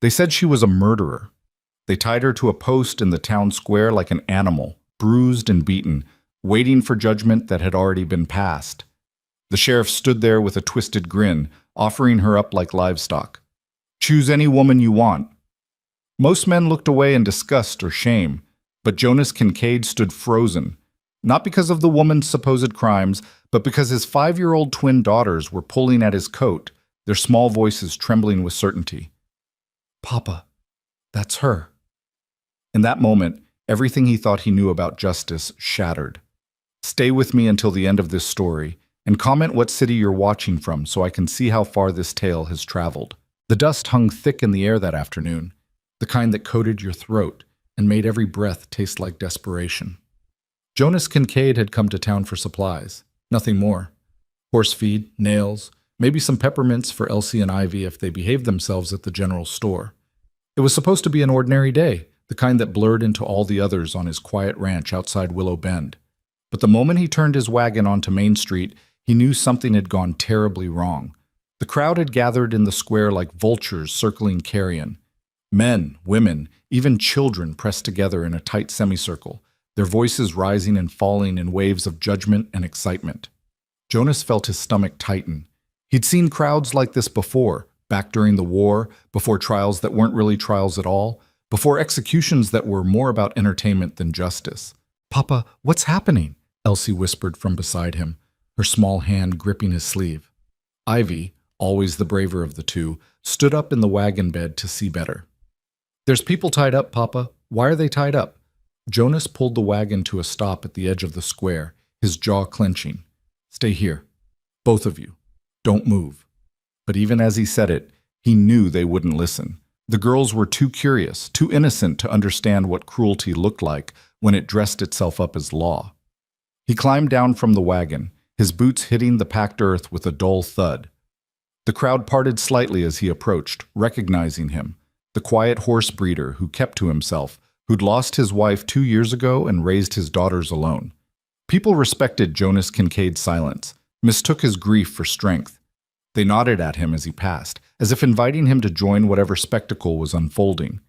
They said she was a murderer. They tied her to a post in the town square like an animal, bruised and beaten, waiting for judgment that had already been passed. The sheriff stood there with a twisted grin, offering her up like livestock. Choose any woman you want. Most men looked away in disgust or shame, but Jonas Kincaid stood frozen, not because of the woman's supposed crimes, but because his 5-year-old twin daughters were pulling at his coat, their small voices trembling with certainty. Papa, that's her. In that moment, everything he thought he knew about justice shattered. Stay with me until the end of this story, and comment what city you're watching from so I can see how far this tale has traveled. The dust hung thick in the air that afternoon, the kind that coated your throat and made every breath taste like desperation. Jonas Kincaid had come to town for supplies, nothing more. Horse feed, nails, maybe some peppermints for Elsie and Ivy if they behaved themselves at the general store. It was supposed to be an ordinary day, the kind that blurred into all the others on his quiet ranch outside Willow Bend. But the moment he turned his wagon onto Main Street, he knew something had gone terribly wrong. The crowd had gathered in the square like vultures circling carrion. Men, women, even children pressed together in a tight semicircle, their voices rising and falling in waves of judgment and excitement. Jonas felt his stomach tighten. He'd seen crowds like this before, back during the war, before trials that weren't really trials at all, before executions that were more about entertainment than justice. Papa, what's happening? Elsie whispered from beside him, her small hand gripping his sleeve. Ivy, always the braver of the two, stood up in the wagon bed to see better. There's people tied up, Papa. Why are they tied up? Jonas pulled the wagon to a stop at the edge of the square, his jaw clenching. Stay here. Both of you. Don't move. But even as he said it, he knew they wouldn't listen. The girls were too curious, too innocent to understand what cruelty looked like when it dressed itself up as law. He climbed down from the wagon, his boots hitting the packed earth with a dull thud. The crowd parted slightly as he approached, recognizing him, the quiet horse breeder who kept to himself, who'd lost his wife 2 years ago and raised his daughters alone. People respected Jonas Kincaid's silence, mistook his grief for strength. They nodded at him as he passed, as if inviting him to join whatever spectacle was unfolding.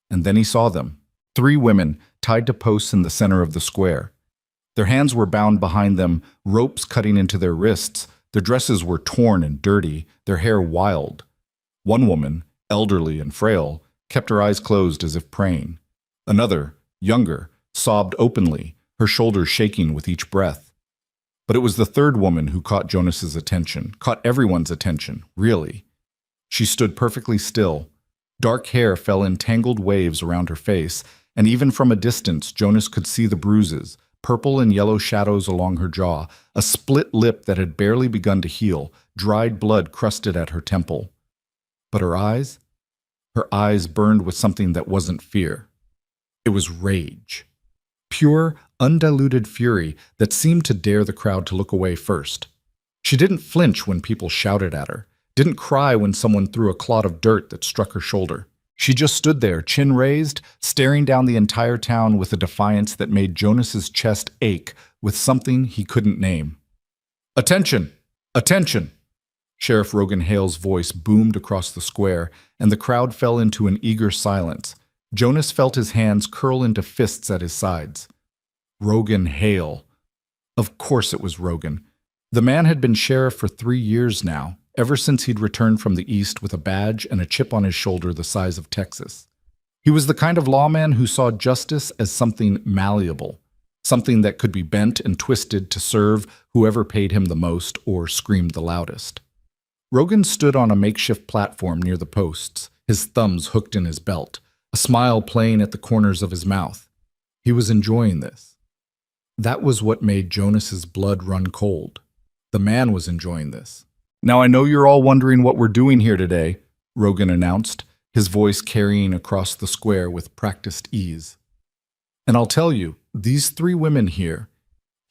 And then he saw them, 3 women tied to posts in the center of the square. Their hands were bound behind them, ropes cutting into their wrists. Their dresses were torn and dirty, their hair wild. One woman, elderly and frail, kept her eyes closed as if praying. Another, younger, sobbed openly, her shoulders shaking with each breath. But it was the third woman who caught Jonas's attention, caught everyone's attention, really. She stood perfectly still. Dark hair fell in tangled waves around her face, and even from a distance Jonas could see the bruises, purple and yellow shadows along her jaw, a split lip that had barely begun to heal, dried blood crusted at her temple. But her eyes? Her eyes burned with something that wasn't fear. It was rage. Pure, undiluted fury that seemed to dare the crowd to look away first. She didn't flinch when people shouted at her, didn't cry when someone threw a clod of dirt that struck her shoulder. She just stood there, chin raised, staring down the entire town with a defiance that made Jonas's chest ache with something he couldn't name. Attention! Attention! Sheriff Rogan Hale's voice boomed across the square, and the crowd fell into an eager silence. Jonas felt his hands curl into fists at his sides. Rogan Hale. Of course it was Rogan. The man had been sheriff for 3 years now, ever since he'd returned from the East with a badge and a chip on his shoulder the size of Texas. He was the kind of lawman who saw justice as something malleable, something that could be bent and twisted to serve whoever paid him the most or screamed the loudest. Rogan stood on a makeshift platform near the posts, his thumbs hooked in his belt, a smile playing at the corners of his mouth. He was enjoying this. That was what made Jonas's blood run cold. The man was enjoying this. Now I know you're all wondering what we're doing here today, Rogan announced, his voice carrying across the square with practiced ease. And I'll tell you, these 3 women here,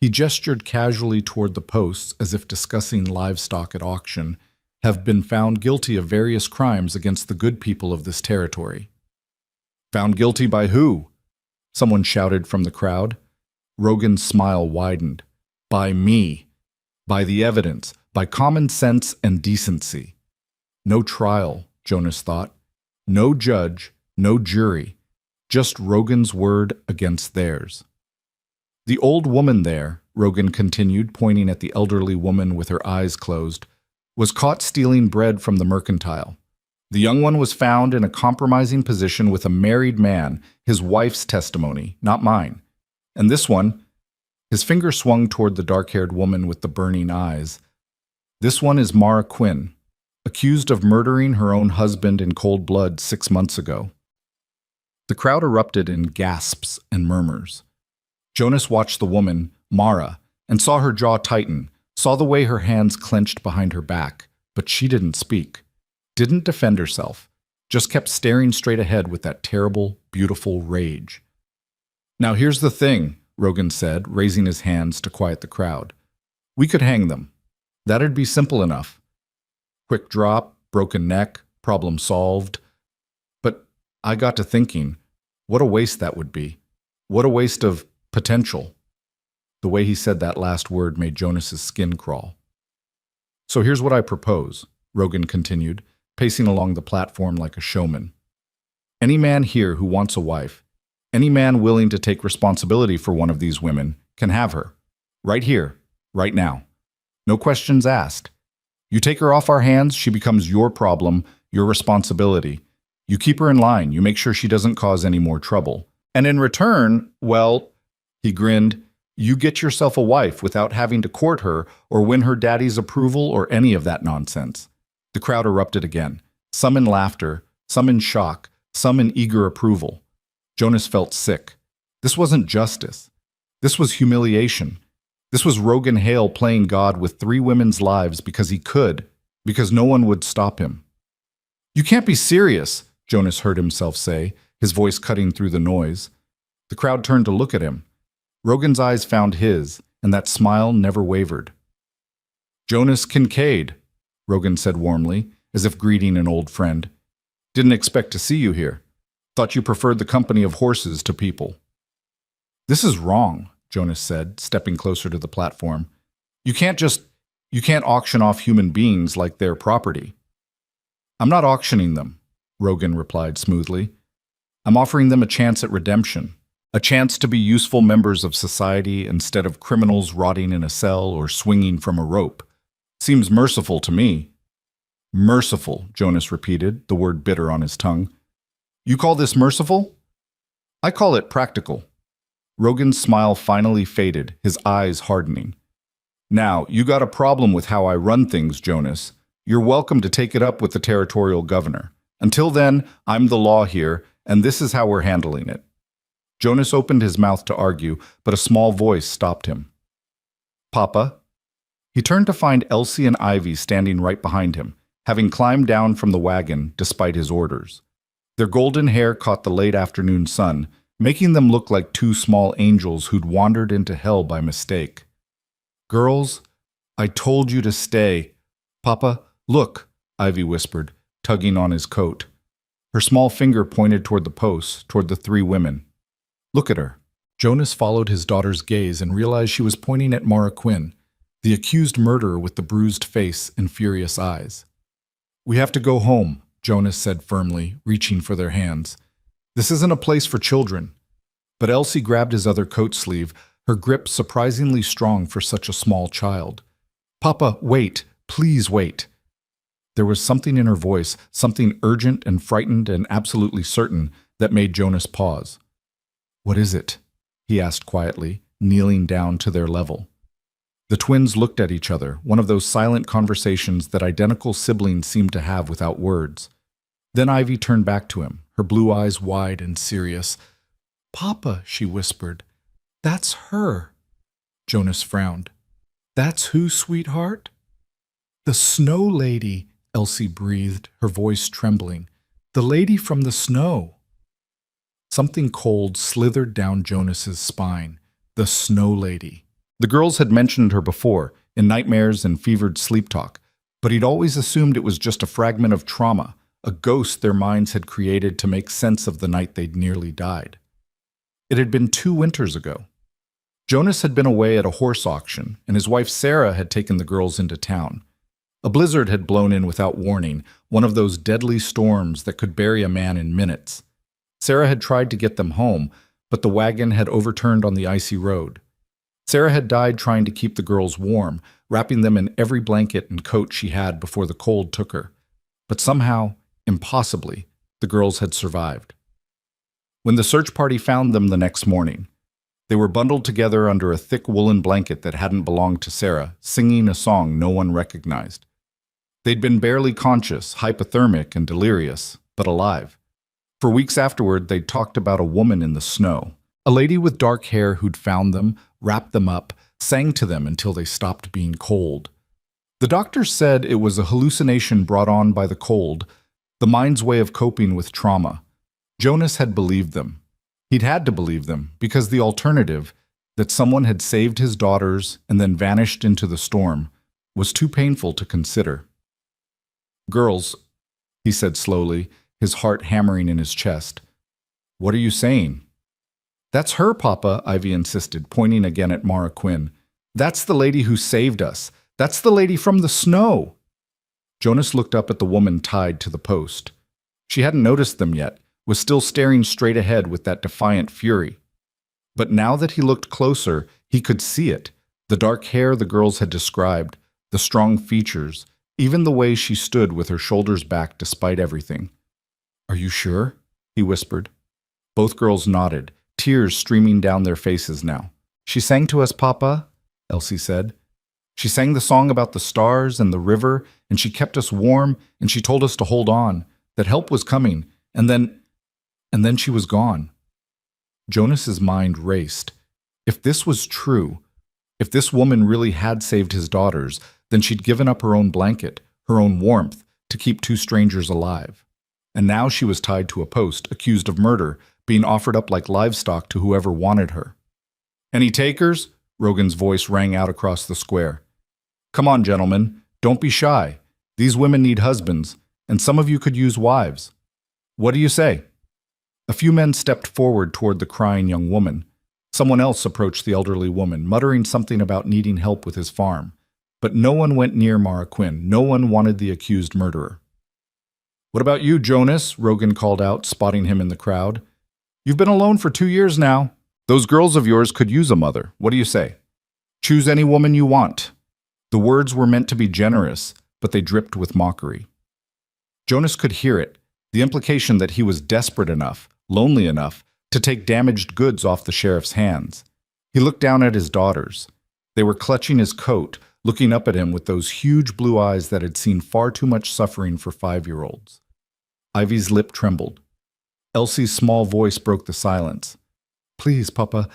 he gestured casually toward the posts as if discussing livestock at auction, have been found guilty of various crimes against the good people of this territory. Found guilty by who? Someone shouted from the crowd. Rogan's smile widened. By me. By the evidence. By common sense and decency. No trial, Jonas thought. No judge, no jury, just Rogan's word against theirs. The old woman there, Rogan continued, pointing at the elderly woman with her eyes closed, was caught stealing bread from the mercantile. The young one was found in a compromising position with a married man, his wife's testimony, not mine. And this one, his finger swung toward the dark-haired woman with the burning eyes. This one is Mara Quinn, accused of murdering her own husband in cold blood 6 months ago. The crowd erupted in gasps and murmurs. Jonas watched the woman, Mara, and saw her jaw tighten, saw the way her hands clenched behind her back, but she didn't speak, didn't defend herself, just kept staring straight ahead with that terrible, beautiful rage. Now here's the thing, Rogan said, raising his hands to quiet the crowd. We could hang them. That'd be simple enough. Quick drop, broken neck, problem solved. But I got to thinking, what a waste that would be. What a waste of potential. The way he said that last word made Jonas's skin crawl. So here's what I propose, Rogan continued, pacing along the platform like a showman. Any man here who wants a wife, any man willing to take responsibility for one of these women, can have her. Right here, right now. No questions asked. You take her off our hands, she becomes your problem, your responsibility. You keep her in line, you make sure she doesn't cause any more trouble. And in return, well, he grinned, you get yourself a wife without having to court her or win her daddy's approval or any of that nonsense. The crowd erupted again, some in laughter, some in shock, some in eager approval. Jonas felt sick. This wasn't justice. This was humiliation. This was Rogan Hale playing God with 3 women's lives because he could, because no one would stop him. You can't be serious, Jonas heard himself say, his voice cutting through the noise. The crowd turned to look at him. Rogan's eyes found his, and that smile never wavered. Jonas Kincaid, Rogan said warmly, as if greeting an old friend. Didn't expect to see you here. Thought you preferred the company of horses to people. This is wrong, Jonas said, stepping closer to the platform. You can't auction off human beings like they're property. I'm not auctioning them, Rogan replied smoothly. I'm offering them a chance at redemption, a chance to be useful members of society instead of criminals rotting in a cell or swinging from a rope. Seems merciful to me. Merciful, Jonas repeated, the word bitter on his tongue. You call this merciful? I call it practical. Rogan's smile finally faded, his eyes hardening. Now, you got a problem with how I run things, Jonas. You're welcome to take it up with the territorial governor. Until then, I'm the law here, and this is how we're handling it. Jonas opened his mouth to argue, but a small voice stopped him. Papa? He turned to find Elsie and Ivy standing right behind him, having climbed down from the wagon despite his orders. Their golden hair caught the late afternoon sun, making them look like 2 small angels who'd wandered into hell by mistake. Girls, I told you to stay. Papa, look, Ivy whispered, tugging on his coat. Her small finger pointed toward the posts, toward the 3 women. Look at her. Jonas followed his daughter's gaze and realized she was pointing at Mara Quinn, the accused murderer with the bruised face and furious eyes. We have to go home, Jonas said firmly, reaching for their hands. This isn't a place for children. But Elsie grabbed his other coat sleeve, her grip surprisingly strong for such a small child. Papa, wait. Please wait. There was something in her voice, something urgent and frightened and absolutely certain, that made Jonas pause. What is it? He asked quietly, kneeling down to their level. The twins looked at each other, one of those silent conversations that identical siblings seem to have without words. Then Ivy turned back to him, her blue eyes wide and serious. Papa, she whispered. That's her. Jonas frowned. That's who, sweetheart? The snow lady, Elsie breathed, her voice trembling. The lady from the snow. Something cold slithered down Jonas's spine. The snow lady. The girls had mentioned her before, in nightmares and fevered sleep talk, but he'd always assumed it was just a fragment of trauma, a ghost their minds had created to make sense of the night they'd nearly died. It had been 2 winters ago. Jonas had been away at a horse auction, and his wife Sarah had taken the girls into town. A blizzard had blown in without warning, one of those deadly storms that could bury a man in minutes. Sarah had tried to get them home, but the wagon had overturned on the icy road. Sarah had died trying to keep the girls warm, wrapping them in every blanket and coat she had before the cold took her. But somehow, impossibly, the girls had survived. When the search party found them the next morning, they were bundled together under a thick woolen blanket that hadn't belonged to Sarah, singing a song no one recognized. They'd been barely conscious, hypothermic and delirious, but alive. For weeks afterward, they'd talked about a woman in the snow, a lady with dark hair who'd found them, wrapped them up, sang to them until they stopped being cold. The doctors said it was a hallucination brought on by the cold, the mind's way of coping with trauma. Jonas had believed them. He'd had to believe them, because the alternative, that someone had saved his daughters and then vanished into the storm, was too painful to consider. "Girls," he said slowly, his heart hammering in his chest. "What are you saying?" "That's her, Papa," Ivy insisted, pointing again at Mara Quinn. "That's the lady who saved us. That's the lady from the snow." Jonas looked up at the woman tied to the post. She hadn't noticed them yet, was still staring straight ahead with that defiant fury. But now that he looked closer, he could see it, the dark hair the girls had described, the strong features, even the way she stood with her shoulders back despite everything. "Are you sure?" he whispered. Both girls nodded, tears streaming down their faces now. "She sang to us, Papa," Elsie said. "She sang the song about the stars and the river, and she kept us warm, and she told us to hold on, that help was coming, and then she was gone." Jonas's mind raced. If this was true, if this woman really had saved his daughters, then she'd given up her own blanket, her own warmth, to keep two strangers alive. And now she was tied to a post, accused of murder, being offered up like livestock to whoever wanted her. "Any takers?" Rogan's voice rang out across the square. "Come on, gentlemen, don't be shy. These women need husbands, and some of you could use wives. What do you say?" A few men stepped forward toward the crying young woman. Someone else approached the elderly woman, muttering something about needing help with his farm. But no one went near Mara Quinn. No one wanted the accused murderer. "What about you, Jonas?" Rogan called out, spotting him in the crowd. "You've been alone for 2 years now. Those girls of yours could use a mother. What do you say? Choose any woman you want." The words were meant to be generous, but they dripped with mockery. Jonas could hear it, the implication that he was desperate enough, lonely enough, to take damaged goods off the sheriff's hands. He looked down at his daughters. They were clutching his coat, looking up at him with those huge blue eyes that had seen far too much suffering for 5-year-olds. Ivy's lip trembled. Elsie's small voice broke the silence. "Please, Papa,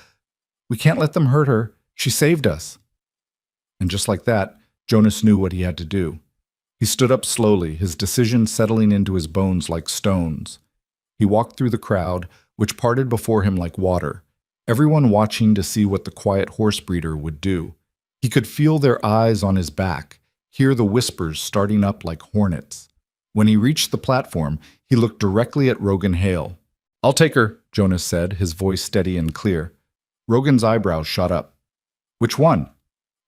we can't let them hurt her. She saved us." And just like that, Jonas knew what he had to do. He stood up slowly, his decision settling into his bones like stones. He walked through the crowd, which parted before him like water, everyone watching to see what the quiet horse breeder would do. He could feel their eyes on his back, hear the whispers starting up like hornets. When he reached the platform, he looked directly at Rogan Hale. "I'll take her," Jonas said, his voice steady and clear. Rogan's eyebrows shot up. "Which one?"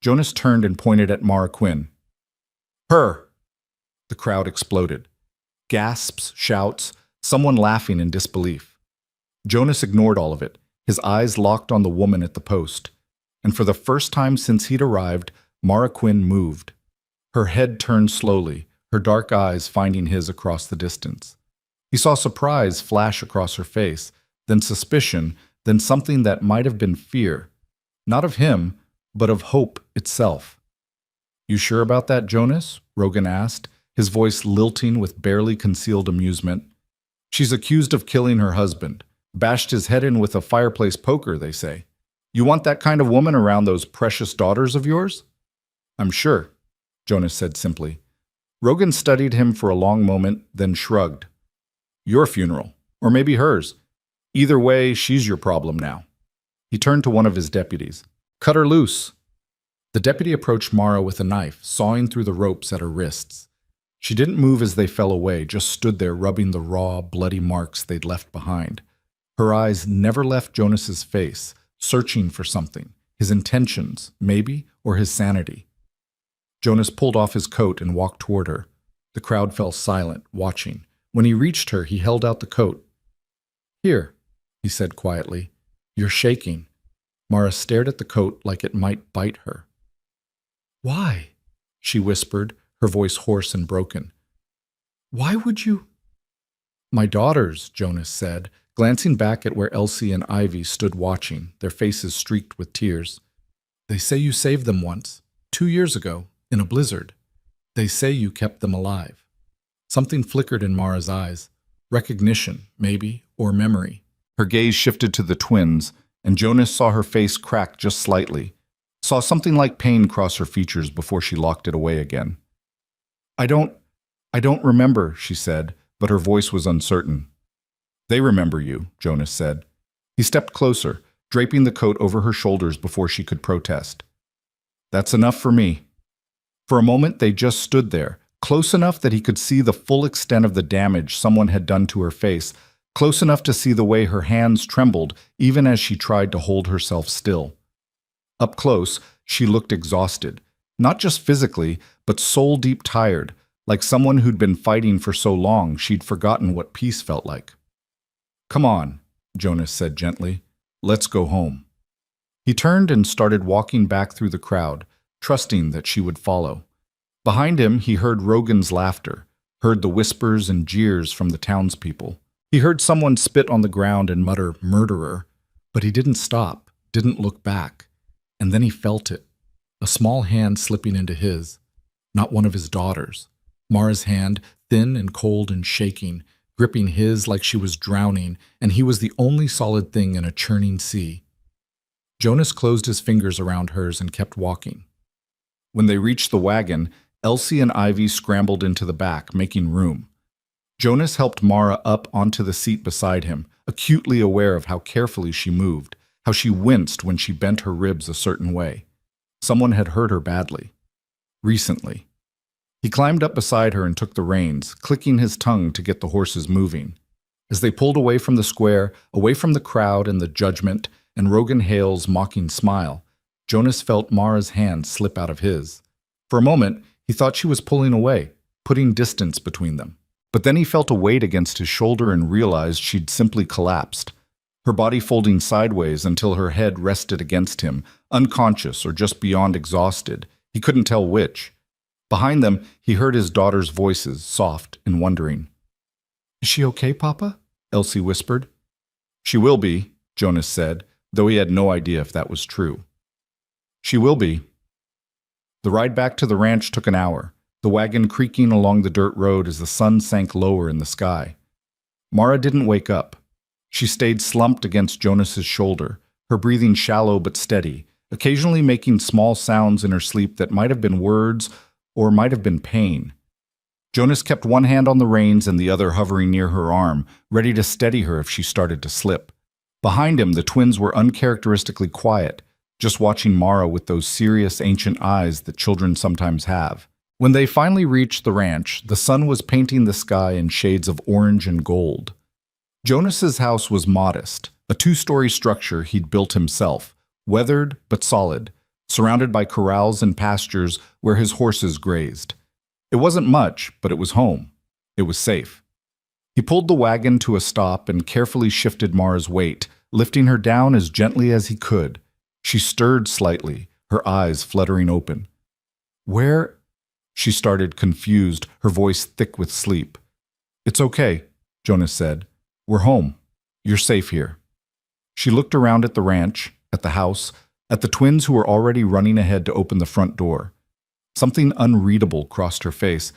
Jonas turned and pointed at Mara Quinn. "Her!" The crowd exploded. Gasps, shouts, someone laughing in disbelief. Jonas ignored all of it, his eyes locked on the woman at the post. And for the first time since he'd arrived, Mara Quinn moved. Her head turned slowly, her dark eyes finding his across the distance. He saw surprise flash across her face, then suspicion, then something that might have been fear. Not of him, but of hope itself. "You sure about that, Jonas?" Rogan asked, his voice lilting with barely concealed amusement. "She's accused of killing her husband. Bashed his head in with a fireplace poker, they say. You want that kind of woman around those precious daughters of yours?" "I'm sure," Jonas said simply. Rogan studied him for a long moment, then shrugged. "Your funeral, or maybe hers. Either way, she's your problem now." He turned to one of his deputies. "Cut her loose." The deputy approached Mara with a knife, sawing through the ropes at her wrists. She didn't move as they fell away, just stood there rubbing the raw, bloody marks they'd left behind. Her eyes never left Jonas's face, searching for something, his intentions, maybe, or his sanity. Jonas pulled off his coat and walked toward her. The crowd fell silent, watching. When he reached her, he held out the coat. "Here," he said quietly. "You're shaking." Mara stared at the coat like it might bite her. "Why?" she whispered, her voice hoarse and broken. "Why would you—" "My daughters," Jonas said, glancing back at where Elsie and Ivy stood watching, their faces streaked with tears. "They say you saved them once, 2 years ago, in a blizzard. They say you kept them alive." Something flickered in Mara's eyes. Recognition, maybe, or memory. Her gaze shifted to the twins, and Jonas saw her face crack just slightly, saw something like pain cross her features before she locked it away again. I don't remember," she said, but her voice was uncertain. "They remember you," Jonas said. He stepped closer, draping the coat over her shoulders before she could protest. "That's enough for me." For a moment they just stood there, close enough that he could see the full extent of the damage someone had done to her face, close enough to see the way her hands trembled even as she tried to hold herself still. Up close, she looked exhausted, not just physically, but soul-deep tired, like someone who'd been fighting for so long she'd forgotten what peace felt like. "Come on," Jonas said gently. "Let's go home." He turned and started walking back through the crowd, trusting that she would follow. Behind him, he heard Rogan's laughter, heard the whispers and jeers from the townspeople. He heard someone spit on the ground and mutter, "Murderer," but he didn't stop, didn't look back. And then he felt it, a small hand slipping into his, not one of his daughters. Mara's hand, thin and cold and shaking, gripping his like she was drowning, and he was the only solid thing in a churning sea. Jonas closed his fingers around hers and kept walking. When they reached the wagon, Elsie and Ivy scrambled into the back, making room. Jonas helped Mara up onto the seat beside him, acutely aware of how carefully she moved, how she winced when she bent her ribs a certain way. Someone had hurt her badly. Recently. He climbed up beside her and took the reins, clicking his tongue to get the horses moving. As they pulled away from the square, away from the crowd and the judgment, and Rogan Hale's mocking smile, Jonas felt Mara's hand slip out of his. For a moment, he thought she was pulling away, putting distance between them. But then he felt a weight against his shoulder and realized she'd simply collapsed, her body folding sideways until her head rested against him, unconscious or just beyond exhausted. He couldn't tell which. Behind them, he heard his daughter's voices, soft and wondering. "Is she okay, Papa?" Elsie whispered. "She will be," Jonas said, though he had no idea if that was true. "She will be." The ride back to the ranch took an hour, the wagon creaking along the dirt road as the sun sank lower in the sky. Mara didn't wake up. She stayed slumped against Jonas's shoulder, her breathing shallow but steady, occasionally making small sounds in her sleep that might have been words or might have been pain. Jonas kept one hand on the reins and the other hovering near her arm, ready to steady her if she started to slip. Behind him, the twins were uncharacteristically quiet, just watching Mara with those serious ancient eyes that children sometimes have. When they finally reached the ranch, the sun was painting the sky in shades of orange and gold. Jonas's house was modest, a 2-story structure he'd built himself, weathered but solid, surrounded by corrals and pastures where his horses grazed. It wasn't much, but it was home. It was safe. He pulled the wagon to a stop and carefully shifted Mara's weight, lifting her down as gently as he could. She stirred slightly, her eyes fluttering open. "Where?" She started, confused, her voice thick with sleep. "It's okay," Jonas said. "We're home. You're safe here." She looked around at the ranch, at the house, at the twins who were already running ahead to open the front door. Something unreadable crossed her face.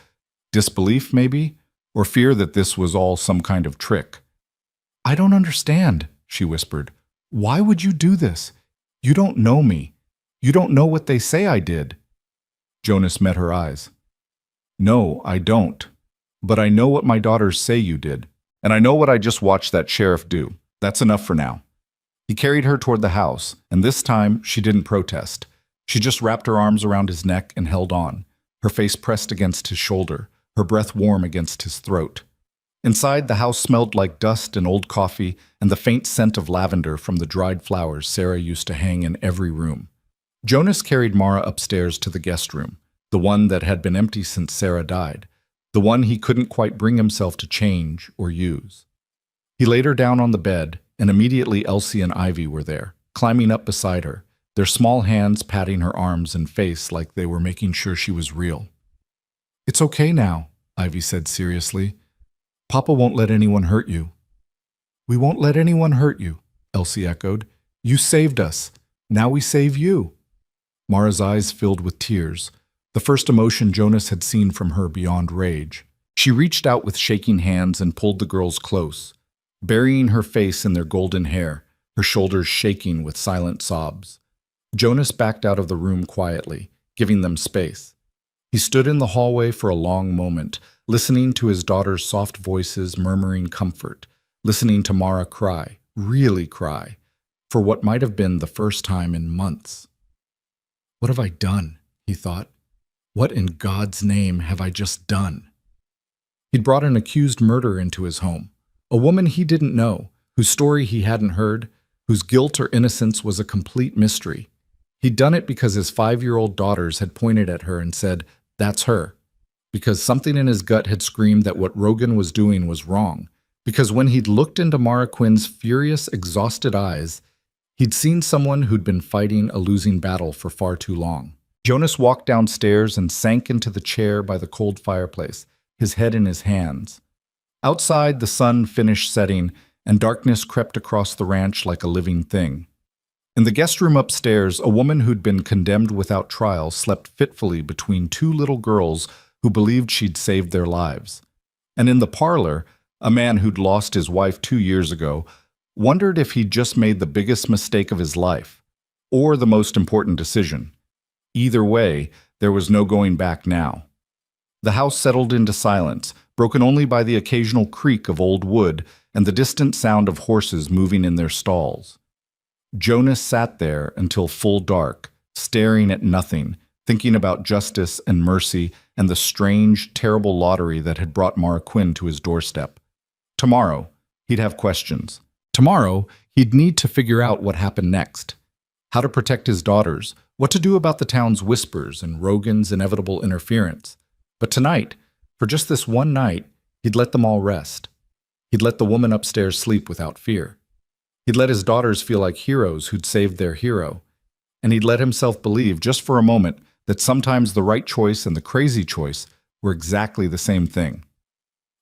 Disbelief, maybe? Or fear that this was all some kind of trick. "I don't understand," she whispered. "Why would you do this? You don't know me. You don't know what they say I did." Jonas met her eyes. "No, I don't. But I know what my daughters say you did. And I know what I just watched that sheriff do. That's enough for now." He carried her toward the house, and this time she didn't protest. She just wrapped her arms around his neck and held on, her face pressed against his shoulder, her breath warm against his throat. Inside, the house smelled like dust and old coffee and the faint scent of lavender from the dried flowers Sarah used to hang in every room. Jonas carried Mara upstairs to the guest room. the one that had been empty since Sarah died, the one he couldn't quite bring himself to change or use. He laid her down on the bed, and immediately Elsie and Ivy were there, climbing up beside her, their small hands patting her arms and face like they were making sure she was real. "It's okay now," Ivy said seriously. "Papa won't let anyone hurt you." "We won't let anyone hurt you," Elsie echoed. "You saved us. Now we save you." Mara's eyes filled with tears, the first emotion Jonas had seen from her beyond rage. She reached out with shaking hands and pulled the girls close, burying her face in their golden hair, her shoulders shaking with silent sobs. Jonas backed out of the room quietly, giving them space. He stood in the hallway for a long moment, listening to his daughter's soft voices murmuring comfort, listening to Mara cry, really cry, for what might have been the first time in months. "What have I done?" he thought. "What in God's name have I just done?" He'd brought an accused murderer into his home, a woman he didn't know, whose story he hadn't heard, whose guilt or innocence was a complete mystery. He'd done it because his 5-year-old daughters had pointed at her and said, "That's her." Because something in his gut had screamed that what Rogan was doing was wrong. Because when he'd looked into Mara Quinn's furious, exhausted eyes, he'd seen someone who'd been fighting a losing battle for far too long. Jonas walked downstairs and sank into the chair by the cold fireplace, his head in his hands. Outside, the sun finished setting, and darkness crept across the ranch like a living thing. In the guest room upstairs, a woman who'd been condemned without trial slept fitfully between two little girls who believed she'd saved their lives. And in the parlor, a man who'd lost his wife 2 years ago wondered if he'd just made the biggest mistake of his life, or the most important decision. Either way, there was no going back now. The house settled into silence, broken only by the occasional creak of old wood and the distant sound of horses moving in their stalls. Jonas sat there until full dark, staring at nothing, thinking about justice and mercy and the strange, terrible lottery that had brought Mara Quinn to his doorstep. Tomorrow, he'd have questions. Tomorrow, he'd need to figure out what happened next. How to protect his daughters, what to do about the town's whispers and Rogan's inevitable interference. But tonight, for just this one night, he'd let them all rest. He'd let the woman upstairs sleep without fear. He'd let his daughters feel like heroes who'd saved their hero. And he'd let himself believe, just for a moment, that sometimes the right choice and the crazy choice were exactly the same thing.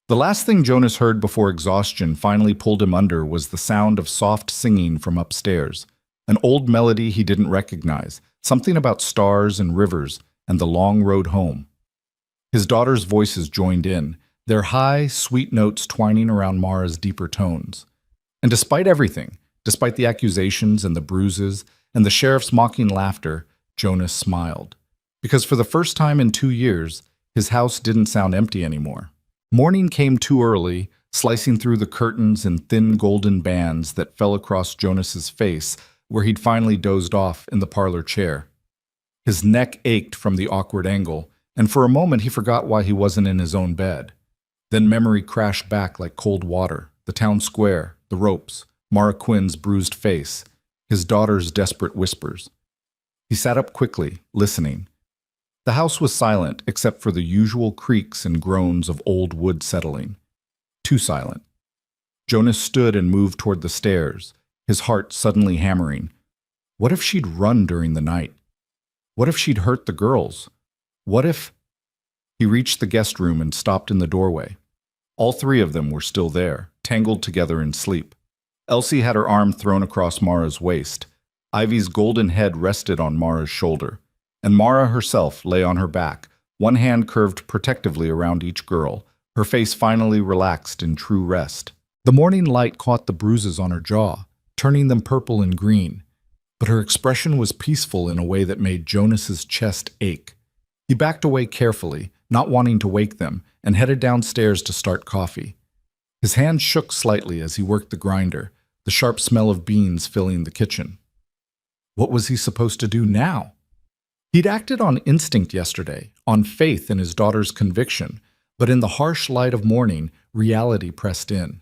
The last thing Jonas heard before exhaustion finally pulled him under was the sound of soft singing from upstairs, an old melody he didn't recognize, something about stars and rivers and the long road home. His daughters' voices joined in, their high, sweet notes twining around Mara's deeper tones. And despite everything, despite the accusations and the bruises and the sheriff's mocking laughter, Jonas smiled. Because for the first time in 2 years, his house didn't sound empty anymore. Morning came too early, slicing through the curtains in thin golden bands that fell across Jonas's face where he'd finally dozed off in the parlor chair. His neck ached from the awkward angle, and for a moment he forgot why he wasn't in his own bed. Then memory crashed back like cold water, the town square, the ropes, Mara Quinn's bruised face, his daughter's desperate whispers. He sat up quickly, listening. The house was silent except for the usual creaks and groans of old wood settling. Too silent. Jonas stood and moved toward the stairs, his heart suddenly hammering. What if she'd run during the night? What if she'd hurt the girls? What if... He reached the guest room and stopped in the doorway. All 3 of them were still there, tangled together in sleep. Elsie had her arm thrown across Mara's waist. Ivy's golden head rested on Mara's shoulder, and Mara herself lay on her back, one hand curved protectively around each girl, her face finally relaxed in true rest. The morning light caught the bruises on her jaw, turning them purple and green, but her expression was peaceful in a way that made Jonas's chest ache. He backed away carefully, not wanting to wake them, and headed downstairs to start coffee. His hand shook slightly as he worked the grinder, the sharp smell of beans filling the kitchen. What was he supposed to do now? He'd acted on instinct yesterday, on faith in his daughter's conviction, but in the harsh light of morning, reality pressed in.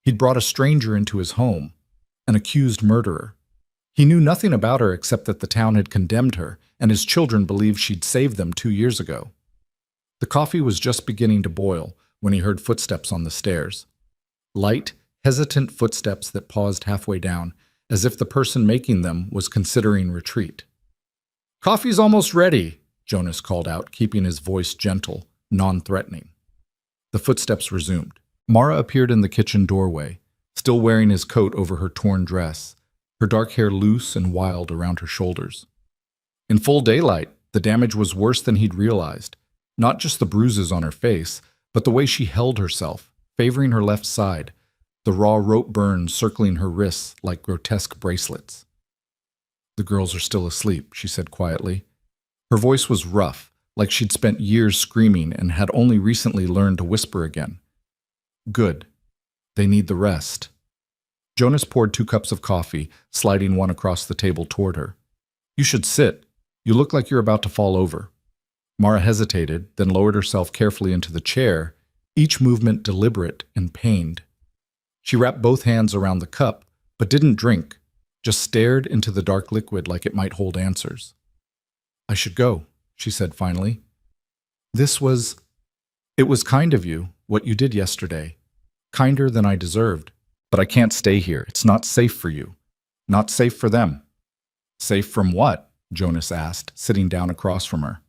He'd brought a stranger into his home, an accused murderer. He knew nothing about her except that the town had condemned her, and his children believed she'd saved them 2 years ago. The coffee was just beginning to boil when he heard footsteps on the stairs. Light, hesitant footsteps that paused halfway down, as if the person making them was considering retreat. "Coffee's almost ready," Jonas called out, keeping his voice gentle, non-threatening. The footsteps resumed. Mara appeared in the kitchen doorway, still wearing his coat over her torn dress, her dark hair loose and wild around her shoulders. In full daylight, the damage was worse than he'd realized. Not just the bruises on her face, but the way she held herself, favoring her left side, the raw rope burns circling her wrists like grotesque bracelets. "The girls are still asleep," she said quietly. Her voice was rough, like she'd spent years screaming and had only recently learned to whisper again. "Good. They need the rest." Jonas poured 2 cups of coffee, sliding one across the table toward her. "You should sit. You look like you're about to fall over." Mara hesitated, then lowered herself carefully into the chair, each movement deliberate and pained. She wrapped both hands around the cup, but didn't drink, just stared into the dark liquid like it might hold answers. "I should go," she said finally. It was kind of you, what you did yesterday. Kinder than I deserved. But I can't stay here. It's not safe for you. Not safe for them." "Safe from what?" Jonas asked, sitting down across from her.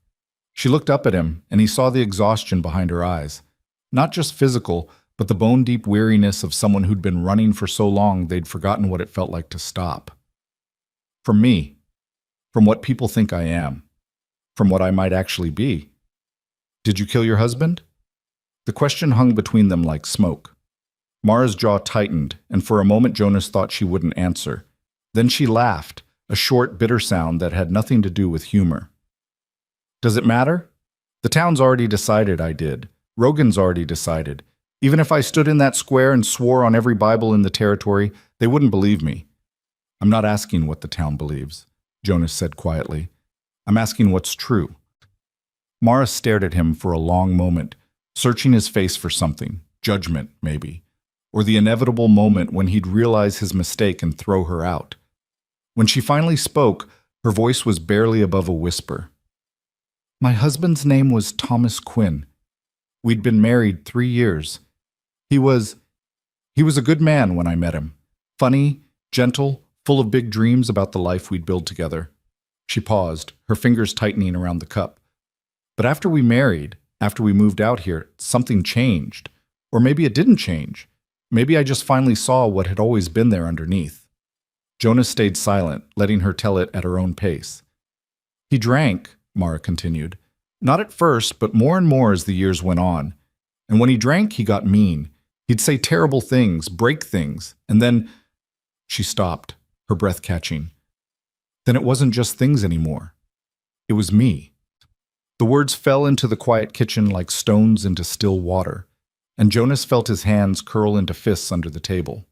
She looked up at him, and he saw the exhaustion behind her eyes. Not just physical, but the bone-deep weariness of someone who'd been running for so long they'd forgotten what it felt like to stop. "From me. From what people think I am. From what I might actually be." "Did you kill your husband?" The question hung between them like smoke. Mara's jaw tightened, and for a moment Jonas thought she wouldn't answer. Then she laughed, a short, bitter sound that had nothing to do with humor. "Does it matter? The town's already decided I did. Rogan's already decided. Even if I stood in that square and swore on every Bible in the territory, they wouldn't believe me." "I'm not asking what the town believes," Jonas said quietly. "I'm asking what's true." Mara stared at him for a long moment, searching his face for something, judgment, maybe, or the inevitable moment when he'd realize his mistake and throw her out. When she finally spoke, her voice was barely above a whisper. "My husband's name was Thomas Quinn. We'd been married 3 years. He was a good man when I met him. Funny, gentle, full of big dreams about the life we'd build together." She paused, her fingers tightening around the cup. "But after we married, after we moved out here, something changed. Or maybe it didn't change. Maybe I just finally saw what had always been there underneath." Jonas stayed silent, letting her tell it at her own pace. "He drank," Mara continued. "Not at first, but more and more as the years went on. And when he drank, he got mean. He'd say terrible things, break things, and then—" She stopped, her breath catching. "Then it wasn't just things anymore. It was me." The words fell into the quiet kitchen like stones into still water, and Jonas felt his hands curl into fists under the table.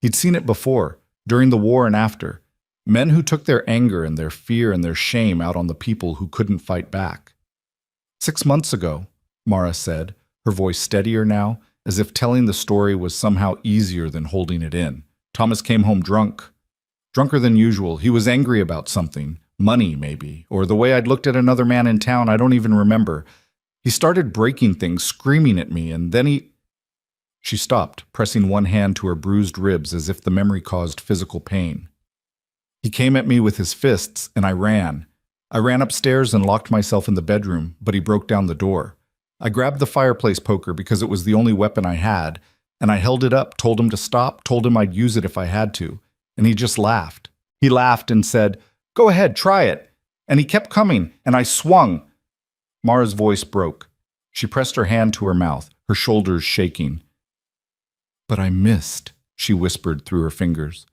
He'd seen it before, during the war and after. Men who took their anger and their fear and their shame out on the people who couldn't fight back. 6 months ago, Mara said, her voice steadier now, as if telling the story was somehow easier than holding it in. Thomas came home drunk. Drunker than usual. He was angry about something. Money, maybe. Or the way I'd looked at another man in town, I don't even remember. He started breaking things, screaming at me, and then he... She stopped, pressing one hand to her bruised ribs as if the memory caused physical pain. "He came at me with his fists, and I ran. I ran upstairs and locked myself in the bedroom, but he broke down the door. I grabbed the fireplace poker because it was the only weapon I had, and I held it up, told him to stop, told him I'd use it if I had to, and he just laughed. He laughed and said, 'Go ahead, try it.' And he kept coming, and I swung." Mara's voice broke. She pressed her hand to her mouth, her shoulders shaking. "But I missed," she whispered through her fingers.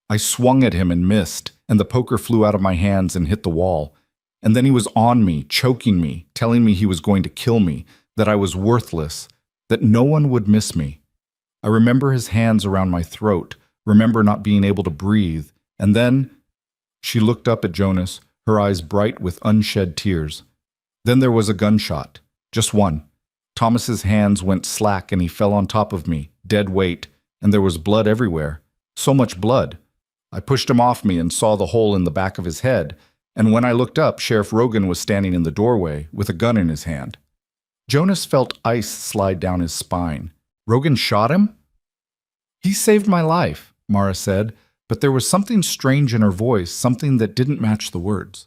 "I swung at him and missed, and the poker flew out of my hands and hit the wall. And then he was on me, choking me, telling me he was going to kill me, that I was worthless, that no one would miss me. I remember his hands around my throat, remember not being able to breathe, and then—" She looked up at Jonas, her eyes bright with unshed tears. "Then there was a gunshot, just one. Thomas's hands went slack and he fell on top of me, dead weight, and there was blood everywhere. So much blood. I pushed him off me and saw the hole in the back of his head, and when I looked up, Sheriff Rogan was standing in the doorway with a gun in his hand. Jonas felt ice slide down his spine. Rogan shot him? He saved my life, Mara said, but there was something strange in her voice, something that didn't match the words.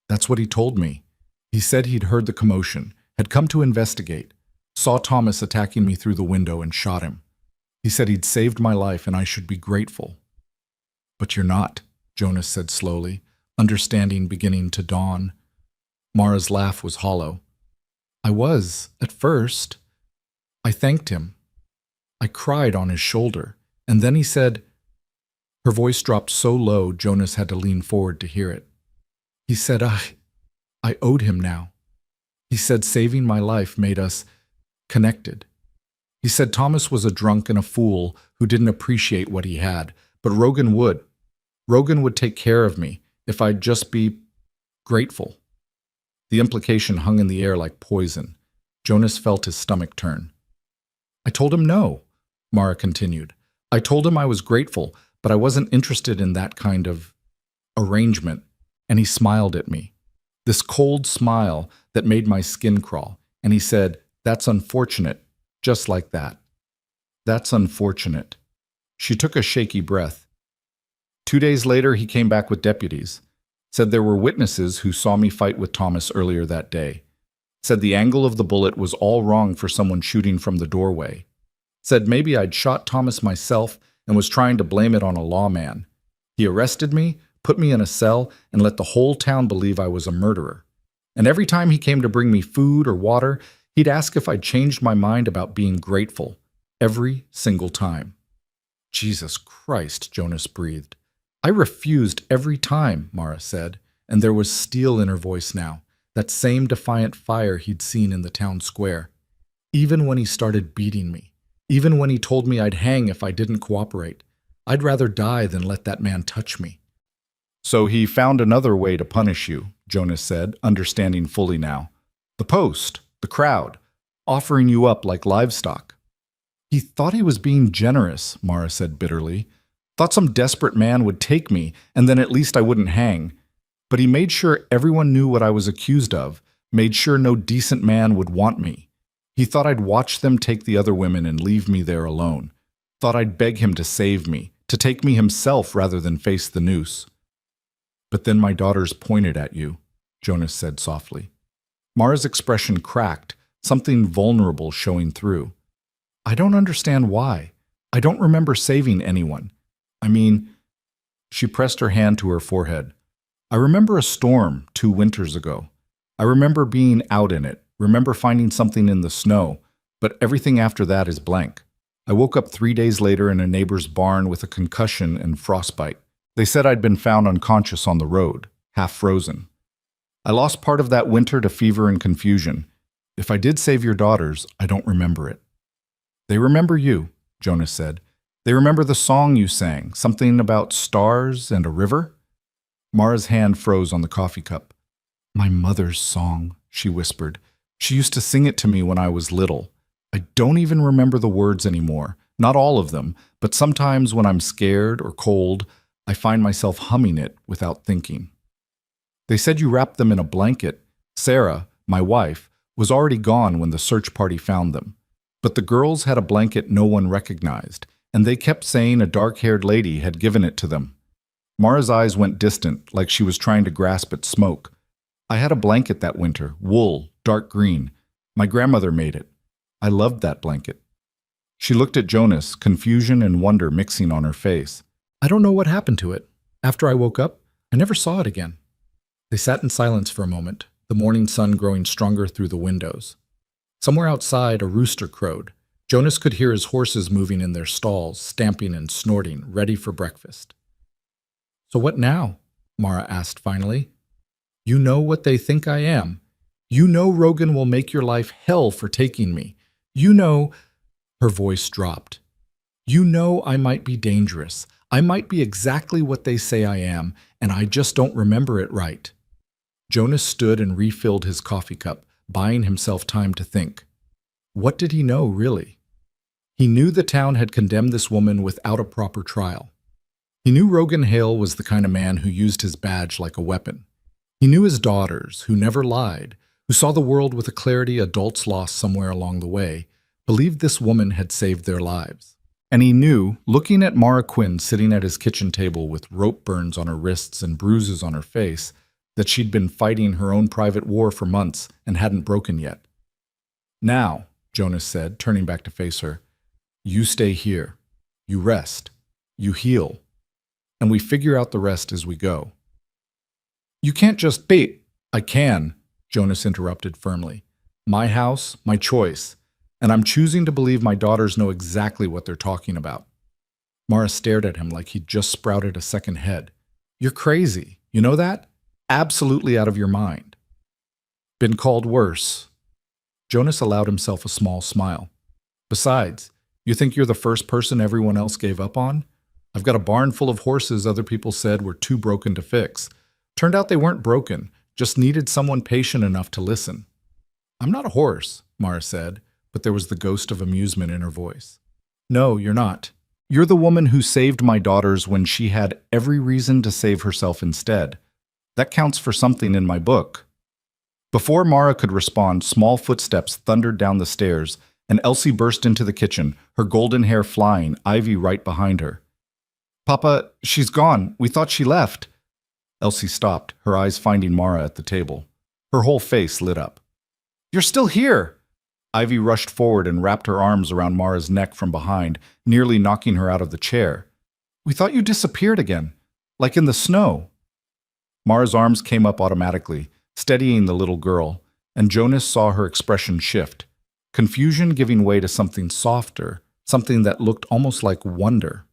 That's what he told me. He said he'd heard the commotion, had come to investigate, saw Thomas attacking me through the window and shot him. He said he'd saved my life and I should be grateful. But you're not, Jonas said slowly, understanding beginning to dawn. Mara's laugh was hollow. I was, at first. I thanked him. I cried on his shoulder, and then he said, her voice dropped so low Jonas had to lean forward to hear it. He said, I owed him now. He said saving my life made us connected. He said Thomas was a drunk and a fool who didn't appreciate what he had, but Rogan would. Rogan would take care of me if I'd just be grateful. The implication hung in the air like poison. Jonas felt his stomach turn. I told him no, Mara continued. I told him I was grateful, but I wasn't interested in that kind of arrangement, and he smiled at me. This cold smile that made my skin crawl, and he said, that's unfortunate, just like that. That's unfortunate. She took a shaky breath. 2 days later, he came back with deputies. Said there were witnesses who saw me fight with Thomas earlier that day. Said the angle of the bullet was all wrong for someone shooting from the doorway. Said maybe I'd shot Thomas myself and was trying to blame it on a lawman. He arrested me, put me in a cell, and let the whole town believe I was a murderer. And every time he came to bring me food or water, he'd ask if I'd changed my mind about being grateful. Every single time. Jesus Christ, Jonas breathed. I refused every time, Mara said, and there was steel in her voice now, that same defiant fire he'd seen in the town square. Even when he started beating me, even when he told me I'd hang if I didn't cooperate, I'd rather die than let that man touch me. So he found another way to punish you, Jonas said, understanding fully now. The post, the crowd, offering you up like livestock. He thought he was being generous, Mara said bitterly. Thought some desperate man would take me, and then at least I wouldn't hang. But he made sure everyone knew what I was accused of, made sure no decent man would want me. He thought I'd watch them take the other women and leave me there alone. Thought I'd beg him to save me, to take me himself rather than face the noose. But then my daughters pointed at you, Jonas said softly. Mara's expression cracked, something vulnerable showing through. I don't understand why. I don't remember saving anyone. I mean, she pressed her hand to her forehead. I remember a storm 2 winters ago. I remember being out in it, remember finding something in the snow, but everything after that is blank. I woke up 3 days later in a neighbor's barn with a concussion and frostbite. They said I'd been found unconscious on the road, half frozen. I lost part of that winter to fever and confusion. If I did save your daughters, I don't remember it. They remember you, Jonas said. They remember the song you sang, something about stars and a river? Mara's hand froze on the coffee cup. My mother's song, she whispered. She used to sing it to me when I was little. I don't even remember the words anymore, not all of them, but sometimes when I'm scared or cold, I find myself humming it without thinking. They said you wrapped them in a blanket. Sarah, my wife, was already gone when the search party found them. But the girls had a blanket no one recognized, and they kept saying a dark-haired lady had given it to them. Mara's eyes went distant, like she was trying to grasp at smoke. I had a blanket that winter, wool, dark green. My grandmother made it. I loved that blanket. She looked at Jonas, confusion and wonder mixing on her face. I don't know what happened to it. After I woke up, I never saw it again. They sat in silence for a moment, the morning sun growing stronger through the windows. Somewhere outside, a rooster crowed. Jonas could hear his horses moving in their stalls, stamping and snorting, ready for breakfast. So what now? Mara asked finally. You know what they think I am. You know Rogan will make your life hell for taking me. You know... Her voice dropped. You know I might be dangerous. I might be exactly what they say I am, and I just don't remember it right. Jonas stood and refilled his coffee cup, buying himself time to think. What did he know, really? He knew the town had condemned this woman without a proper trial. He knew Rogan Hale was the kind of man who used his badge like a weapon. He knew his daughters, who never lied, who saw the world with a clarity adults lost somewhere along the way, believed this woman had saved their lives. And he knew, looking at Mara Quinn sitting at his kitchen table with rope burns on her wrists and bruises on her face, that she'd been fighting her own private war for months and hadn't broken yet. "Now," Jonas said, turning back to face her, "you stay here. You rest. You heal. And we figure out the rest as we go." "You can't just bait." "I can," Jonas interrupted firmly. "My house, my choice. And I'm choosing to believe my daughters know exactly what they're talking about." Mara stared at him like he'd just sprouted a second head. "You're crazy. You know that? Absolutely out of your mind." "Been called worse." Jonas allowed himself a small smile. "Besides, you think you're the first person everyone else gave up on? I've got a barn full of horses other people said were too broken to fix. Turned out they weren't broken, just needed someone patient enough to listen." "I'm not a horse," Mara said, but there was the ghost of amusement in her voice. "No, you're not. You're the woman who saved my daughters when she had every reason to save herself instead. That counts for something in my book." Before Mara could respond, small footsteps thundered down the stairs, and Elsie burst into the kitchen, her golden hair flying, Ivy right behind her. "Papa, she's gone. We thought she left." Elsie stopped, her eyes finding Mara at the table. Her whole face lit up. "You're still here!" Ivy rushed forward and wrapped her arms around Mara's neck from behind, nearly knocking her out of the chair. "We thought you disappeared again, like in the snow." Mara's arms came up automatically, steadying the little girl, and Jonas saw her expression shift, confusion giving way to something softer, something that looked almost like wonder.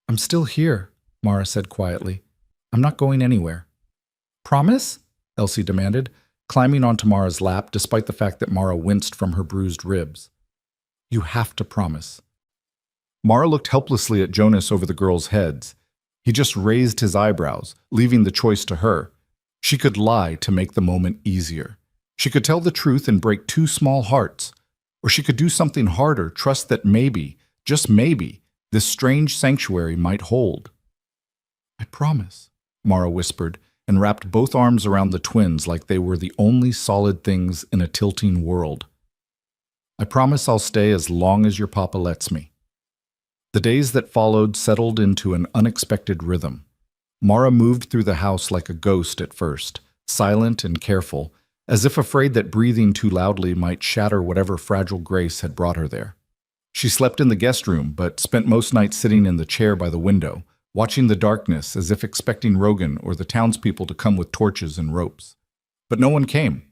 "I'm still here," Mara said quietly. "I'm not going anywhere." "Promise?" Elsie demanded, climbing onto Mara's lap despite the fact that Mara winced from her bruised ribs. "You have to promise." Mara looked helplessly at Jonas over the girls' heads. He just raised his eyebrows, leaving the choice to her. She could lie to make the moment easier. She could tell the truth and break two small hearts. Or she could do something harder, trust that maybe, just maybe, this strange sanctuary might hold. "I promise," Mara whispered, and wrapped both arms around the twins like they were the only solid things in a tilting world. "I promise I'll stay as long as your papa lets me." The days that followed settled into an unexpected rhythm. Mara moved through the house like a ghost at first, silent and careful, as if afraid that breathing too loudly might shatter whatever fragile grace had brought her there. She slept in the guest room, but spent most nights sitting in the chair by the window, watching the darkness as if expecting Rogan or the townspeople to come with torches and ropes. But no one came.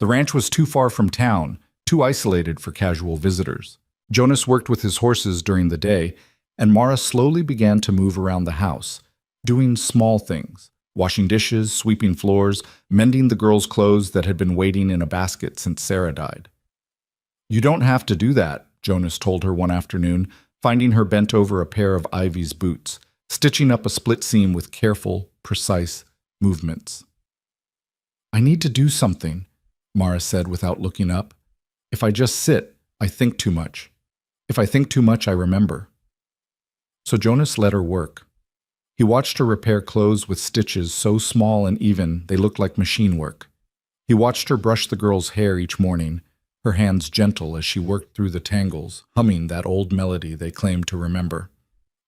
The ranch was too far from town, too isolated for casual visitors. Jonas worked with his horses during the day, and Mara slowly began to move around the house, doing small things, washing dishes, sweeping floors, mending the girls' clothes that had been waiting in a basket since Sarah died. "You don't have to do that," Jonas told her one afternoon, finding her bent over a pair of Ivy's boots, stitching up a split seam with careful, precise movements. "I need to do something," Mara said without looking up. "If I just sit, I think too much. If I think too much, I remember." So Jonas let her work. He watched her repair clothes with stitches so small and even they looked like machine work. He watched her brush the girl's hair each morning, her hands gentle as she worked through the tangles, humming that old melody they claimed to remember.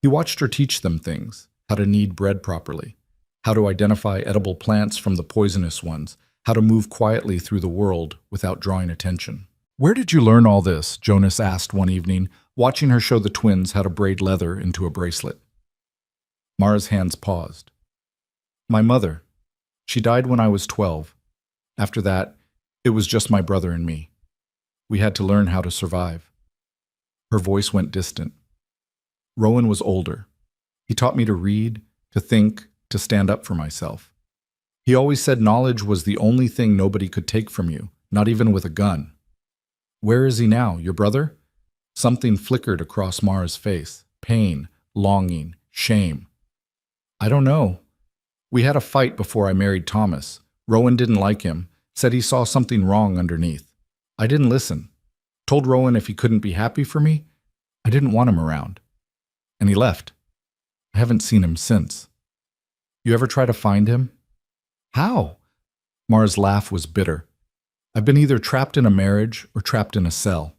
He watched her teach them things, how to knead bread properly, how to identify edible plants from the poisonous ones, how to move quietly through the world without drawing attention. "Where did you learn all this?" Jonas asked one evening, watching her show the twins how to braid leather into a bracelet. Mara's hands paused. "My mother. She died when I was 12. After that, it was just my brother and me. We had to learn how to survive." Her voice went distant. "Rowan was older. He taught me to read, to think, to stand up for myself. He always said knowledge was the only thing nobody could take from you, not even with a gun." "Where is he now, your brother?" Something flickered across Mara's face. Pain, longing, shame. "I don't know. We had a fight before I married Thomas. Rowan didn't like him, said he saw something wrong underneath. I didn't listen. Told Rowan if he couldn't be happy for me, I didn't want him around. And he left." I haven't seen him since. You ever try to find him? How? Mara's laugh was bitter. I've been either trapped in a marriage or trapped in a cell.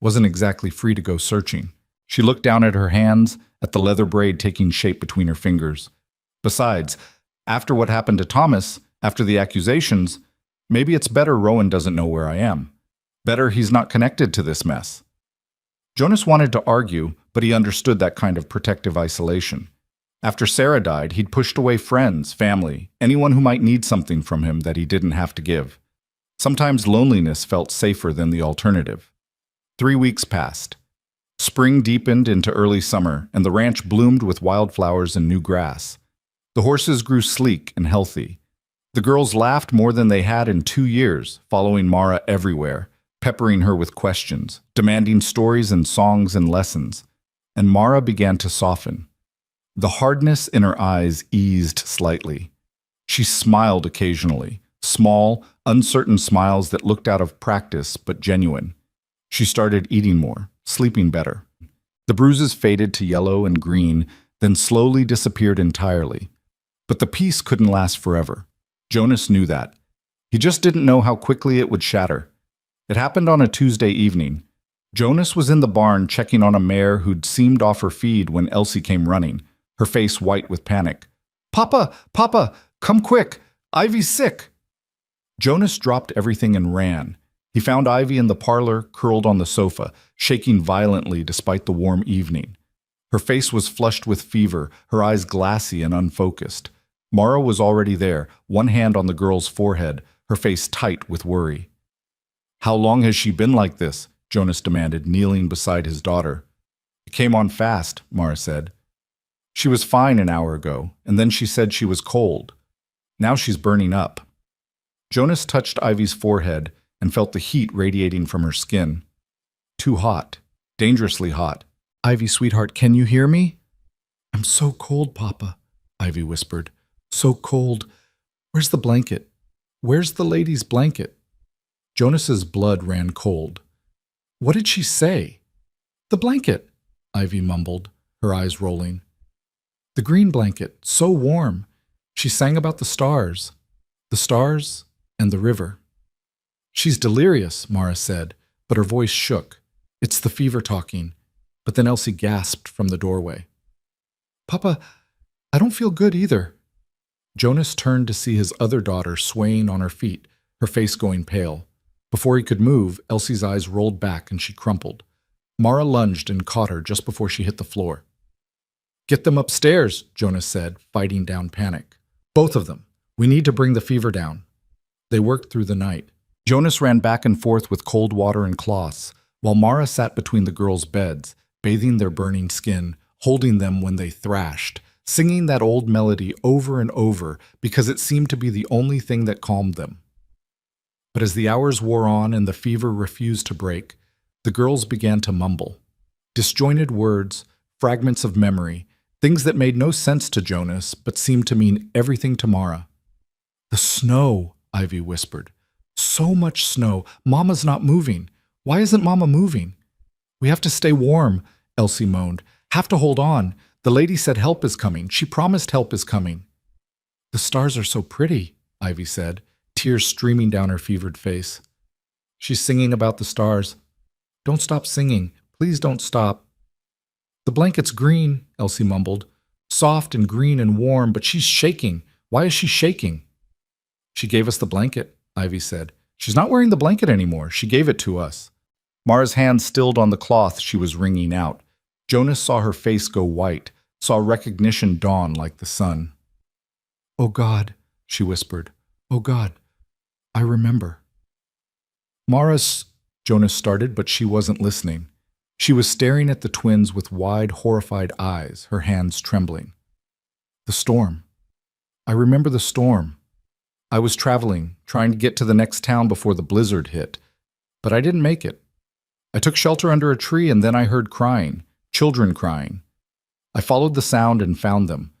Wasn't exactly free to go searching. She looked down at her hands, at the leather braid taking shape between her fingers. Besides, after what happened to Thomas, after the accusations, maybe it's better Rowan doesn't know where I am. Better he's not connected to this mess. Jonas wanted to argue, but he understood that kind of protective isolation. After Sarah died, he'd pushed away friends, family, anyone who might need something from him that he didn't have to give. Sometimes loneliness felt safer than the alternative. 3 weeks passed. Spring deepened into early summer, and the ranch bloomed with wildflowers and new grass. The horses grew sleek and healthy. The girls laughed more than they had in 2 years, following Mara everywhere, peppering her with questions, demanding stories and songs and lessons. And Mara began to soften. The hardness in her eyes eased slightly. She smiled occasionally, small, uncertain smiles that looked out of practice but genuine. She started eating more, sleeping better. The bruises faded to yellow and green, then slowly disappeared entirely. But the peace couldn't last forever. Jonas knew that. He just didn't know how quickly it would shatter. It happened on a Tuesday evening. Jonas was in the barn checking on a mare who'd seemed off her feed when Elsie came running, her face white with panic. "Papa! Papa! Come quick! Ivy's sick!" Jonas dropped everything and ran. He found Ivy in the parlor, curled on the sofa, shaking violently despite the warm evening. Her face was flushed with fever, her eyes glassy and unfocused. Mara was already there, one hand on the girl's forehead, her face tight with worry. "How long has she been like this?" Jonas demanded, kneeling beside his daughter. "It came on fast," Mara said. "She was fine an hour ago, and then she said she was cold. Now she's burning up." Jonas touched Ivy's forehead and felt the heat radiating from her skin. Too hot, dangerously hot. "Ivy, sweetheart, can you hear me?" "I'm so cold, Papa," Ivy whispered. "So cold. Where's the blanket? Where's the lady's blanket?" Jonas's blood ran cold. What did she say? "The blanket," Ivy mumbled, her eyes rolling. "The green blanket, so warm." She sang about the stars and the river. "She's delirious," Mara said, but her voice shook. "It's the fever talking." But then Elsie gasped from the doorway. "Papa, I don't feel good either." Jonas turned to see his other daughter swaying on her feet, her face going pale. Before he could move, Elsie's eyes rolled back and she crumpled. Mara lunged and caught her just before she hit the floor. "Get them upstairs," Jonas said, fighting down panic. "Both of them. We need to bring the fever down." They worked through the night. Jonas ran back and forth with cold water and cloths, while Mara sat between the girls' beds, bathing their burning skin, holding them when they thrashed, singing that old melody over and over because it seemed to be the only thing that calmed them. But as the hours wore on and the fever refused to break, the girls began to mumble. Disjointed words, fragments of memory, things that made no sense to Jonas but seemed to mean everything to Mara. "The snow," Ivy whispered. "So much snow. Mama's not moving. Why isn't Mama moving?" "We have to stay warm," Elsie moaned. "Have to hold on. The lady said help is coming. She promised help is coming." "The stars are so pretty," Ivy said, tears streaming down her fevered face. "She's singing about the stars." "Don't stop singing. Please don't stop." "The blanket's green," Elsie mumbled. "Soft and green and warm, but she's shaking. Why is she shaking?" "She gave us the blanket," Ivy said. "She's not wearing the blanket anymore. She gave it to us." Mara's hand stilled on the cloth she was wringing out. Jonas saw her face go white, saw recognition dawn like the sun. "Oh God," she whispered. "Oh God, I remember." Jonas started, but she wasn't listening. She was staring at the twins with wide, horrified eyes, her hands trembling. "The storm. I remember the storm. I was traveling, trying to get to the next town before the blizzard hit, but I didn't make it. I took shelter under a tree and then I heard crying, children crying. I followed the sound and found them.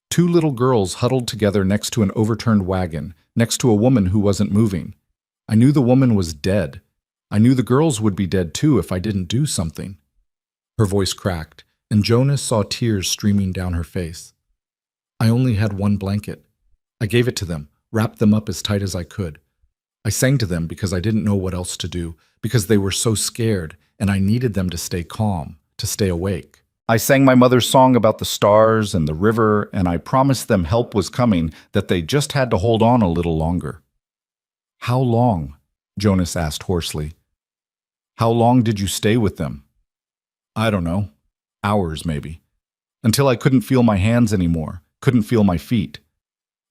2 little girls huddled together next to an overturned wagon, next to a woman who wasn't moving. I knew the woman was dead. I knew the girls would be dead too if I didn't do something." Her voice cracked. and Jonas saw tears streaming down her face. I only had one blanket. I gave it to them, wrapped them up as tight as I could. I sang to them because I didn't know what else to do, because they were so scared, and I needed them to stay calm, to stay awake. I sang my mother's song about the stars and the river, and I promised them help was coming, that they just had to hold on a little longer. How long? Jonas asked hoarsely. How long did you stay with them? I don't know. Hours, maybe. Until I couldn't feel my hands anymore, couldn't feel my feet.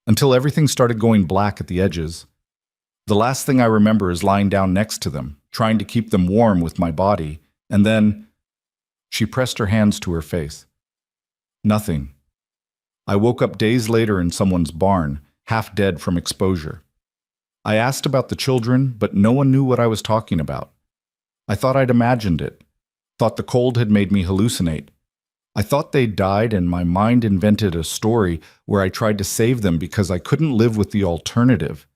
Until everything started going black at the edges. The last thing I remember is lying down next to them, trying to keep them warm with my body, and then… She pressed her hands to her face. Nothing. I woke up days later in someone's barn, half dead from exposure. I asked about the children, but no one knew what I was talking about. I thought I'd imagined it, thought the cold had made me hallucinate. I thought they'd died, and my mind invented a story where I tried to save them because I couldn't live with the alternative.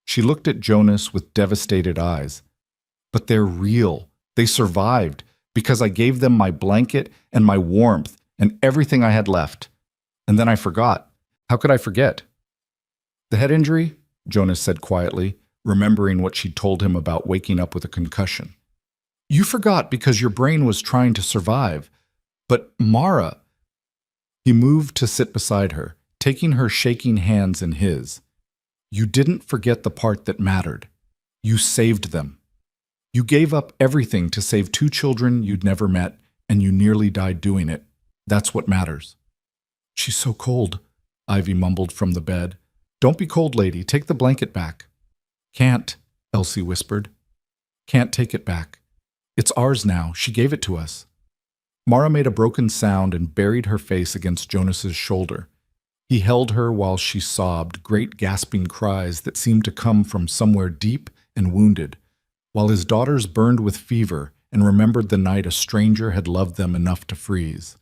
She looked at Jonas with devastated eyes. But they're real. They survived because I gave them my blanket and my warmth and everything I had left. And then I forgot. How could I forget? The head injury? Jonas said quietly, remembering what she'd told him about waking up with a concussion. You forgot because your brain was trying to survive. But Mara… He moved to sit beside her, taking her shaking hands in his. You didn't forget the part that mattered. You saved them. You gave up everything to save two children you'd never met, and you nearly died doing it. That's what matters. She's so cold, Ivy mumbled from the bed. Don't be cold, lady. Take the blanket back. Can't, Elsie whispered. Can't take it back. It's ours now. She gave it to us. Mara made a broken sound and buried her face against Jonas's shoulder. He held her while she sobbed, great gasping cries that seemed to come from somewhere deep and wounded, while his daughters burned with fever and remembered the night a stranger had loved them enough to freeze.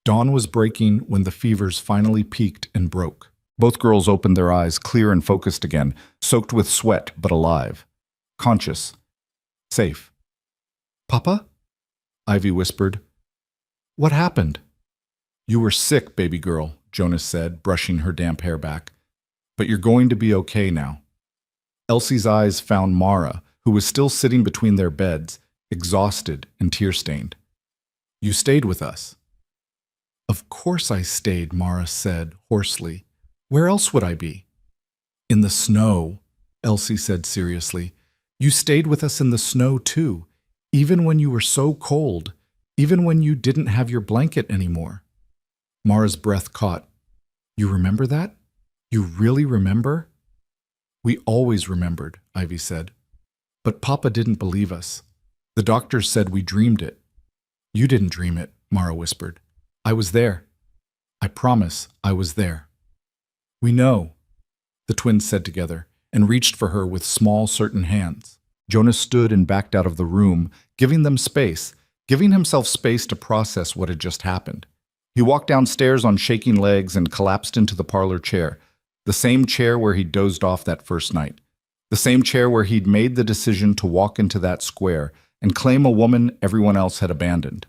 Dawn was breaking when the fevers finally peaked and broke. Both girls opened their eyes, clear and focused again, soaked with sweat but alive. Conscious. Safe. Papa? Ivy whispered. What happened? You were sick, baby girl, Jonas said, brushing her damp hair back. But you're going to be okay now. Elsie's eyes found Mara, who was still sitting between their beds, exhausted and tear-stained. You stayed with us. Of course I stayed, Mara said hoarsely. Where else would I be? In the snow, Elsie said seriously. You stayed with us in the snow too, even when you were so cold, even when you didn't have your blanket anymore. Mara's breath caught. You remember that? You really remember? We always remembered, Ivy said. But Papa didn't believe us. The doctors said we dreamed it. You didn't dream it, Mara whispered. I was there. I promise I was there. We know, the twins said together, and reached for her with small, certain hands. Jonas stood and backed out of the room, giving them space, giving himself space to process what had just happened. He walked downstairs on shaking legs and collapsed into the parlor chair, the same chair where he'd dozed off that first night, the same chair where he'd made the decision to walk into that square and claim a woman everyone else had abandoned.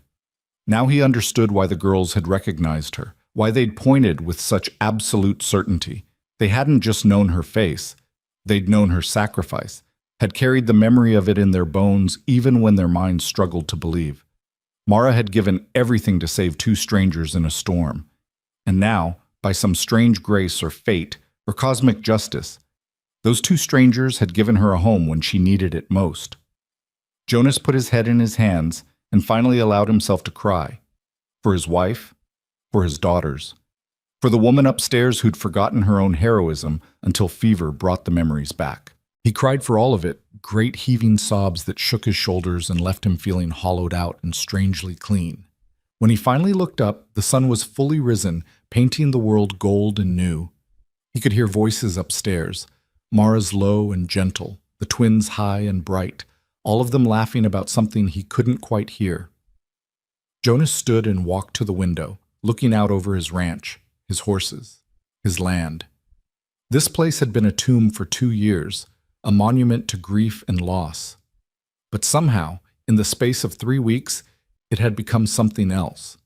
Now he understood why the girls had recognized her, why they'd pointed with such absolute certainty. They hadn't just known her face, they'd known her sacrifice, had carried the memory of it in their bones even when their minds struggled to believe. Mara had given everything to save two strangers in a storm. And now, by some strange grace or fate or cosmic justice, those two strangers had given her a home when she needed it most. Jonas put his head in his hands and finally allowed himself to cry. For his wife, for his daughters, for the woman upstairs who'd forgotten her own heroism until fever brought the memories back. He cried for all of it, great heaving sobs that shook his shoulders and left him feeling hollowed out and strangely clean. When he finally looked up, the sun was fully risen, painting the world gold and new. He could hear voices upstairs, Mara's low and gentle, the twins' high and bright, all of them laughing about something he couldn't quite hear. Jonas stood and walked to the window, looking out over his ranch, his horses, his land. This place had been a tomb for 2 years, a monument to grief and loss. But somehow, in the space of 3 weeks, it had become something else,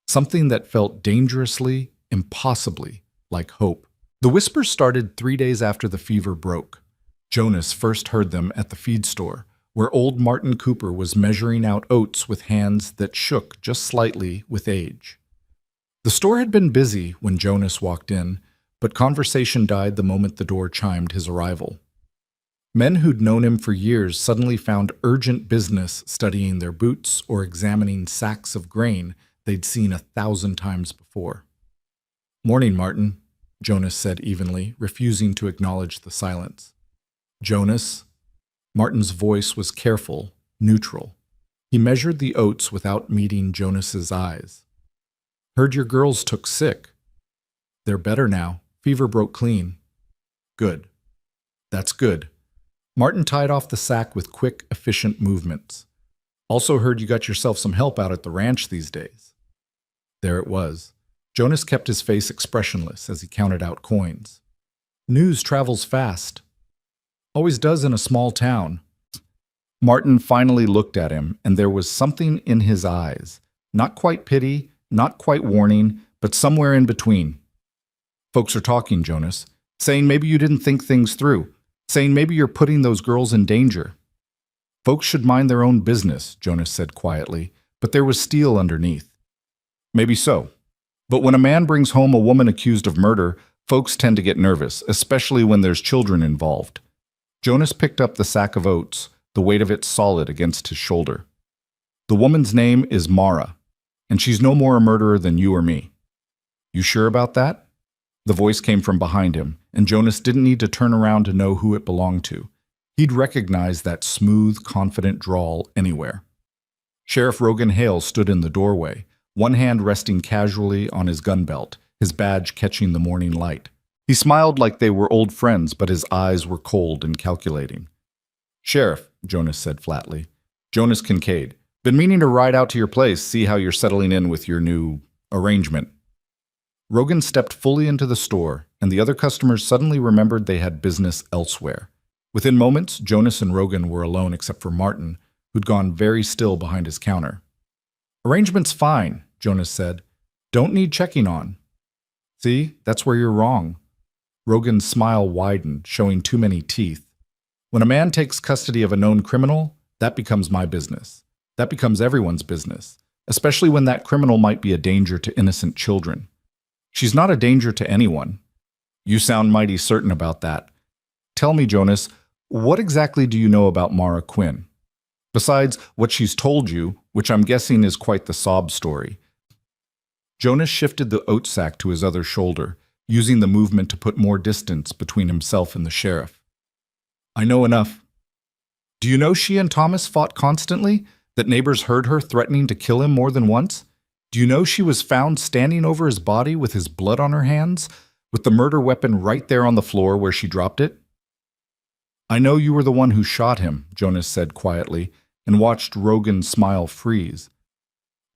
something that felt dangerously, impossibly like hope. The whispers started 3 days after the fever broke. Jonas first heard them at the feed store, where old Martin Cooper was measuring out oats with hands that shook just slightly with age. The store had been busy when Jonas walked in, but conversation died the moment the door chimed his arrival. Men who'd known him for years suddenly found urgent business studying their boots or examining sacks of grain they'd seen 1,000 times before. "Morning, Martin," Jonas said evenly, refusing to acknowledge the silence. "Jonas?" Martin's voice was careful, neutral. He measured the oats without meeting Jonas's eyes. "Heard your girls took sick." "They're better now. Fever broke clean." "Good. That's good." Martin tied off the sack with quick, efficient movements. "Also heard you got yourself some help out at the ranch these days." There it was. Jonas kept his face expressionless as he counted out coins. "News travels fast. Always does in a small town." Martin finally looked at him, and there was something in his eyes. Not quite pity, not quite warning, but somewhere in between. "Folks are talking, Jonas, saying maybe you didn't think things through, saying maybe you're putting those girls in danger." "Folks should mind their own business," Jonas said quietly, but there was steel underneath. "Maybe so. But when a man brings home a woman accused of murder, folks tend to get nervous, especially when there's children involved." Jonas picked up the sack of oats, the weight of it solid against his shoulder. "The woman's name is Mara, and she's no more a murderer than you or me." "You sure about that?" The voice came from behind him, and Jonas didn't need to turn around to know who it belonged to. He'd recognize that smooth, confident drawl anywhere. Sheriff Rogan Hale stood in the doorway, one hand resting casually on his gun belt, his badge catching the morning light. He smiled like they were old friends, but his eyes were cold and calculating. "Sheriff," Jonas said flatly. "Jonas Kincaid. Been meaning to ride out to your place, see how you're settling in with your new arrangement." Rogan stepped fully into the store, and the other customers suddenly remembered they had business elsewhere. Within moments, Jonas and Rogan were alone except for Martin, who'd gone very still behind his counter. "Arrangement's fine," Jonas said. "Don't need checking on." "See, that's where you're wrong." Rogan's smile widened, showing too many teeth. "When a man takes custody of a known criminal, that becomes my business. That becomes everyone's business, especially when that criminal might be a danger to innocent children. She's not a danger to anyone." "You sound mighty certain about that. Tell me, Jonas, what exactly do you know about Mara Quinn? Besides what she's told you, which I'm guessing is quite the sob story." Jonas shifted the oat sack to his other shoulder, using the movement to put more distance between himself and the sheriff. "I know enough. Do you know she and Thomas fought constantly? That neighbors heard her threatening to kill him more than once? Do you know she was found standing over his body with his blood on her hands, with the murder weapon right there on the floor where she dropped it?" "I know you were the one who shot him," Jonas said quietly, and watched Rogan's smile freeze.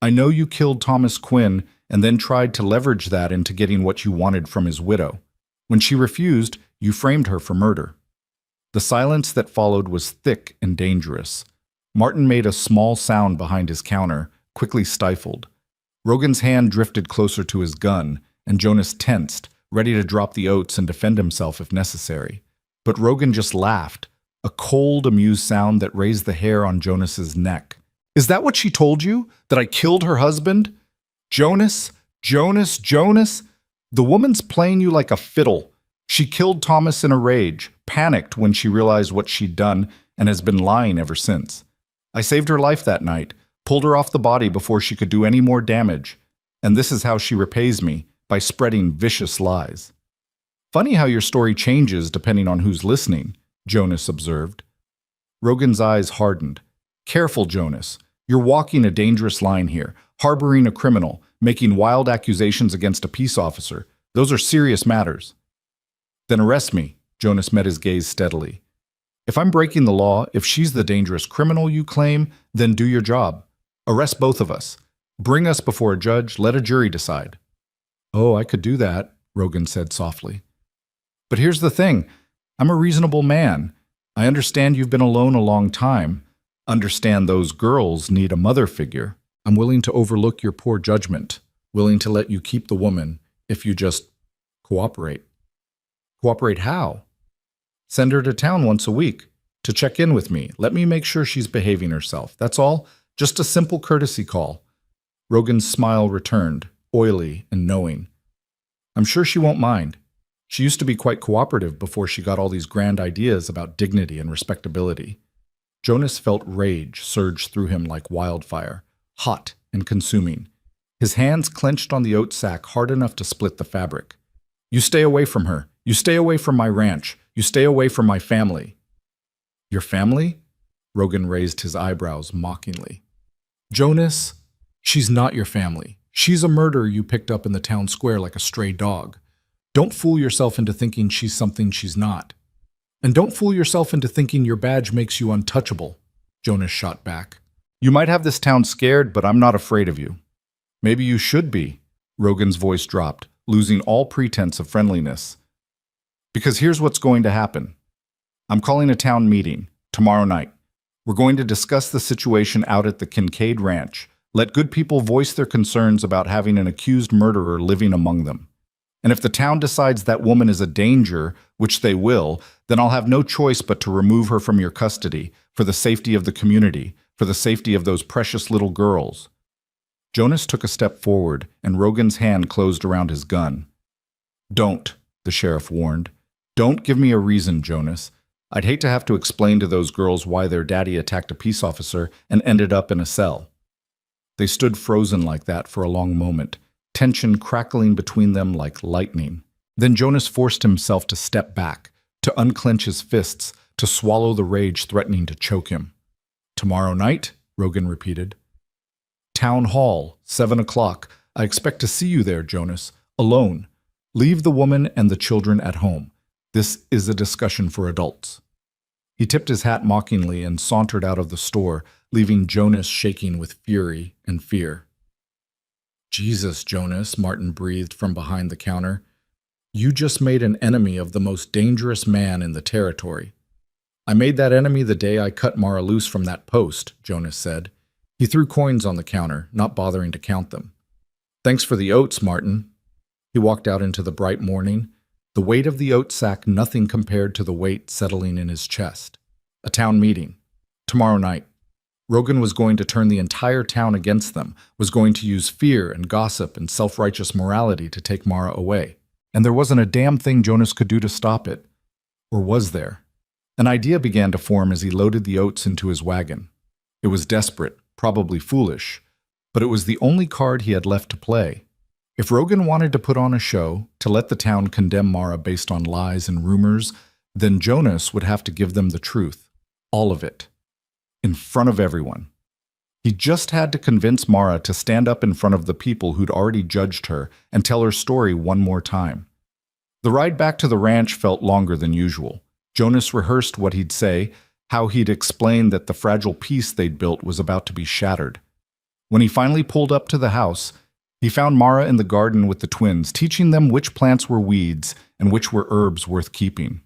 "I know you killed Thomas Quinn and then tried to leverage that into getting what you wanted from his widow. When she refused, you framed her for murder." The silence that followed was thick and dangerous. Martin made a small sound behind his counter, quickly stifled. Rogan's hand drifted closer to his gun, and Jonas tensed, ready to drop the oats and defend himself if necessary. But Rogan just laughed, a cold, amused sound that raised the hair on Jonas's neck. "Is that what she told you? That I killed her husband? Jonas, Jonas, Jonas? The woman's playing you like a fiddle. She killed Thomas in a rage, panicked when she realized what she'd done, and has been lying ever since. I saved her life that night, pulled her off the body before she could do any more damage, and this is how she repays me, by spreading vicious lies." "Funny how your story changes depending on who's listening," Jonas observed. Rogan's eyes hardened. "Careful, Jonas. You're walking a dangerous line here, harboring a criminal, making wild accusations against a peace officer. Those are serious matters." "Then arrest me," Jonas met his gaze steadily. "If I'm breaking the law, if she's the dangerous criminal you claim, then do your job. Arrest both of us. Bring us before a judge, let a jury decide." "Oh, I could do that," Rogan said softly. "But here's the thing. I'm a reasonable man. I understand you've been alone a long time. Understand those girls need a mother figure. I'm willing to overlook your poor judgment." willing to let you keep the woman if you just cooperate. Cooperate how? Send her to town once a week to check in with me. Let me make sure she's behaving herself. That's all. Just a simple courtesy call. Rogan's smile returned, oily and knowing. I'm sure she won't mind. She used to be quite cooperative before she got all these grand ideas about dignity and respectability. Jonas felt rage surge through him like wildfire, hot and consuming. His hands clenched on the oat sack hard enough to split the fabric. You stay away from her. You stay away from my ranch. You stay away from my family. Your family? Rogan raised his eyebrows mockingly. Jonas, she's not your family. She's a murderer you picked up in the town square like a stray dog. Don't fool yourself into thinking she's something she's not. And don't fool yourself into thinking your badge makes you untouchable, Jonas shot back. You might have this town scared, but I'm not afraid of you. Maybe you should be. Rogan's voice dropped, losing all pretense of friendliness. Because here's what's going to happen. I'm calling a town meeting tomorrow night. We're going to discuss the situation out at the Kincaid Ranch. Let good people voice their concerns about having an accused murderer living among them. And if the town decides that woman is a danger, which they will, then I'll have no choice but to remove her from your custody for the safety of the community, for the safety of those precious little girls. Jonas took a step forward, and Rogan's hand closed around his gun. Don't, the sheriff warned. Don't give me a reason, Jonas. I'd hate to have to explain to those girls why their daddy attacked a peace officer and ended up in a cell. They stood frozen like that for a long moment, tension crackling between them like lightning. Then Jonas forced himself to step back, to unclench his fists, to swallow the rage threatening to choke him. Tomorrow night, Rogan repeated. Town Hall, 7 o'clock. I expect to see you there, Jonas, alone. Leave the woman and the children at home. This is a discussion for adults. He tipped his hat mockingly and sauntered out of the store, leaving Jonas shaking with fury and fear. Jesus, Jonas, Martin breathed from behind the counter. You just made an enemy of the most dangerous man in the territory. I made that enemy the day I cut Mara loose from that post, Jonas said. He threw coins on the counter, not bothering to count them. Thanks for the oats, Martin. He walked out into the bright morning, the weight of the oat sack nothing compared to the weight settling in his chest. A town meeting. Tomorrow night. Rogan was going to turn the entire town against them, was going to use fear and gossip and self-righteous morality to take Mara away. And there wasn't a damn thing Jonas could do to stop it. Or was there? An idea began to form as he loaded the oats into his wagon. It was desperate, probably foolish, but it was the only card he had left to play. If Rogan wanted to put on a show, to let the town condemn Mara based on lies and rumors, then Jonas would have to give them the truth. All of it. In front of everyone. He just had to convince Mara to stand up in front of the people who'd already judged her and tell her story one more time. The ride back to the ranch felt longer than usual. Jonas rehearsed what he'd say, how he'd explain that the fragile peace they'd built was about to be shattered. When he finally pulled up to the house, he found Mara in the garden with the twins, teaching them which plants were weeds and which were herbs worth keeping.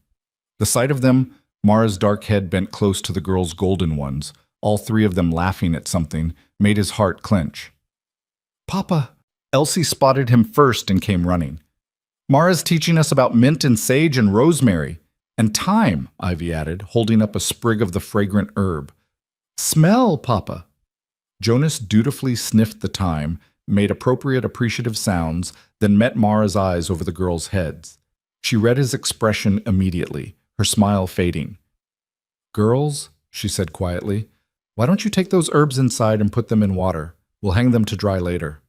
The sight of them, Mara's dark head bent close to the girl's golden ones, all three of them laughing at something, made his heart clench. Papa! Elsie spotted him first and came running. Mara's teaching us about mint and sage and rosemary. And thyme, Ivy added, holding up a sprig of the fragrant herb. Smell, Papa! Jonas dutifully sniffed the thyme, made appropriate appreciative sounds, then met Mara's eyes over the girls' heads. She read his expression immediately, her smile fading. Girls, she said quietly, why don't you take those herbs inside and put them in water? We'll hang them to dry later.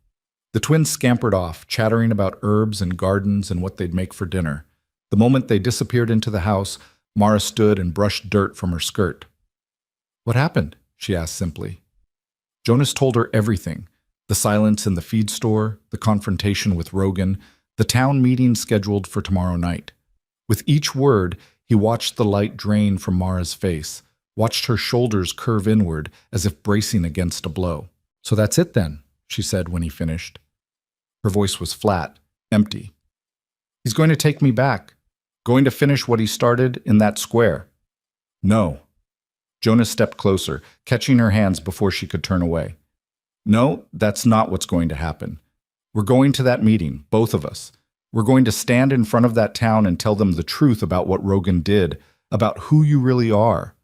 The twins scampered off, chattering about herbs and gardens and what they'd make for dinner. The moment they disappeared into the house, Mara stood and brushed dirt from her skirt. What happened? She asked simply. Jonas told her everything. The silence in the feed store, the confrontation with Rogan, the town meeting scheduled for tomorrow night. With each word, he watched the light drain from Mara's face, watched her shoulders curve inward as if bracing against a blow. So that's it then, she said when he finished. Her voice was flat, empty. He's going to take me back, going to finish what he started in that square. No. Jonas stepped closer, catching her hands before she could turn away. No, that's not what's going to happen. We're going to that meeting, both of us. We're going to stand in front of that town and tell them the truth about what Rogan did, about who you really are.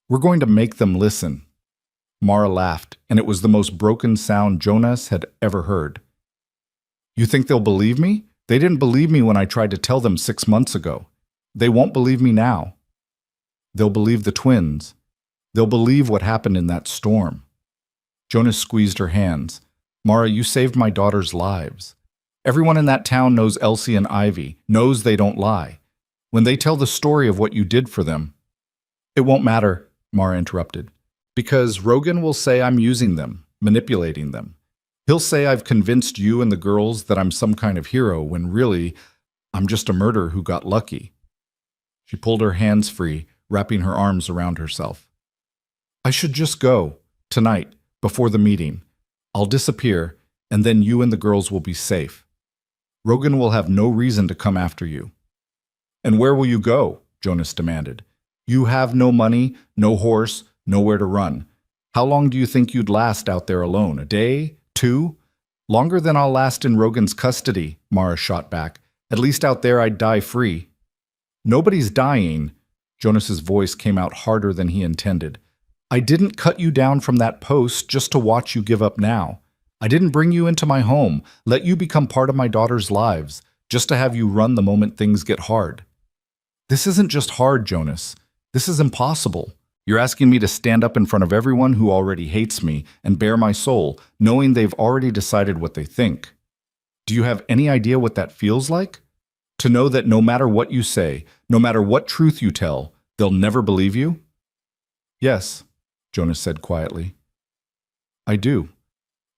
We're going to make them listen." Mara laughed, and it was the most broken sound Jonas had ever heard. "You think they'll believe me? They didn't believe me when I tried to tell them 6 months ago. They won't believe me now. They'll believe the twins. They'll believe what happened in that storm." Jonas squeezed her hands. "Mara, you saved my daughter's lives. Everyone in that town knows Elsie and Ivy, knows they don't lie. When they tell the story of what you did for them—" "It won't matter," Mara interrupted, "because Rogan will say I'm using them, manipulating them. He'll say I've convinced you and the girls that I'm some kind of hero when really I'm just a murderer who got lucky." She pulled her hands free, wrapping her arms around herself. "I should just go, tonight, before the meeting. I'll disappear, and then you and the girls will be safe. Rogan will have no reason to come after you." "And where will you go?" Jonas demanded. "You have no money, no horse, nowhere to run. How long do you think you'd last out there alone? A day? 2? "Longer than I'll last in Rogan's custody," Mara shot back. "At least out there I'd die free." "Nobody's dying." Jonas's voice came out harder than he intended. "I didn't cut you down from that post just to watch you give up now. I didn't bring you into my home, let you become part of my daughter's lives, just to have you run the moment things get hard. This isn't just hard, Jonas. This is impossible. You're asking me to stand up in front of everyone who already hates me and bare my soul, knowing they've already decided what they think. Do you have any idea what that feels like? To know that no matter what you say, no matter what truth you tell, they'll never believe you?" "Yes," Jonas said quietly. "I do.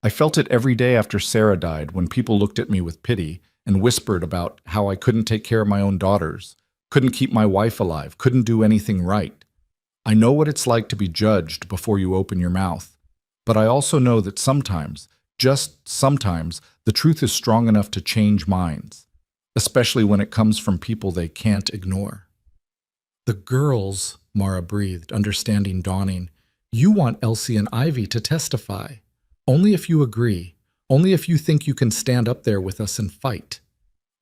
I felt it every day after Sarah died when people looked at me with pity and whispered about how I couldn't take care of my own daughters, couldn't keep my wife alive, couldn't do anything right. I know what it's like to be judged before you open your mouth, but I also know that sometimes, just sometimes, the truth is strong enough to change minds, especially when it comes from people they can't ignore." "The girls," Mara breathed, understanding dawning. "You want Elsie and Ivy to testify. Only if you agree. Only if you think you can stand up there with us and fight."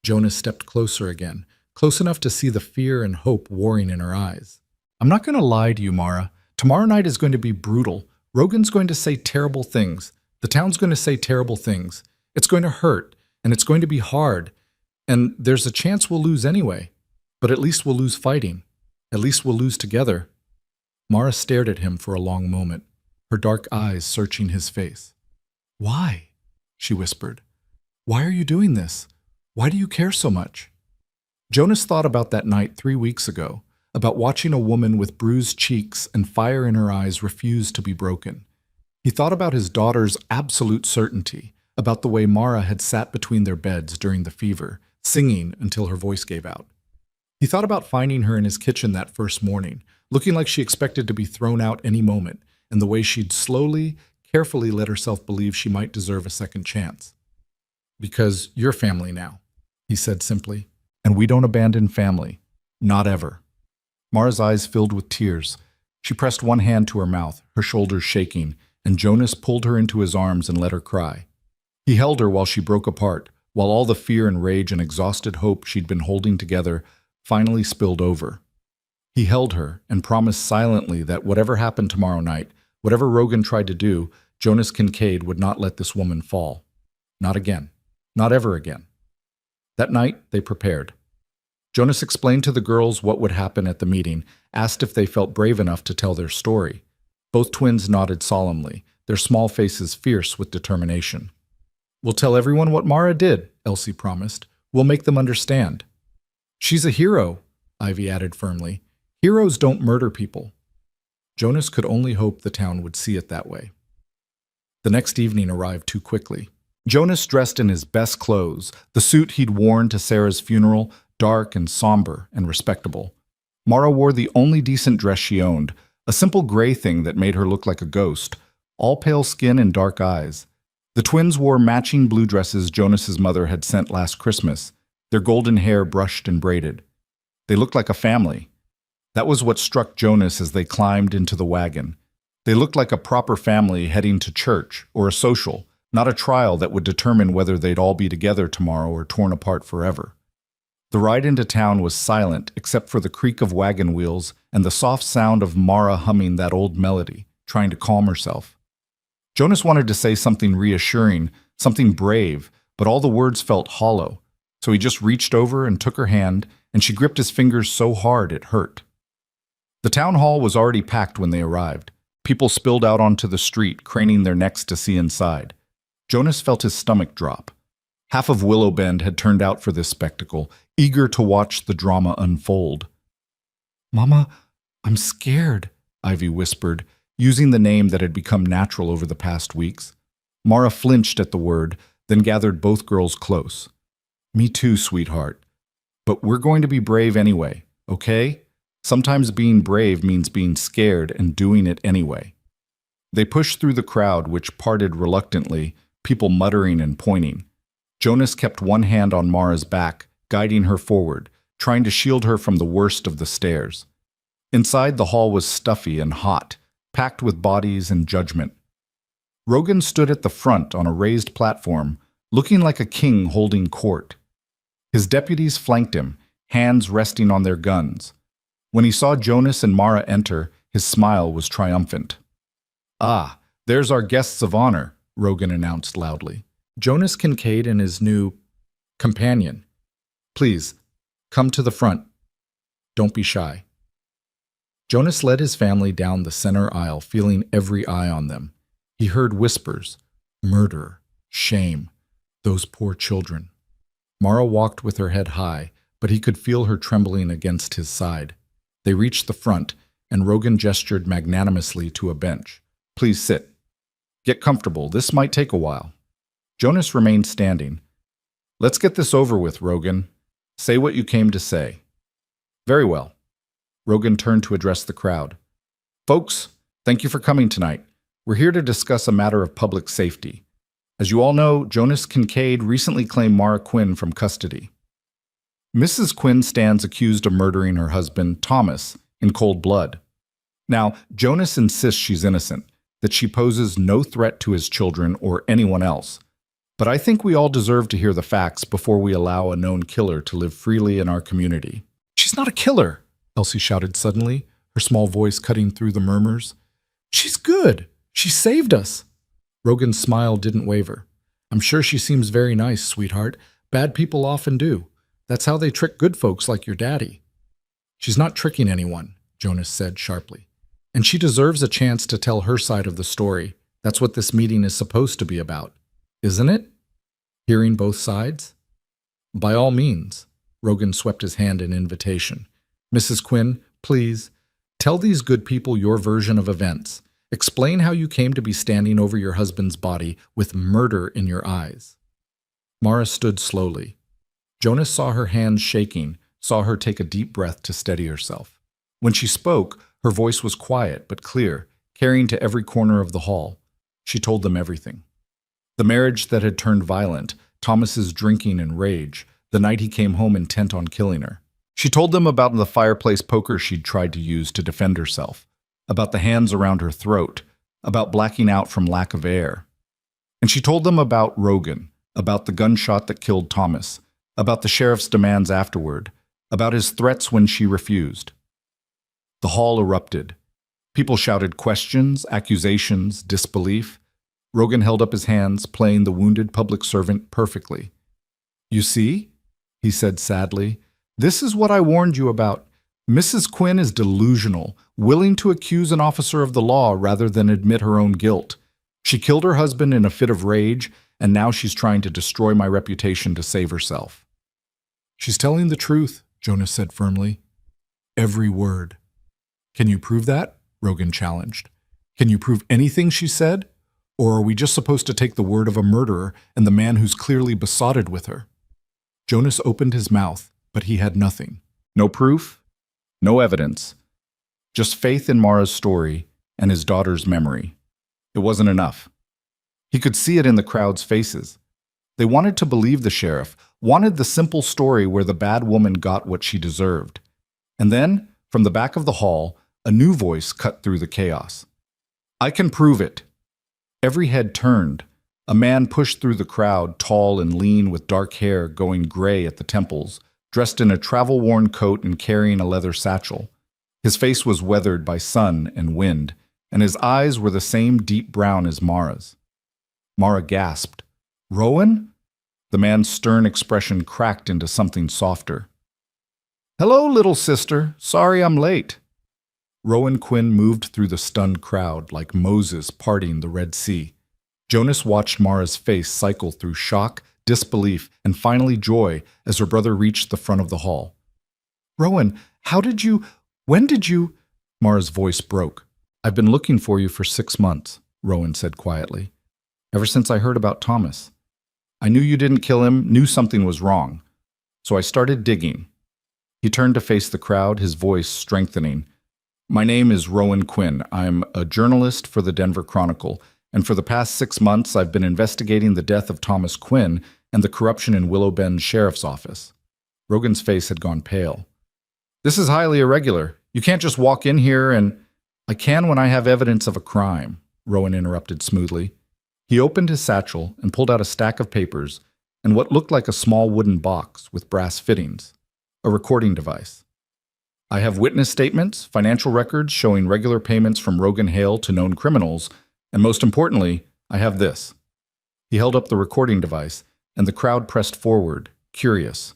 Jonas stepped closer again, close enough to see the fear and hope warring in her eyes. "I'm not going to lie to you, Mara. Tomorrow night is going to be brutal. Rogan's going to say terrible things. The town's going to say terrible things. It's going to hurt, and it's going to be hard. And there's a chance we'll lose anyway. But at least we'll lose fighting. At least we'll lose together." Mara stared at him for a long moment, her dark eyes searching his face. "Why?" she whispered. "Why are you doing this? Why do you care so much?" Jonas thought about that night 3 weeks ago, about watching a woman with bruised cheeks and fire in her eyes refuse to be broken. He thought about his daughter's absolute certainty, about the way Mara had sat between their beds during the fever, singing until her voice gave out. He thought about finding her in his kitchen that first morning, looking like she expected to be thrown out any moment, and the way she'd slowly, carefully let herself believe she might deserve a second chance. "Because you're family now," he said simply, "and we don't abandon family. Not ever." Mara's eyes filled with tears. She pressed one hand to her mouth, her shoulders shaking, and Jonas pulled her into his arms and let her cry. He held her while she broke apart, while all the fear and rage and exhausted hope she'd been holding together finally spilled over. He held her and promised silently that whatever happened tomorrow night, whatever Rogan tried to do, Jonas Kincaid would not let this woman fall. Not again. Not ever again. That night, they prepared. Jonas explained to the girls what would happen at the meeting, asked if they felt brave enough to tell their story. Both twins nodded solemnly, their small faces fierce with determination. "We'll tell everyone what Mara did," Elsie promised. "We'll make them understand." "She's a hero," Ivy added firmly. "Heroes don't murder people." Jonas could only hope the town would see it that way. The next evening arrived too quickly. Jonas dressed in his best clothes, the suit he'd worn to Sarah's funeral, dark and somber and respectable. Mara wore the only decent dress she owned, a simple gray thing that made her look like a ghost, all pale skin and dark eyes. The twins wore matching blue dresses Jonas's mother had sent last Christmas, their golden hair brushed and braided. They looked like a family. That was what struck Jonas as they climbed into the wagon. They looked like a proper family heading to church or a social, not a trial that would determine whether they'd all be together tomorrow or torn apart forever. The ride into town was silent except for the creak of wagon wheels and the soft sound of Mara humming that old melody, trying to calm herself. Jonas wanted to say something reassuring, something brave, but all the words felt hollow, so he just reached over and took her hand, and she gripped his fingers so hard it hurt. The town hall was already packed when they arrived. People spilled out onto the street, craning their necks to see inside. Jonas felt his stomach drop. Half of Willow Bend had turned out for this spectacle, eager to watch the drama unfold. "Mama, I'm scared," Ivy whispered, using the name that had become natural over the past weeks. Mara flinched at the word, then gathered both girls close. "Me too, sweetheart. But we're going to be brave anyway, okay? Sometimes being brave means being scared and doing it anyway." They pushed through the crowd, which parted reluctantly, people muttering and pointing. Jonas kept one hand on Mara's back, guiding her forward, trying to shield her from the worst of the stares. Inside, the hall was stuffy and hot, packed with bodies and judgment. Rogan stood at the front on a raised platform, looking like a king holding court. His deputies flanked him, hands resting on their guns. When he saw Jonas and Mara enter, his smile was triumphant. "Ah, there's our guests of honor," Rogan announced loudly. "Jonas Kincaid and his new companion. Please, come to the front. Don't be shy." Jonas led his family down the center aisle, feeling every eye on them. He heard whispers, murder, shame, those poor children. Mara walked with her head high, but he could feel her trembling against his side. They reached the front, and Rogan gestured magnanimously to a bench. "Please sit. Get comfortable. This might take a while." Jonas remained standing. "Let's get this over with, Rogan. Say what you came to say." "Very well." Rogan turned to address the crowd. "Folks, thank you for coming tonight. We're here to discuss a matter of public safety. As you all know, Jonas Kincaid recently claimed Mara Quinn from custody. Mrs. Quinn stands accused of murdering her husband, Thomas, in cold blood. Now, Jonas insists she's innocent, that she poses no threat to his children or anyone else. But I think we all deserve to hear the facts before we allow a known killer to live freely in our community." "She's not a killer," Elsie shouted suddenly, her small voice cutting through the murmurs. "She's good. She saved us." Rogan's smile didn't waver. "I'm sure she seems very nice, sweetheart. Bad people often do. That's how they trick good folks like your daddy." "She's not tricking anyone," Jonas said sharply. "And she deserves a chance to tell her side of the story. That's what this meeting is supposed to be about. Isn't it? Hearing both sides?" "By all means." Rogan swept his hand in invitation. "Mrs. Quinn, please, tell these good people your version of events. Explain how you came to be standing over your husband's body with murder in your eyes." Mara stood slowly. Jonas saw her hands shaking, saw her take a deep breath to steady herself. When she spoke, her voice was quiet but clear, carrying to every corner of the hall. She told them everything. The marriage that had turned violent, Thomas's drinking and rage, the night he came home intent on killing her. She told them about the fireplace poker she'd tried to use to defend herself, about the hands around her throat, about blacking out from lack of air. And she told them about Rogan, about the gunshot that killed Thomas, about the sheriff's demands afterward, about his threats when she refused. The hall erupted. People shouted questions, accusations, disbelief. Rogan held up his hands, playing the wounded public servant perfectly. "You see?" he said sadly. "This is what I warned you about. Mrs. Quinn is delusional, willing to accuse an officer of the law rather than admit her own guilt. She killed her husband in a fit of rage, and now she's trying to destroy my reputation to save herself." "She's telling the truth," Jonas said firmly. "Every word." "Can you prove that?" Rogan challenged. "Can you prove anything she said? Or are we just supposed to take the word of a murderer and the man who's clearly besotted with her?" Jonas opened his mouth, but he had nothing. No proof, no evidence. Just faith in Mara's story and his daughter's memory. It wasn't enough. He could see it in the crowd's faces. They wanted to believe the sheriff, wanted the simple story where the bad woman got what she deserved. And then, from the back of the hall, a new voice cut through the chaos. "I can prove it." Every head turned. A man pushed through the crowd, tall and lean with dark hair going gray at the temples, dressed in a travel-worn coat and carrying a leather satchel. His face was weathered by sun and wind, and his eyes were the same deep brown as Mara's. Mara gasped. "Rowan?" The man's stern expression cracked into something softer. "Hello, little sister. Sorry I'm late." Rowan Quinn moved through the stunned crowd like Moses parting the Red Sea. Jonas watched Mara's face cycle through shock, disbelief, and finally joy as her brother reached the front of the hall. "Rowan, when did you—" Mara's voice broke. "I've been looking for you for 6 months," Rowan said quietly. "Ever since I heard about Thomas. I knew you didn't kill him, knew something was wrong. So I started digging." He turned to face the crowd, his voice strengthening. "My name is Rowan Quinn. I'm a journalist for the Denver Chronicle, and for the past 6 months I've been investigating the death of Thomas Quinn and the corruption in Willow Bend Sheriff's Office." Rogan's face had gone pale. "This is highly irregular. You can't just walk in here and—" "I can when I have evidence of a crime," Rowan interrupted smoothly. He opened his satchel and pulled out a stack of papers and what looked like a small wooden box with brass fittings, a recording device. "I have witness statements, financial records showing regular payments from Rogan Hale to known criminals, and most importantly, I have this." He held up the recording device, and the crowd pressed forward, curious.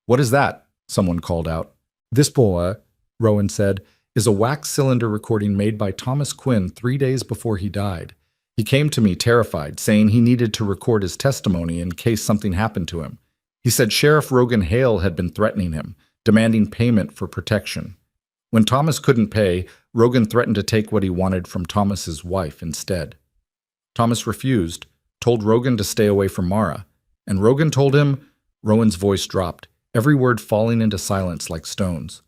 "What is that?" someone called out. "This boy," Rowan said, "is a wax cylinder recording made by Thomas Quinn 3 days before he died. He came to me terrified, saying he needed to record his testimony in case something happened to him. He said Sheriff Rogan Hale had been threatening him, demanding payment for protection. When Thomas couldn't pay, Rogan threatened to take what he wanted from Thomas's wife instead. Thomas refused, told Rogan to stay away from Mara, and Rogan told him—" Rowan's voice dropped, every word falling into silence like stones.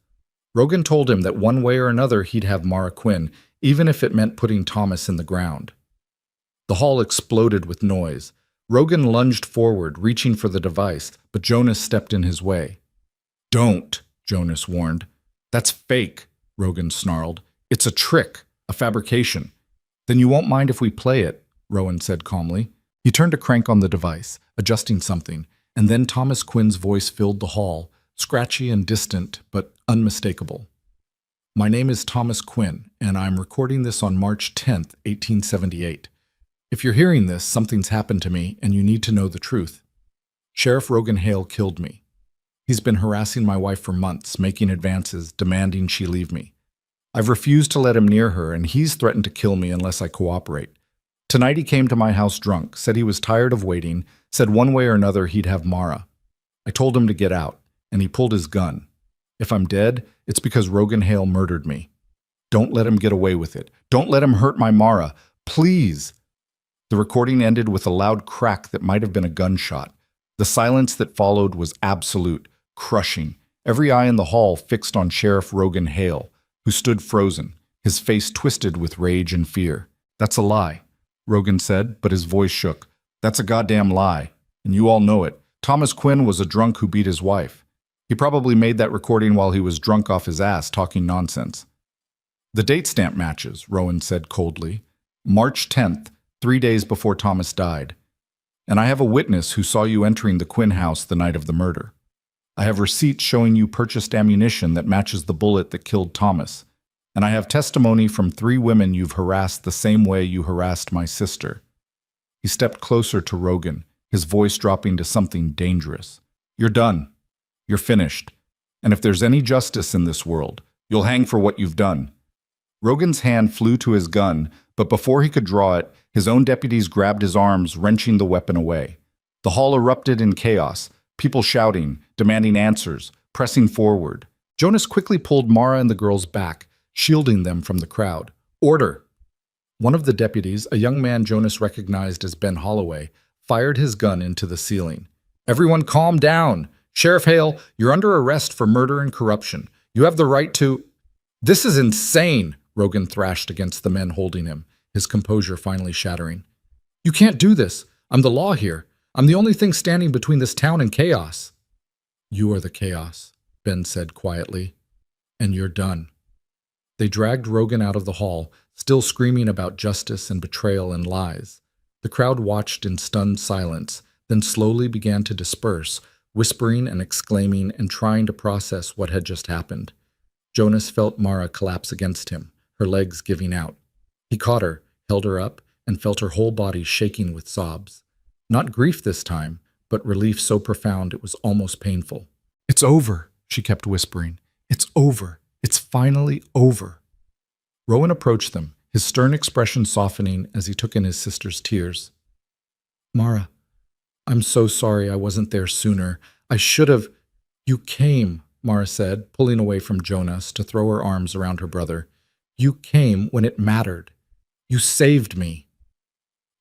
"Rogan told him that one way or another he'd have Mara Quinn, even if it meant putting Thomas in the ground." The hall exploded with noise. Rogan lunged forward, reaching for the device, but Jonas stepped in his way. "Don't," Jonas warned. "That's fake," Rogan snarled. "It's a trick, a fabrication." "Then you won't mind if we play it," Rowan said calmly. He turned a crank on the device, adjusting something, and then Thomas Quinn's voice filled the hall, scratchy and distant, but unmistakable. "My name is Thomas Quinn, and I'm recording this on March 10th, 1878. If you're hearing this, something's happened to me, and you need to know the truth. Sheriff Rogan Hale killed me. He's been harassing my wife for months, making advances, demanding she leave me. I've refused to let him near her, and he's threatened to kill me unless I cooperate. Tonight he came to my house drunk, said he was tired of waiting, said one way or another he'd have Mara. I told him to get out, and he pulled his gun. If I'm dead, it's because Rogan Hale murdered me. Don't let him get away with it. Don't let him hurt my Mara. Please." The recording ended with a loud crack that might have been a gunshot. The silence that followed was absolute, crushing, every eye in the hall fixed on Sheriff Rogan Hale, who stood frozen, his face twisted with rage and fear. "That's a lie," Rogan said, but his voice shook. "That's a goddamn lie, and you all know it. Thomas Quinn was a drunk who beat his wife. He probably made that recording while he was drunk off his ass talking nonsense." "The date stamp matches," Rowan said coldly. "March 10th, 3 days before Thomas died. And I have a witness who saw you entering the Quinn house the night of the murder. I have receipts showing you purchased ammunition that matches the bullet that killed Thomas. And I have testimony from 3 women you've harassed the same way you harassed my sister." He stepped closer to Rogan, his voice dropping to something dangerous. "You're done. You're finished. And if there's any justice in this world, you'll hang for what you've done." Rogan's hand flew to his gun, but before he could draw it, his own deputies grabbed his arms, wrenching the weapon away. The hall erupted in chaos, people shouting, demanding answers, pressing forward. Jonas quickly pulled Mara and the girls back, shielding them from the crowd. "Order!" One of the deputies, a young man Jonas recognized as Ben Holloway, fired his gun into the ceiling. "Everyone calm down! Sheriff Hale, you're under arrest for murder and corruption. You have the right to—" "This is insane!" Rogan thrashed against the men holding him, his composure finally shattering. "You can't do this. I'm the law here. I'm the only thing standing between this town and chaos." "You are the chaos," Ben said quietly. "And you're done." They dragged Rogan out of the hall, still screaming about justice and betrayal and lies. The crowd watched in stunned silence, then slowly began to disperse, whispering and exclaiming and trying to process what had just happened. Jonas felt Mara collapse against him, her legs giving out. He caught her, held her up, and felt her whole body shaking with sobs. Not grief this time, but relief so profound it was almost painful. "It's over," she kept whispering. "It's over. It's finally over." Rowan approached them, his stern expression softening as he took in his sister's tears. "Mara, I'm so sorry I wasn't there sooner. I should have—" "You came," Mara said, pulling away from Jonas to throw her arms around her brother. "You came when it mattered. You saved me."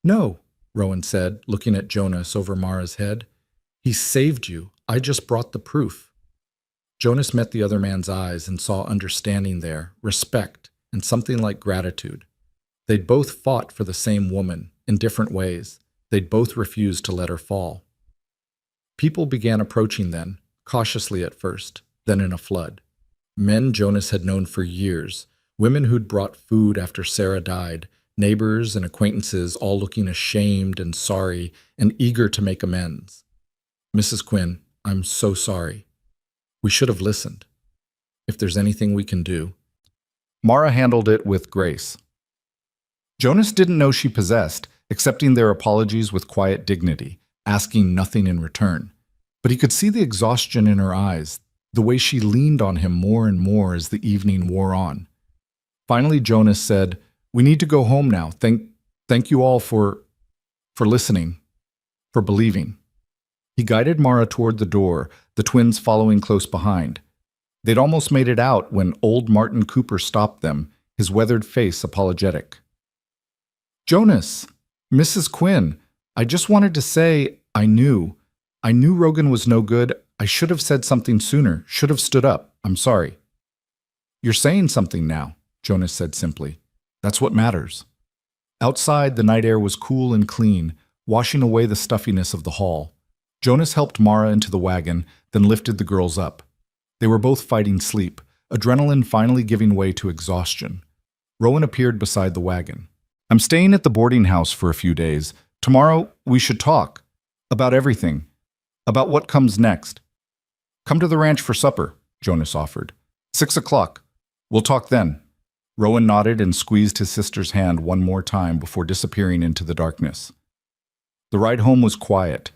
"No," Rowan said, looking at Jonas over Mara's head. "He saved you. I just brought the proof." Jonas met the other man's eyes and saw understanding there, respect, and something like gratitude. They'd both fought for the same woman, in different ways. They'd both refused to let her fall. People began approaching then, cautiously at first, then in a flood. Men Jonas had known for years, women who'd brought food after Sarah died, neighbors and acquaintances all looking ashamed and sorry and eager to make amends. "Mrs. Quinn, I'm so sorry. We should have listened. If there's anything we can do." Mara handled it with grace. Jonas didn't know she possessed, accepting their apologies with quiet dignity, asking nothing in return. But he could see the exhaustion in her eyes, the way she leaned on him more and more as the evening wore on. Finally, Jonas said, "We need to go home now. Thank you all for listening, for believing." He guided Mara toward the door, the twins following close behind. They'd almost made it out when old Martin Cooper stopped them, his weathered face apologetic. "Jonas, Mrs. Quinn, I just wanted to say I knew Rogan was no good. I should have said something sooner, should have stood up. I'm sorry." "You're saying something now," Jonas said simply. "That's what matters." Outside, the night air was cool and clean, washing away the stuffiness of the hall. Jonas helped Mara into the wagon, then lifted the girls up. They were both fighting sleep, adrenaline finally giving way to exhaustion. Rowan appeared beside the wagon. "I'm staying at the boarding house for a few days. Tomorrow, we should talk. About everything. About what comes next." "Come to the ranch for supper," Jonas offered. 6 o'clock. We'll talk then." Rowan nodded and squeezed his sister's hand one more time before disappearing into the darkness. The ride home was quiet.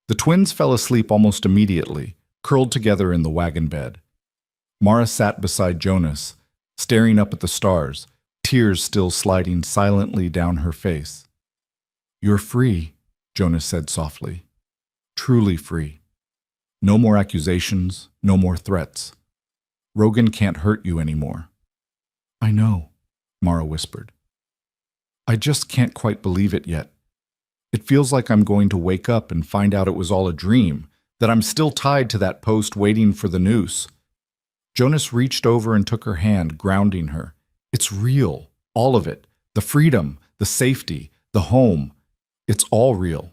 The twins fell asleep almost immediately, curled together in the wagon bed. Mara sat beside Jonas, staring up at the stars, tears still sliding silently down her face. "You're free," Jonas said softly. "Truly free. No more accusations, no more threats. Rogan can't hurt you anymore." "I know," Mara whispered. "I just can't quite believe it yet. It feels like I'm going to wake up and find out it was all a dream, that I'm still tied to that post waiting for the noose." Jonas reached over and took her hand, grounding her. "It's real, all of it. The freedom, the safety, the home. It's all real."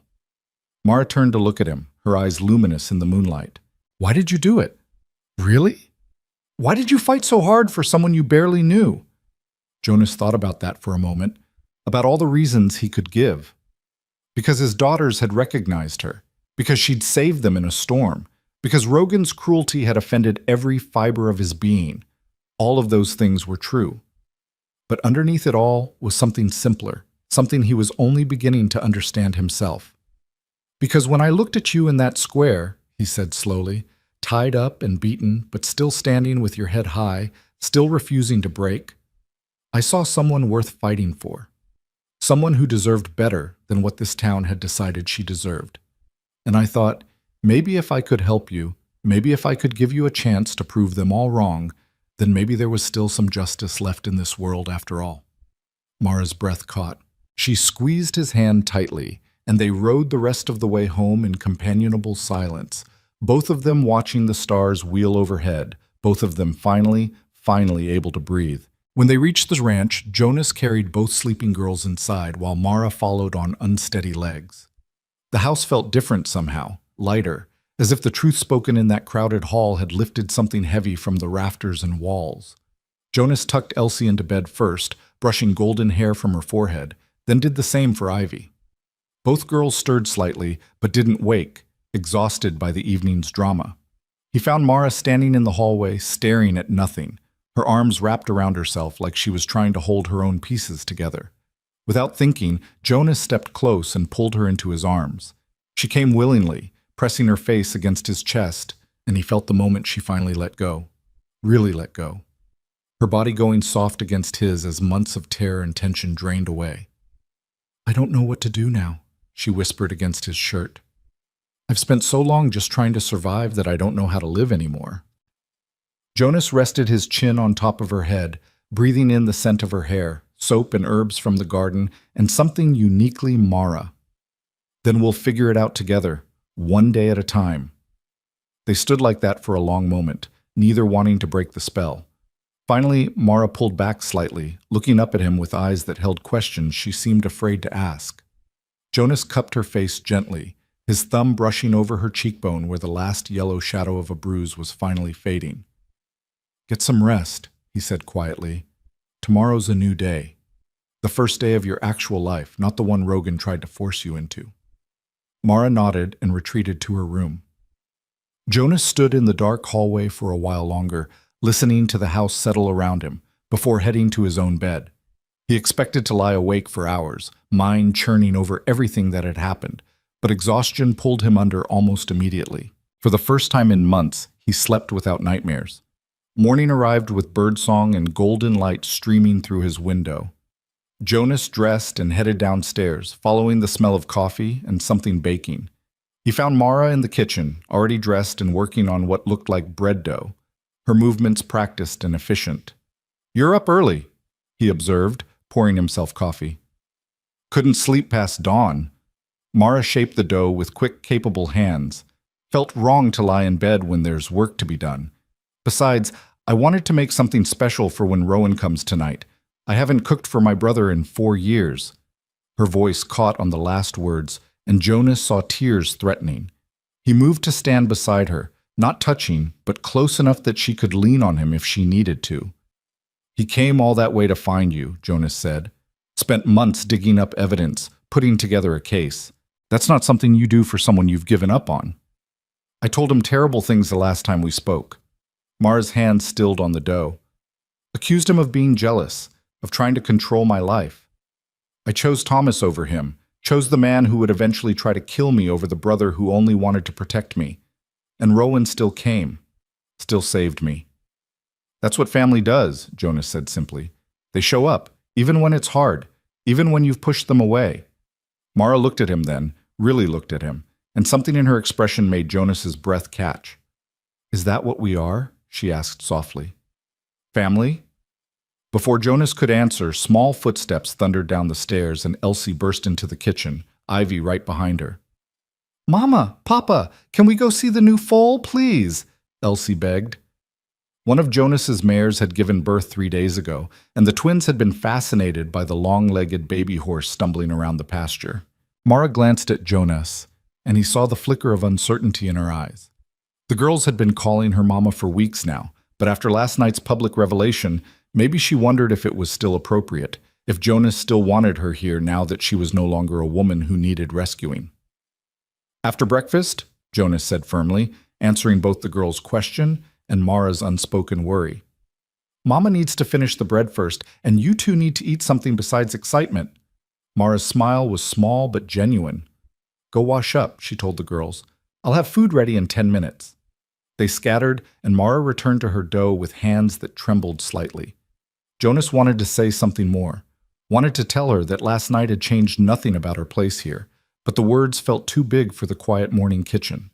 Mara turned to look at him, her eyes luminous in the moonlight. "Why did you do it? Really? Why did you fight so hard for someone you barely knew?" Jonas thought about that for a moment, about all the reasons he could give. Because his daughters had recognized her, because she'd saved them in a storm, because Rogan's cruelty had offended every fiber of his being. All of those things were true. But underneath it all was something simpler, something he was only beginning to understand himself. "Because when I looked at you in that square," he said slowly, "tied up and beaten, but still standing with your head high, still refusing to break, I saw someone worth fighting for. Someone who deserved better than what this town had decided she deserved. And I thought, maybe if I could help you, maybe if I could give you a chance to prove them all wrong, then maybe there was still some justice left in this world after all." Mara's breath caught. She squeezed his hand tightly, and they rode the rest of the way home in companionable silence, both of them watching the stars wheel overhead, both of them finally able to breathe. When they reached the ranch, Jonas carried both sleeping girls inside while Mara followed on unsteady legs. The house felt different somehow, lighter, as if the truth spoken in that crowded hall had lifted something heavy from the rafters and walls. Jonas tucked Elsie into bed first, brushing golden hair from her forehead, then did the same for Ivy. Both girls stirred slightly, but didn't wake, exhausted by the evening's drama. He found Mara standing in the hallway, staring at nothing, her arms wrapped around herself like she was trying to hold her own pieces together. Without thinking, Jonas stepped close and pulled her into his arms. She came willingly, pressing her face against his chest, and he felt the moment she finally let go. Really let go. Her body going soft against his as months of terror and tension drained away. "I don't know what to do now," she whispered against his shirt. "I've spent so long just trying to survive that I don't know how to live anymore." Jonas rested his chin on top of her head, breathing in the scent of her hair, soap and herbs from the garden, and something uniquely Mara. "Then we'll figure it out together, one day at a time." They stood like that for a long moment, neither wanting to break the spell. Finally, Mara pulled back slightly, looking up at him with eyes that held questions she seemed afraid to ask. Jonas cupped her face gently, his thumb brushing over her cheekbone where the last yellow shadow of a bruise was finally fading. "Get some rest," he said quietly. "Tomorrow's a new day. The first day of your actual life, not the one Rogan tried to force you into." Mara nodded and retreated to her room. Jonas stood in the dark hallway for a while longer, listening to the house settle around him, before heading to his own bed. He expected to lie awake for hours, mind churning over everything that had happened, but exhaustion pulled him under almost immediately. For the first time in months, he slept without nightmares. Morning arrived with birdsong and golden light streaming through his window. Jonas dressed and headed downstairs, following the smell of coffee and something baking. He found Mara in the kitchen, already dressed and working on what looked like bread dough, her movements practiced and efficient. "You're up early," he observed, pouring himself coffee. "Couldn't sleep past dawn." Mara shaped the dough with quick, capable hands. "Felt wrong to lie in bed when there's work to be done. Besides, I wanted to make something special for when Rowan comes tonight. I haven't cooked for my brother in 4 years." Her voice caught on the last words, and Jonas saw tears threatening. He moved to stand beside her, not touching, but close enough that she could lean on him if she needed to. "He came all that way to find you," Jonas said. "Spent months digging up evidence, putting together a case. That's not something you do for someone you've given up on." "I told him terrible things the last time we spoke." Mara's hand stilled on the dough. "Accused him of being jealous, of trying to control my life. I chose Thomas over him, chose the man who would eventually try to kill me over the brother who only wanted to protect me. And Rowan still came, still saved me." "That's what family does," Jonas said simply. "They show up, even when it's hard, even when you've pushed them away." Mara looked at him then, really looked at him, and something in her expression made Jonas's breath catch. "Is that what we are?" she asked softly. "Family?" Before Jonas could answer, small footsteps thundered down the stairs and Elsie burst into the kitchen, Ivy right behind her. "Mama, Papa, can we go see the new foal, please?" Elsie begged. One of Jonas's mares had given birth 3 days ago, and the twins had been fascinated by the long-legged baby horse stumbling around the pasture. Mara glanced at Jonas, and he saw the flicker of uncertainty in her eyes. The girls had been calling her mama for weeks now, but after last night's public revelation, maybe she wondered if it was still appropriate, if Jonas still wanted her here now that she was no longer a woman who needed rescuing. "After breakfast," Jonas said firmly, answering both the girls' question and Mara's unspoken worry. "Mama needs to finish the bread first, and you two need to eat something besides excitement." Mara's smile was small but genuine. "Go wash up," she told the girls. "I'll have food ready in 10 minutes. They scattered, and Mara returned to her dough with hands that trembled slightly. Jonas wanted to say something more, wanted to tell her that last night had changed nothing about her place here, but the words felt too big for the quiet morning kitchen.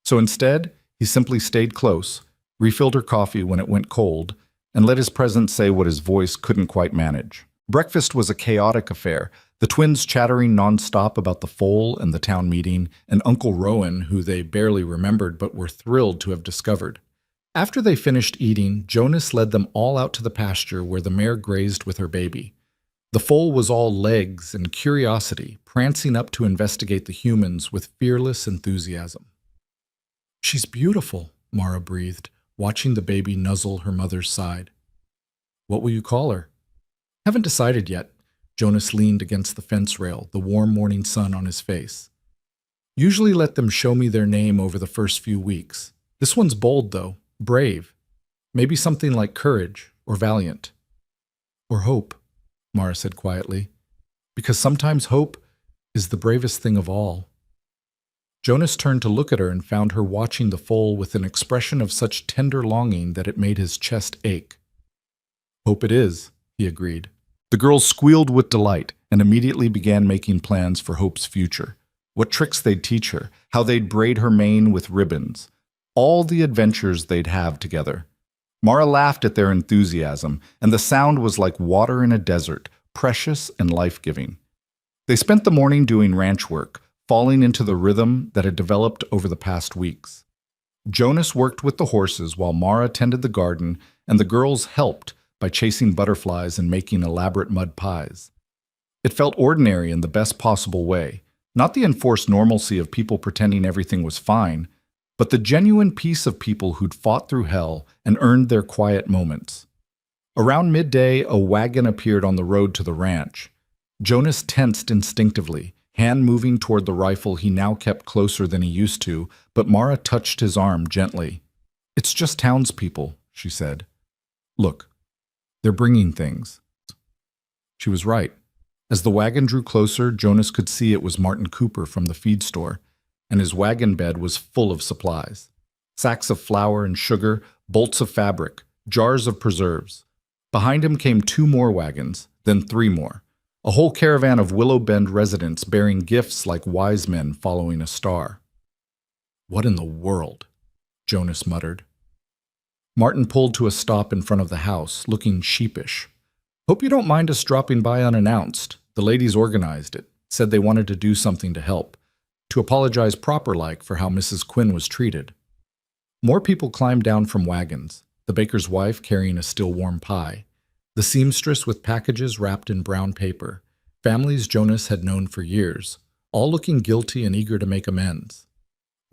So instead, he simply stayed close, refilled her coffee when it went cold, and let his presence say what his voice couldn't quite manage. Breakfast was a chaotic affair, the twins chattering nonstop about the foal and the town meeting, and Uncle Rowan, who they barely remembered but were thrilled to have discovered. After they finished eating, Jonas led them all out to the pasture where the mare grazed with her baby. The foal was all legs and curiosity, prancing up to investigate the humans with fearless enthusiasm. "She's beautiful," Mara breathed, watching the baby nuzzle her mother's side. "What will you call her?" "Haven't decided yet. Jonas leaned against the fence rail, the warm morning sun on his face. Usually let them show me their name over the first few weeks. This one's bold, though, brave. Maybe something like courage or valiant. Or hope, Mara said quietly, because sometimes hope is the bravest thing of all. Jonas turned to look at her and found her watching the foal with an expression of such tender longing that it made his chest ache. Hope it is, he agreed. The girls squealed with delight and immediately began making plans for Hope's future. What tricks they'd teach her, how they'd braid her mane with ribbons, all the adventures they'd have together. Mara laughed at their enthusiasm, and the sound was like water in a desert, precious and life-giving. They spent the morning doing ranch work, falling into the rhythm that had developed over the past weeks. Jonas worked with the horses while Mara tended the garden, and the girls helped by chasing butterflies and making elaborate mud pies. It felt ordinary in the best possible way, not the enforced normalcy of people pretending everything was fine, but the genuine peace of people who'd fought through hell and earned their quiet moments. Around midday, a wagon appeared on the road to the ranch. Jonas tensed instinctively, hand moving toward the rifle he now kept closer than he used to, but Mara touched his arm gently. "It's just townspeople," she said. "Look, they're bringing things." She was right. As the wagon drew closer, Jonas could see it was Martin Cooper from the feed store, and his wagon bed was full of supplies. Sacks of flour and sugar, bolts of fabric, jars of preserves. Behind him came 2 more wagons, then 3 more. A whole caravan of Willow Bend residents bearing gifts like wise men following a star. "What in the world?" Jonas muttered. Martin pulled to a stop in front of the house, looking sheepish. "Hope you don't mind us dropping by unannounced. The ladies organized it, said they wanted to do something to help, to apologize proper-like for how Mrs. Quinn was treated." More people climbed down from wagons, the baker's wife carrying a still-warm pie, the seamstress with packages wrapped in brown paper, families Jonas had known for years, all looking guilty and eager to make amends.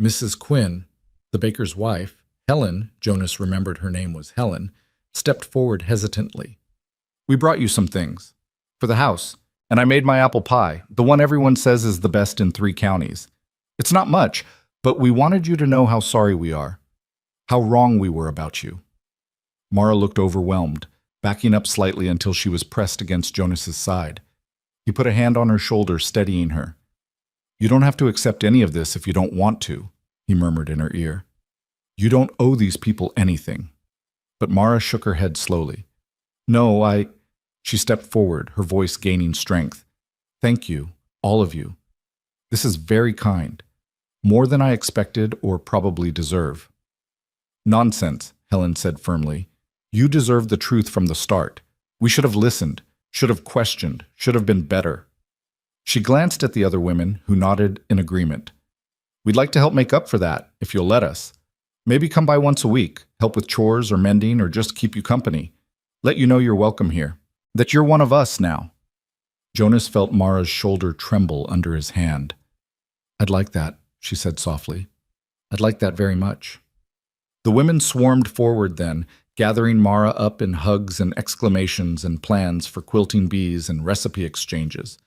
Mrs. Quinn, the baker's wife, Helen, Jonas remembered her name was Helen, stepped forward hesitantly. "We brought you some things. For the house. And I made my apple pie, the one everyone says is the best in 3 counties. It's not much, but we wanted you to know how sorry we are. How wrong we were about you." Mara looked overwhelmed, backing up slightly until she was pressed against Jonas's side. He put a hand on her shoulder, steadying her. "You don't have to accept any of this if you don't want to," he murmured in her ear. "You don't owe these people anything." But Mara shook her head slowly. "No, She stepped forward, her voice gaining strength. "Thank you, all of you. This is very kind. More than I expected or probably deserve." "Nonsense," Helen said firmly. "You deserve the truth from the start. We should have listened, should have questioned, should have been better." She glanced at the other women, who nodded in agreement. "We'd like to help make up for that, if you'll let us. Maybe come by once a week, help with chores or mending, or just keep you company. Let you know you're welcome here, that you're one of us now." Jonas felt Mara's shoulder tremble under his hand. "I'd like that," she said softly. "I'd like that very much." The women swarmed forward then, gathering Mara up in hugs and exclamations and plans for quilting bees and recipe exchanges.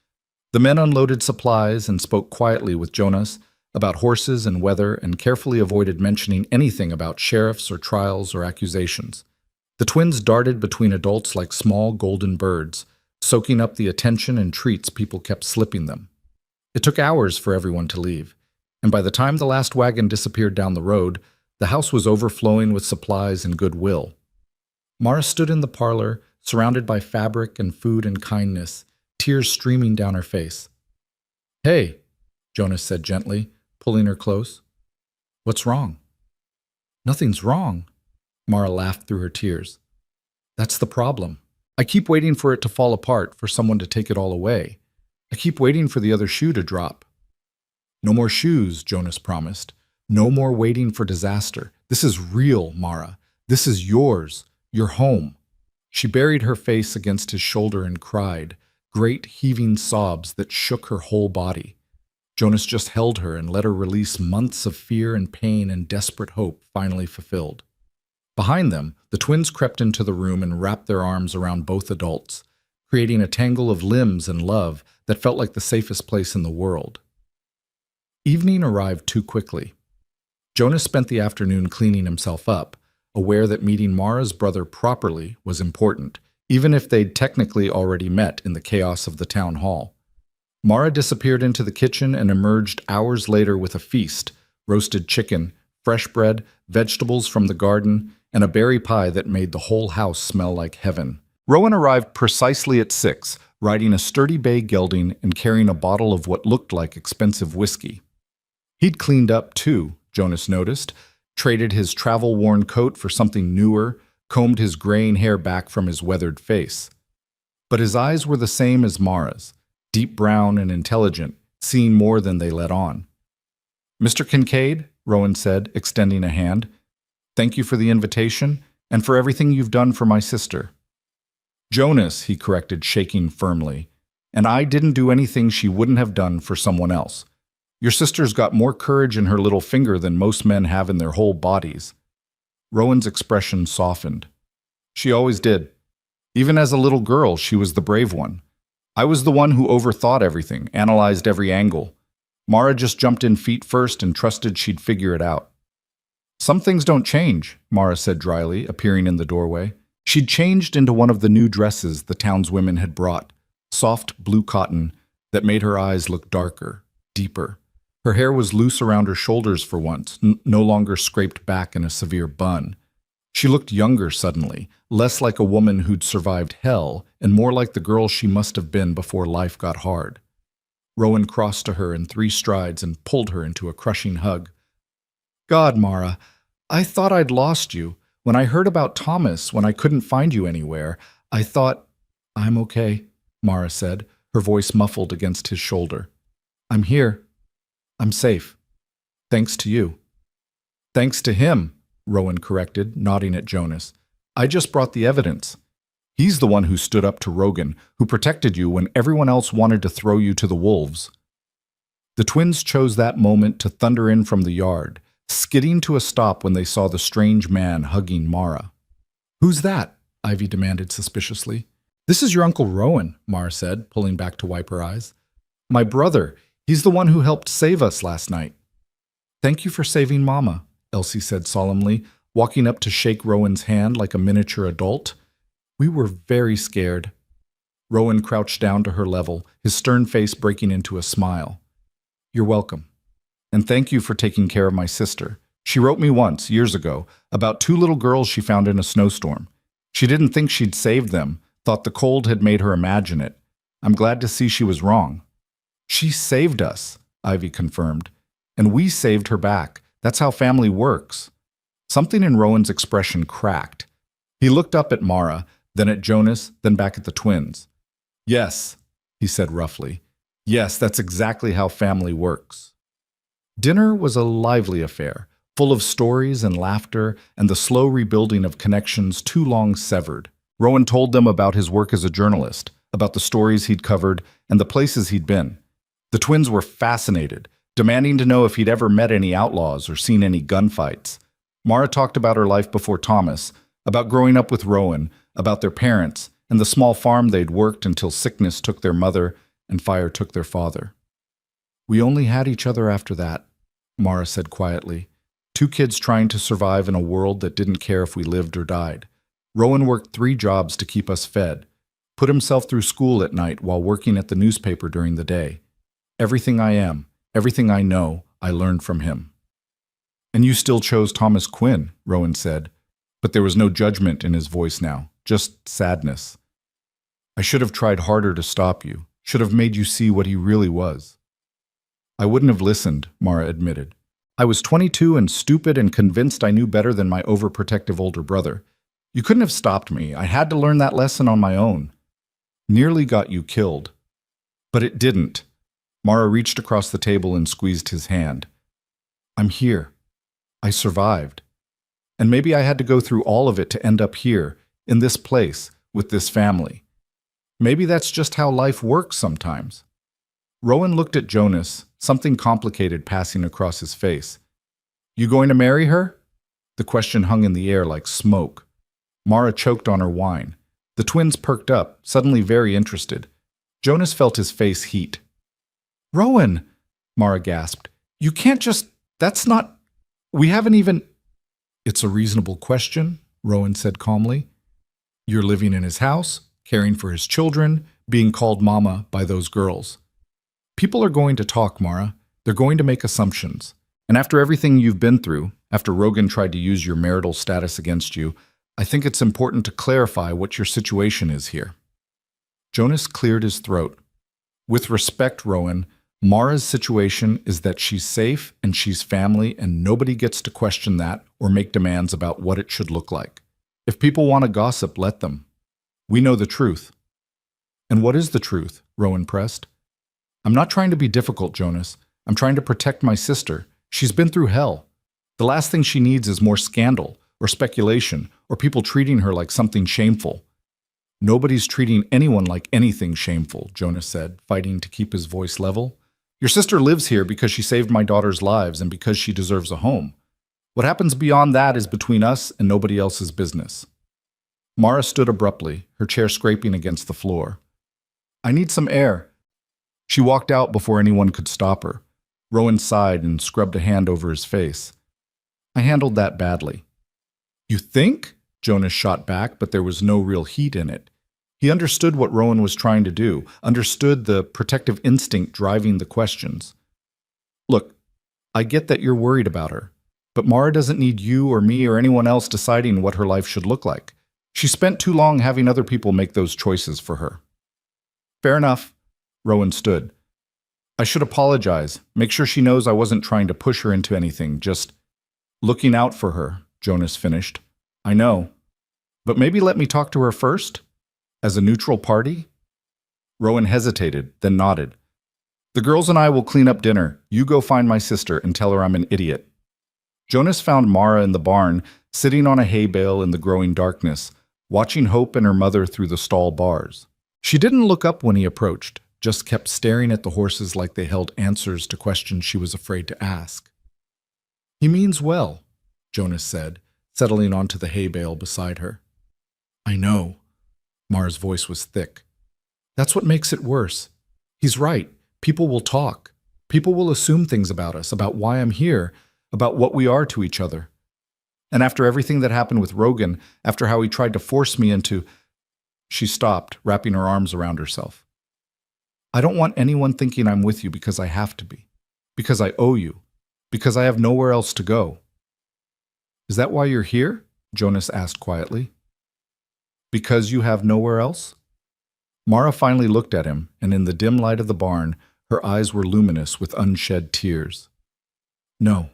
The men unloaded supplies and spoke quietly with Jonas about horses and weather and carefully avoided mentioning anything about sheriffs or trials or accusations. The twins darted between adults like small golden birds, soaking up the attention and treats people kept slipping them. It took hours for everyone to leave, and by the time the last wagon disappeared down the road, the house was overflowing with supplies and goodwill. Mara stood in the parlor, surrounded by fabric and food and kindness, tears streaming down her face. "Hey," Jonas said gently, pulling her close. "What's wrong?" "Nothing's wrong," Mara laughed through her tears. "That's the problem. I keep waiting for it to fall apart, for someone to take it all away. I keep waiting for the other shoe to drop." "No more shoes," Jonas promised. "No more waiting for disaster. This is real, Mara. This is yours, your home." She buried her face against his shoulder and cried, great heaving sobs that shook her whole body. Jonas just held her and let her release months of fear and pain and desperate hope finally fulfilled. Behind them, the twins crept into the room and wrapped their arms around both adults. creating a tangle of limbs and love that felt like the safest place in the world. Evening arrived too quickly. Jonas spent the afternoon cleaning himself up, aware that meeting Mara's brother properly was important, even if they'd technically already met in the chaos of the town hall. Mara disappeared into the kitchen and emerged hours later with a feast: roasted chicken, fresh bread, vegetables from the garden, and a berry pie that made the whole house smell like heaven. Rowan arrived precisely at 6, riding a sturdy bay gelding and carrying a bottle of what looked like expensive whiskey. He'd cleaned up, too, Jonas noticed, traded his travel-worn coat for something newer, combed his graying hair back from his weathered face. But his eyes were the same as Mara's, deep brown and intelligent, seeing more than they let on. "Mr. Kincaid," Rowan said, extending a hand, "thank you for the invitation and for everything you've done for my sister." "Jonas," he corrected, shaking firmly, "and I didn't do anything she wouldn't have done for someone else. Your sister's got more courage in her little finger than most men have in their whole bodies." Rowan's expression softened. "She always did. Even as a little girl, she was the brave one. I was the one who overthought everything, analyzed every angle. Mara just jumped in feet first and trusted she'd figure it out." "Some things don't change," Mara said dryly, appearing in the doorway. She'd changed into one of the new dresses the town's women had brought, soft blue cotton that made her eyes look darker, deeper. Her hair was loose around her shoulders for once, no longer scraped back in a severe bun. She looked younger suddenly, less like a woman who'd survived hell, and more like the girl she must have been before life got hard. Rowan crossed to her in 3 strides and pulled her into a crushing hug. "God, Mara, I thought I'd lost you. When I heard about Thomas, when I couldn't find you anywhere, I thought—" "I'm okay," Mara said, her voice muffled against his shoulder. "I'm here. I'm safe. Thanks to you." "Thanks to him," Rowan corrected, nodding at Jonas. "I just brought the evidence. He's the one who stood up to Rogan, who protected you when everyone else wanted to throw you to the wolves." The twins chose that moment to thunder in from the yard, skidding to a stop when they saw the strange man hugging Mara. "Who's that?" Ivy demanded suspiciously. "This is your Uncle Rowan," Mara said, pulling back to wipe her eyes. "My brother. He's the one who helped save us last night." "Thank you for saving Mama," Elsie said solemnly, walking up to shake Rowan's hand like a miniature adult. "We were very scared." Rowan crouched down to her level, his stern face breaking into a smile. "You're welcome. And thank you for taking care of my sister. She wrote me once, years ago, about 2 little girls she found in a snowstorm. She didn't think she'd saved them, thought the cold had made her imagine it. I'm glad to see she was wrong." "She saved us," Ivy confirmed. "And we saved her back. That's how family works." Something in Rowan's expression cracked. He looked up at Mara, then at Jonas, then back at the twins. "Yes," he said roughly. "Yes, that's exactly how family works." Dinner was a lively affair, full of stories and laughter and the slow rebuilding of connections too long severed. Rowan told them about his work as a journalist, about the stories he'd covered and the places he'd been. The twins were fascinated, demanding to know if he'd ever met any outlaws or seen any gunfights. Mara talked about her life before Thomas, about growing up with Rowan, about their parents, and the small farm they'd worked until sickness took their mother and fire took their father. "We only had each other after that," Mara said quietly. "2 kids trying to survive in a world that didn't care if we lived or died. Rowan worked 3 jobs to keep us fed, put himself through school at night while working at the newspaper during the day. Everything I am, everything I know, I learned from him." "And you still chose Thomas Quinn," Rowan said, but there was no judgment in his voice now, just sadness. "I should have tried harder to stop you, should have made you see what he really was." "I wouldn't have listened," Mara admitted. "I was 22 and stupid and convinced I knew better than my overprotective older brother. You couldn't have stopped me. I had to learn that lesson on my own. Nearly got you killed. But it didn't." Mara reached across the table and squeezed his hand. "I'm here. I survived. And maybe I had to go through all of it to end up here, in this place, with this family. Maybe that's just how life works sometimes." Rowan looked at Jonas, something complicated passing across his face. "You going to marry her?" The question hung in the air like smoke. Mara choked on her wine. The twins perked up, suddenly very interested. Jonas felt his face heat. "Rowan," Mara gasped. "You can't just... That's not... We haven't even..." "It's a reasonable question," Rowan said calmly. "You're living in his house, caring for his children, being called mama by those girls. People are going to talk, Mara. They're going to make assumptions. And after everything you've been through, after Rogan tried to use your marital status against you, I think it's important to clarify what your situation is here." Jonas cleared his throat. "With respect, Rowan, Mara's situation is that she's safe and she's family, and nobody gets to question that or make demands about what it should look like. If people want to gossip, let them. We know the truth." "And what is the truth?" Rowan pressed. "I'm not trying to be difficult, Jonas. I'm trying to protect my sister. She's been through hell. The last thing she needs is more scandal or speculation or people treating her like something shameful." "Nobody's treating anyone like anything shameful," Jonas said, fighting to keep his voice level. "Your sister lives here because she saved my daughter's lives and because she deserves a home. What happens beyond that is between us and nobody else's business." Mara stood abruptly, her chair scraping against the floor. "I need some air." She walked out before anyone could stop her. Rowan sighed and scrubbed a hand over his face. "I handled that badly." "You think?" Jonas shot back, but there was no real heat in it. He understood what Rowan was trying to do, understood the protective instinct driving the questions. "Look, I get that you're worried about her, but Mara doesn't need you or me or anyone else deciding what her life should look like. She spent too long having other people make those choices for her." "Fair enough." Rowan stood. "I should apologize, make sure she knows I wasn't trying to push her into anything, just looking out for her," Jonas finished. "I know. But maybe let me talk to her first? As a neutral party?" Rowan hesitated, then nodded. "The girls and I will clean up dinner. You go find my sister and tell her I'm an idiot." Jonas found Mara in the barn, sitting on a hay bale in the growing darkness, watching Hope and her mother through the stall bars. She didn't look up when he approached, just kept staring at the horses like they held answers to questions she was afraid to ask. "He means well," Jonas said, settling onto the hay bale beside her. "I know." Mara's voice was thick. "That's what makes it worse. He's right. People will talk. People will assume things about us, about why I'm here, about what we are to each other. And after everything that happened with Rogan, after how he tried to force me into..." She stopped, wrapping her arms around herself. "I don't want anyone thinking I'm with you because I have to be, because I owe you, because I have nowhere else to go." "Is that why you're here?" Jonas asked quietly. "Because you have nowhere else?" Mara finally looked at him, and in the dim light of the barn, her eyes were luminous with unshed tears. "No.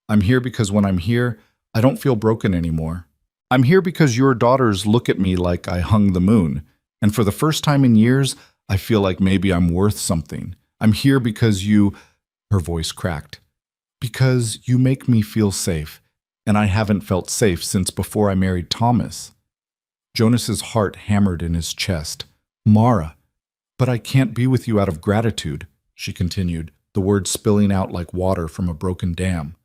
I'm here because when I'm here, I don't feel broken anymore. I'm here because your daughters look at me like I hung the moon, and for the first time in years, I feel like maybe I'm worth something. I'm here because you..." Her voice cracked. "Because you make me feel safe, and I haven't felt safe since before I married Thomas." Jonas's heart hammered in his chest. "Mara, but I can't be with you out of gratitude," she continued, the words spilling out like water from a broken dam.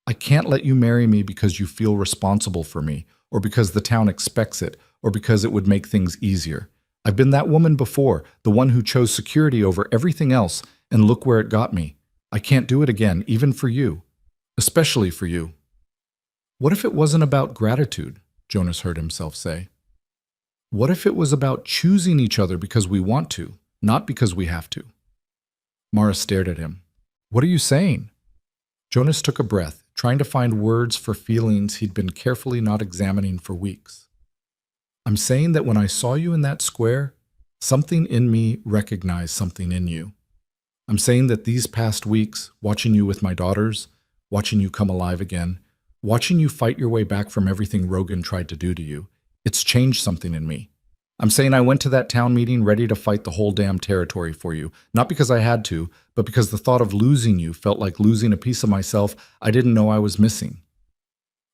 "I can't let you marry me because you feel responsible for me, or because the town expects it, or because it would make things easier. I've been that woman before, the one who chose security over everything else, and look where it got me. I can't do it again, even for you. Especially for you." "What if it wasn't about gratitude?" Jonas heard himself say. "What if it was about choosing each other because we want to, not because we have to?" Mara stared at him. "What are you saying?" Jonas took a breath, trying to find words for feelings he'd been carefully not examining for weeks. "I'm saying that when I saw you in that square, something in me recognized something in you. I'm saying that these past weeks, watching you with my daughters, watching you come alive again, watching you fight your way back from everything Rogan tried to do to you, it's changed something in me. I'm saying I went to that town meeting ready to fight the whole damn territory for you, not because I had to, but because the thought of losing you felt like losing a piece of myself I didn't know I was missing."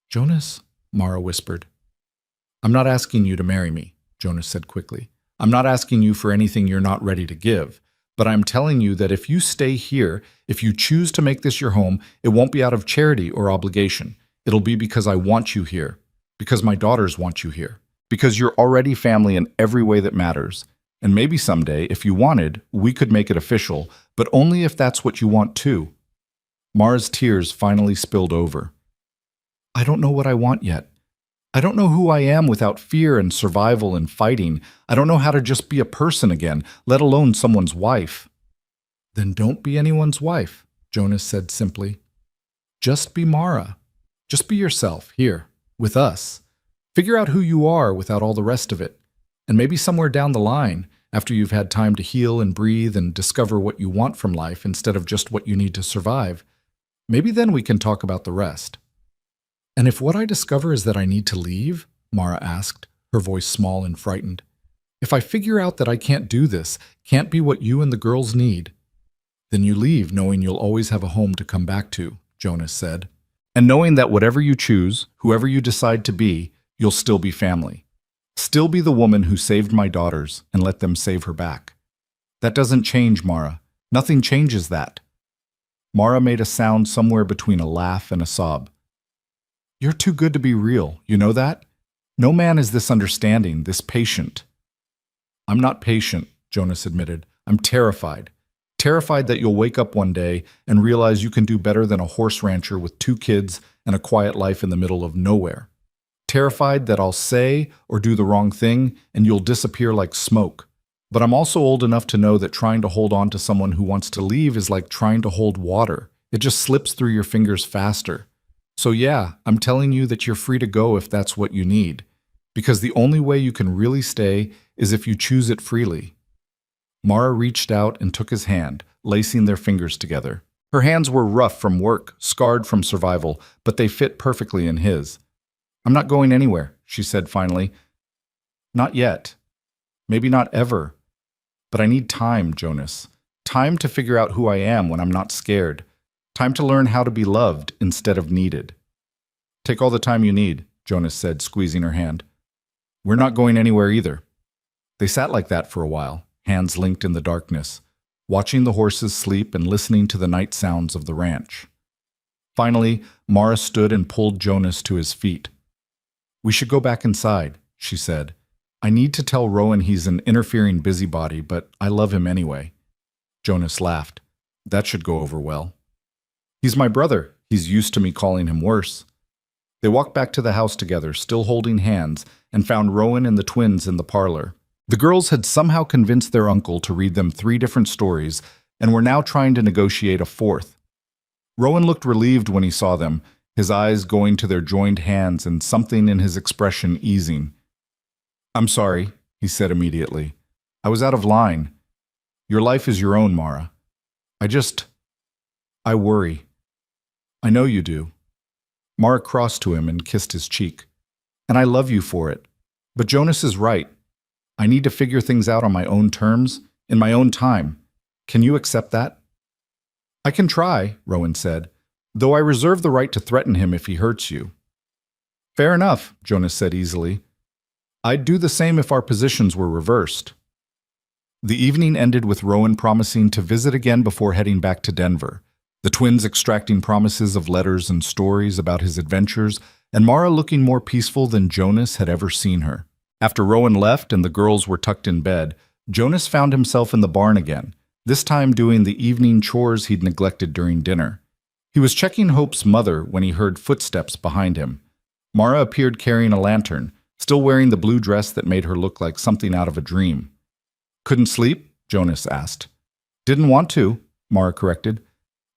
"Jonas," Mara whispered. "I'm not asking you to marry me," Jonas said quickly. "I'm not asking you for anything you're not ready to give. But I'm telling you that if you stay here, if you choose to make this your home, it won't be out of charity or obligation. It'll be because I want you here, because my daughters want you here, Because you're already family in every way that matters. And maybe someday, if you wanted, we could make it official, but only if that's what you want too. Mara's tears finally spilled over. I don't know what I want yet. I don't know who I am without fear and survival and fighting. I don't know how to just be a person again, let alone someone's wife. Then don't be anyone's wife, Jonas said simply. Just be Mara. Just be yourself, here, with us. Figure out who you are without all the rest of it. And maybe somewhere down the line, after you've had time to heal and breathe and discover what you want from life instead of just what you need to survive, maybe then we can talk about the rest. And if what I discover is that I need to leave, Mara asked, her voice small and frightened. If I figure out that I can't do this, can't be what you and the girls need, then you leave knowing you'll always have a home to come back to, Jonas said. And knowing that whatever you choose, whoever you decide to be, you'll still be family. Still be the woman who saved my daughters and let them save her back. That doesn't change, Mara. Nothing changes that. Mara made a sound somewhere between a laugh and a sob. You're too good to be real, you know that? No man is this understanding, this patient. I'm not patient, Jonas admitted. I'm terrified. Terrified that you'll wake up one day and realize you can do better than a horse rancher with 2 kids and a quiet life in the middle of nowhere. Terrified that I'll say or do the wrong thing and you'll disappear like smoke. But I'm also old enough to know that trying to hold on to someone who wants to leave is like trying to hold water. It just slips through your fingers faster. So yeah, I'm telling you that you're free to go if that's what you need. Because the only way you can really stay is if you choose it freely. Mara reached out and took his hand, lacing their fingers together. Her hands were rough from work, scarred from survival, but they fit perfectly in his. I'm not going anywhere, she said finally. Not yet. Maybe not ever. But I need time, Jonas. Time to figure out who I am when I'm not scared. Time to learn how to be loved instead of needed. Take all the time you need, Jonas said, squeezing her hand. We're not going anywhere either. They sat like that for a while, hands linked in the darkness, watching the horses sleep and listening to the night sounds of the ranch. Finally, Mara stood and pulled Jonas to his feet. We should go back inside, she said. I need to tell Rowan he's an interfering busybody, but I love him anyway. Jonas laughed. That should go over well. He's my brother. He's used to me calling him worse. They walked back to the house together, still holding hands, and found Rowan and the twins in the parlor. The girls had somehow convinced their uncle to read them 3 different stories and were now trying to negotiate a 4th. Rowan looked relieved when he saw them, his eyes going to their joined hands and something in his expression easing. I'm sorry, he said immediately. I was out of line. Your life is your own, Mara. I worry. I know you do. Mara crossed to him and kissed his cheek. And I love you for it. But Jonas is right. I need to figure things out on my own terms, in my own time. Can you accept that? I can try, Rowan said, though I reserve the right to threaten him if he hurts you. Fair enough, Jonas said easily. I'd do the same if our positions were reversed. The evening ended with Rowan promising to visit again before heading back to Denver, the twins extracting promises of letters and stories about his adventures, and Mara looking more peaceful than Jonas had ever seen her. After Rowan left and the girls were tucked in bed, Jonas found himself in the barn again, this time doing the evening chores he'd neglected during dinner. He was checking Hope's mother when he heard footsteps behind him. Mara appeared carrying a lantern, still wearing the blue dress that made her look like something out of a dream. Couldn't sleep? Jonas asked. Didn't want to, Mara corrected.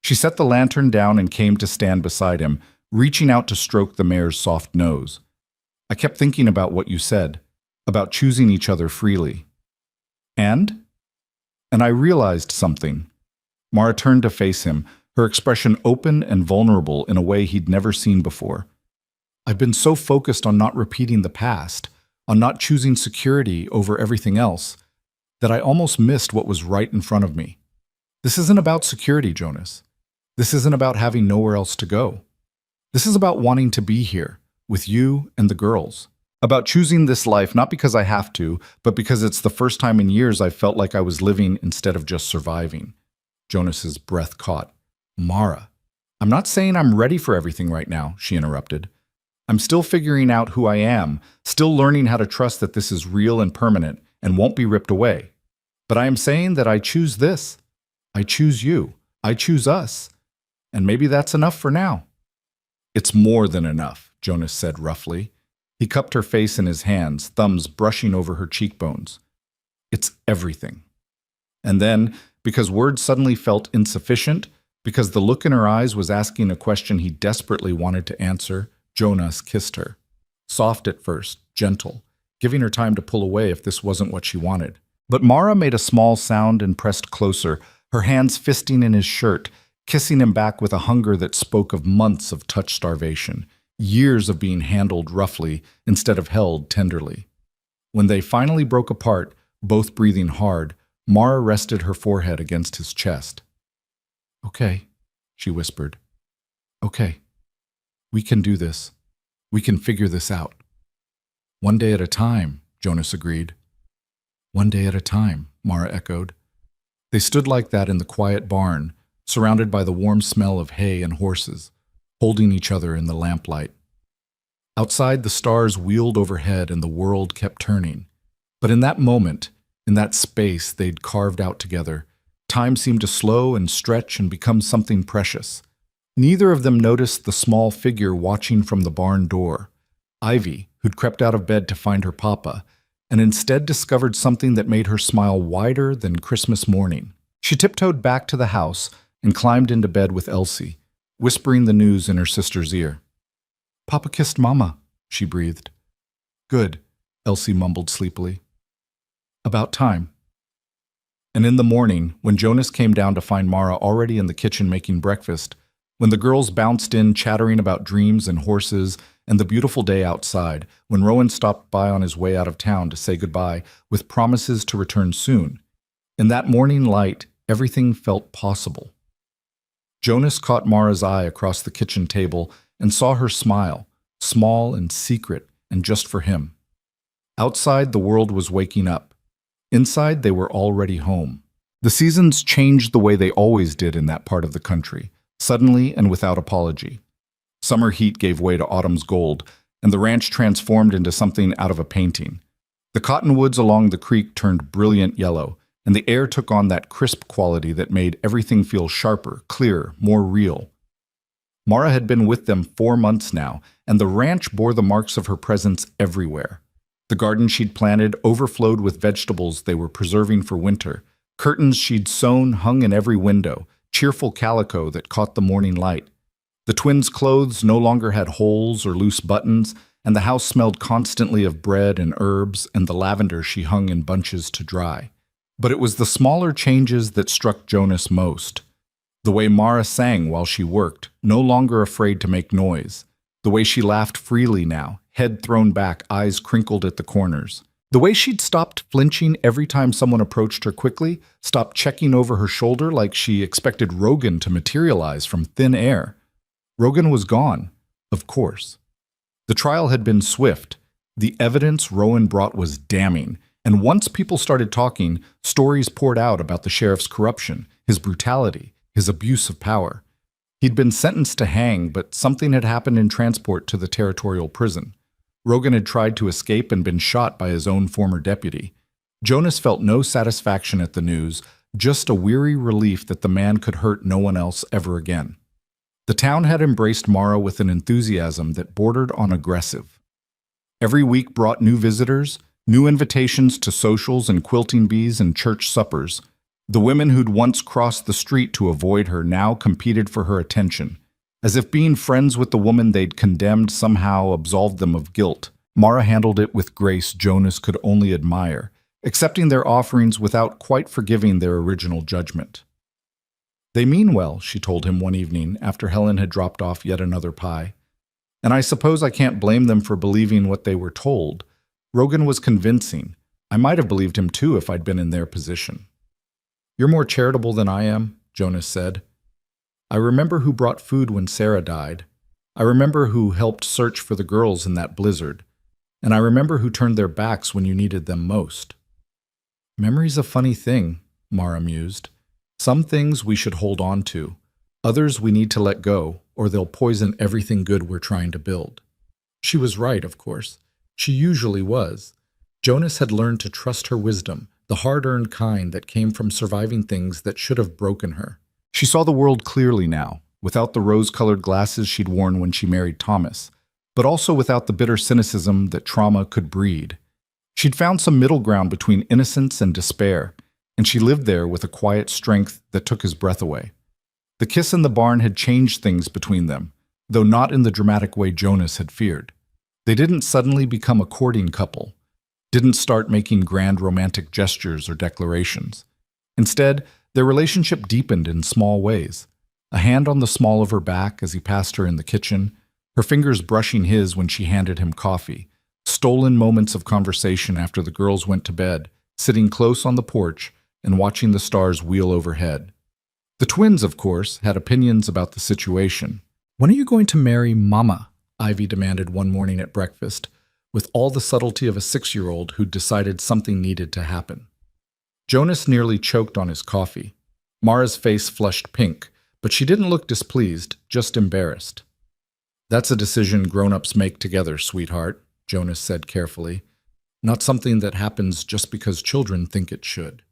She set the lantern down and came to stand beside him, reaching out to stroke the mare's soft nose. I kept thinking about what you said, about choosing each other freely. And I realized something. Mara turned to face him, her expression open and vulnerable in a way he'd never seen before. I've been so focused on not repeating the past, on not choosing security over everything else, that I almost missed what was right in front of me. This isn't about security, Jonas. This isn't about having nowhere else to go. This is about wanting to be here, with you and the girls. About choosing this life not because I have to, but because it's the first time in years I felt like I was living instead of just surviving. Jonas's breath caught. Mara, I'm not saying I'm ready for everything right now, she interrupted. I'm still figuring out who I am, still learning how to trust that this is real and permanent and won't be ripped away. But I am saying that I choose this. I choose you. I choose us. And maybe that's enough for now." "It's more than enough," Jonas said roughly. He cupped her face in his hands, thumbs brushing over her cheekbones. "It's everything." And then, because words suddenly felt insufficient, because the look in her eyes was asking a question he desperately wanted to answer, Jonas kissed her. Soft at first, gentle, giving her time to pull away if this wasn't what she wanted. But Mara made a small sound and pressed closer, her hands fisting in his shirt, kissing him back with a hunger that spoke of months of touch starvation, years of being handled roughly instead of held tenderly. When they finally broke apart, both breathing hard, Mara rested her forehead against his chest. "Okay," she whispered. "Okay. We can do this. We can figure this out." "One day at a time," Jonas agreed. "One day at a time," Mara echoed. They stood like that in the quiet barn, surrounded by the warm smell of hay and horses, holding each other in the lamplight. Outside, the stars wheeled overhead and the world kept turning. But in that moment, in that space they'd carved out together, time seemed to slow and stretch and become something precious. Neither of them noticed the small figure watching from the barn door, Ivy, who'd crept out of bed to find her papa, and instead discovered something that made her smile wider than Christmas morning. She tiptoed back to the house and climbed into bed with Elsie, whispering the news in her sister's ear. "Papa kissed Mama," she breathed. "Good," Elsie mumbled sleepily. "About time." And in the morning, when Jonas came down to find Mara already in the kitchen making breakfast, when the girls bounced in chattering about dreams and horses and the beautiful day outside, when Rowan stopped by on his way out of town to say goodbye with promises to return soon, in that morning light, everything felt possible. Jonas caught Mara's eye across the kitchen table and saw her smile, small and secret and just for him. Outside, the world was waking up. Inside, they were already home. The seasons changed the way they always did in that part of the country, suddenly and without apology. Summer heat gave way to autumn's gold, and the ranch transformed into something out of a painting. The cottonwoods along the creek turned brilliant yellow, and the air took on that crisp quality that made everything feel sharper, clearer, more real. Mara had been with them 4 months now, and the ranch bore the marks of her presence everywhere. The garden she'd planted overflowed with vegetables they were preserving for winter. Curtains she'd sewn hung in every window, cheerful calico that caught the morning light. The twins' clothes no longer had holes or loose buttons, and the house smelled constantly of bread and herbs and the lavender she hung in bunches to dry. But it was the smaller changes that struck Jonas most. The way Mara sang while she worked, no longer afraid to make noise. The way she laughed freely now, head thrown back, eyes crinkled at the corners. The way she'd stopped flinching every time someone approached her quickly, stopped checking over her shoulder like she expected Rogan to materialize from thin air. Rogan was gone, of course. The trial had been swift. The evidence Rowan brought was damning, and once people started talking, stories poured out about the sheriff's corruption, his brutality, his abuse of power. He'd been sentenced to hang, but something had happened in transport to the territorial prison. Rogan had tried to escape and been shot by his own former deputy. Jonas felt no satisfaction at the news, just a weary relief that the man could hurt no one else ever again. The town had embraced Mara with an enthusiasm that bordered on aggressive. Every week brought new visitors, new invitations to socials and quilting bees and church suppers. The women who'd once crossed the street to avoid her now competed for her attention. As if being friends with the woman they'd condemned somehow absolved them of guilt, Mara handled it with grace Jonas could only admire, accepting their offerings without quite forgiving their original judgment. "They mean well," she told him one evening after Helen had dropped off yet another pie. "And I suppose I can't blame them for believing what they were told. Rogan was convincing. I might have believed him too if I'd been in their position." "You're more charitable than I am," Jonas said. "I remember who brought food when Sarah died. I remember who helped search for the girls in that blizzard. And I remember who turned their backs when you needed them most." "Memory's a funny thing," Mara mused. "Some things we should hold on to. Others we need to let go, or they'll poison everything good we're trying to build." She was right, of course. She usually was. Jonas had learned to trust her wisdom, the hard-earned kind that came from surviving things that should have broken her. She saw the world clearly now, without the rose-colored glasses she'd worn when she married Thomas, but also without the bitter cynicism that trauma could breed. She'd found some middle ground between innocence and despair, and she lived there with a quiet strength that took his breath away. The kiss in the barn had changed things between them, though not in the dramatic way Jonas had feared. They didn't suddenly become a courting couple, didn't start making grand romantic gestures or declarations. Instead, their relationship deepened in small ways. A hand on the small of her back as he passed her in the kitchen, her fingers brushing his when she handed him coffee, stolen moments of conversation after the girls went to bed, sitting close on the porch and watching the stars wheel overhead. The twins, of course, had opinions about the situation. "When are you going to marry Mama?" Ivy demanded one morning at breakfast, with all the subtlety of a 6-year-old who'd decided something needed to happen. Jonas nearly choked on his coffee. Mara's face flushed pink, but she didn't look displeased, just embarrassed. "That's a decision grown-ups make together, sweetheart," Jonas said carefully. "Not something that happens just because children think it should."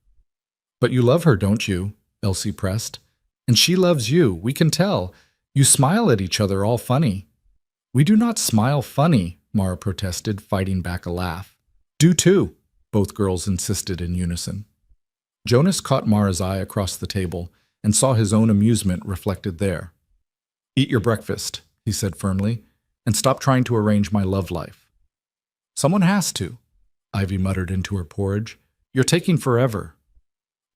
"But you love her, don't you?" Elsie pressed. "And she loves you, we can tell. You smile at each other all funny." "We do not smile funny," Mara protested, fighting back a laugh. "Do too," both girls insisted in unison. Jonas caught Mara's eye across the table and saw his own amusement reflected there. "Eat your breakfast," he said firmly, "and stop trying to arrange my love life." "Someone has to," Ivy muttered into her porridge. "You're taking forever."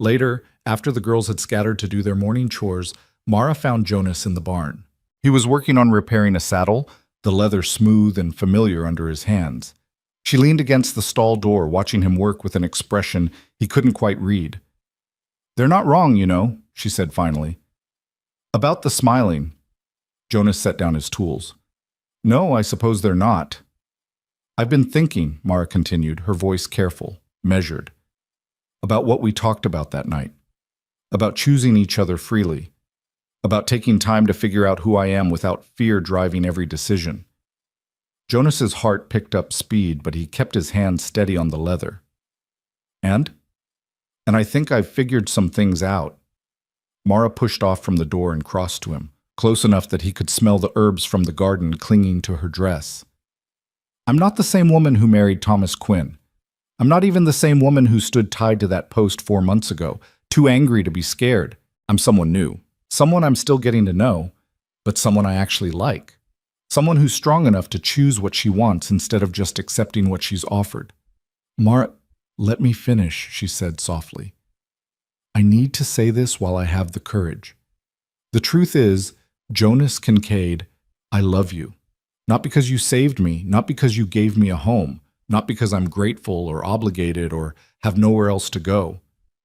Later, after the girls had scattered to do their morning chores, Mara found Jonas in the barn. He was working on repairing a saddle, the leather smooth and familiar under his hands. She leaned against the stall door, watching him work with an expression he couldn't quite read. "They're not wrong, you know," she said finally. "About the smiling." Jonas set down his tools. "No, I suppose they're not." "I've been thinking," Mara continued, her voice careful, measured, "about what we talked about that night. About choosing each other freely. About taking time to figure out who I am without fear driving every decision." Jonas's heart picked up speed, but he kept his hand steady on the leather. And I think I've figured some things out." Mara pushed off from the door and crossed to him, close enough that he could smell the herbs from the garden clinging to her dress. "I'm not the same woman who married Thomas Quinn. I'm not even the same woman who stood tied to that post 4 months ago, too angry to be scared. I'm someone new. Someone I'm still getting to know, but someone I actually like. Someone who's strong enough to choose what she wants instead of just accepting what she's offered." "Mara, let me finish," she said softly. "I need to say this while I have the courage. The truth is, Jonas Kincaid, I love you. Not because you saved me, not because you gave me a home, not because I'm grateful or obligated or have nowhere else to go.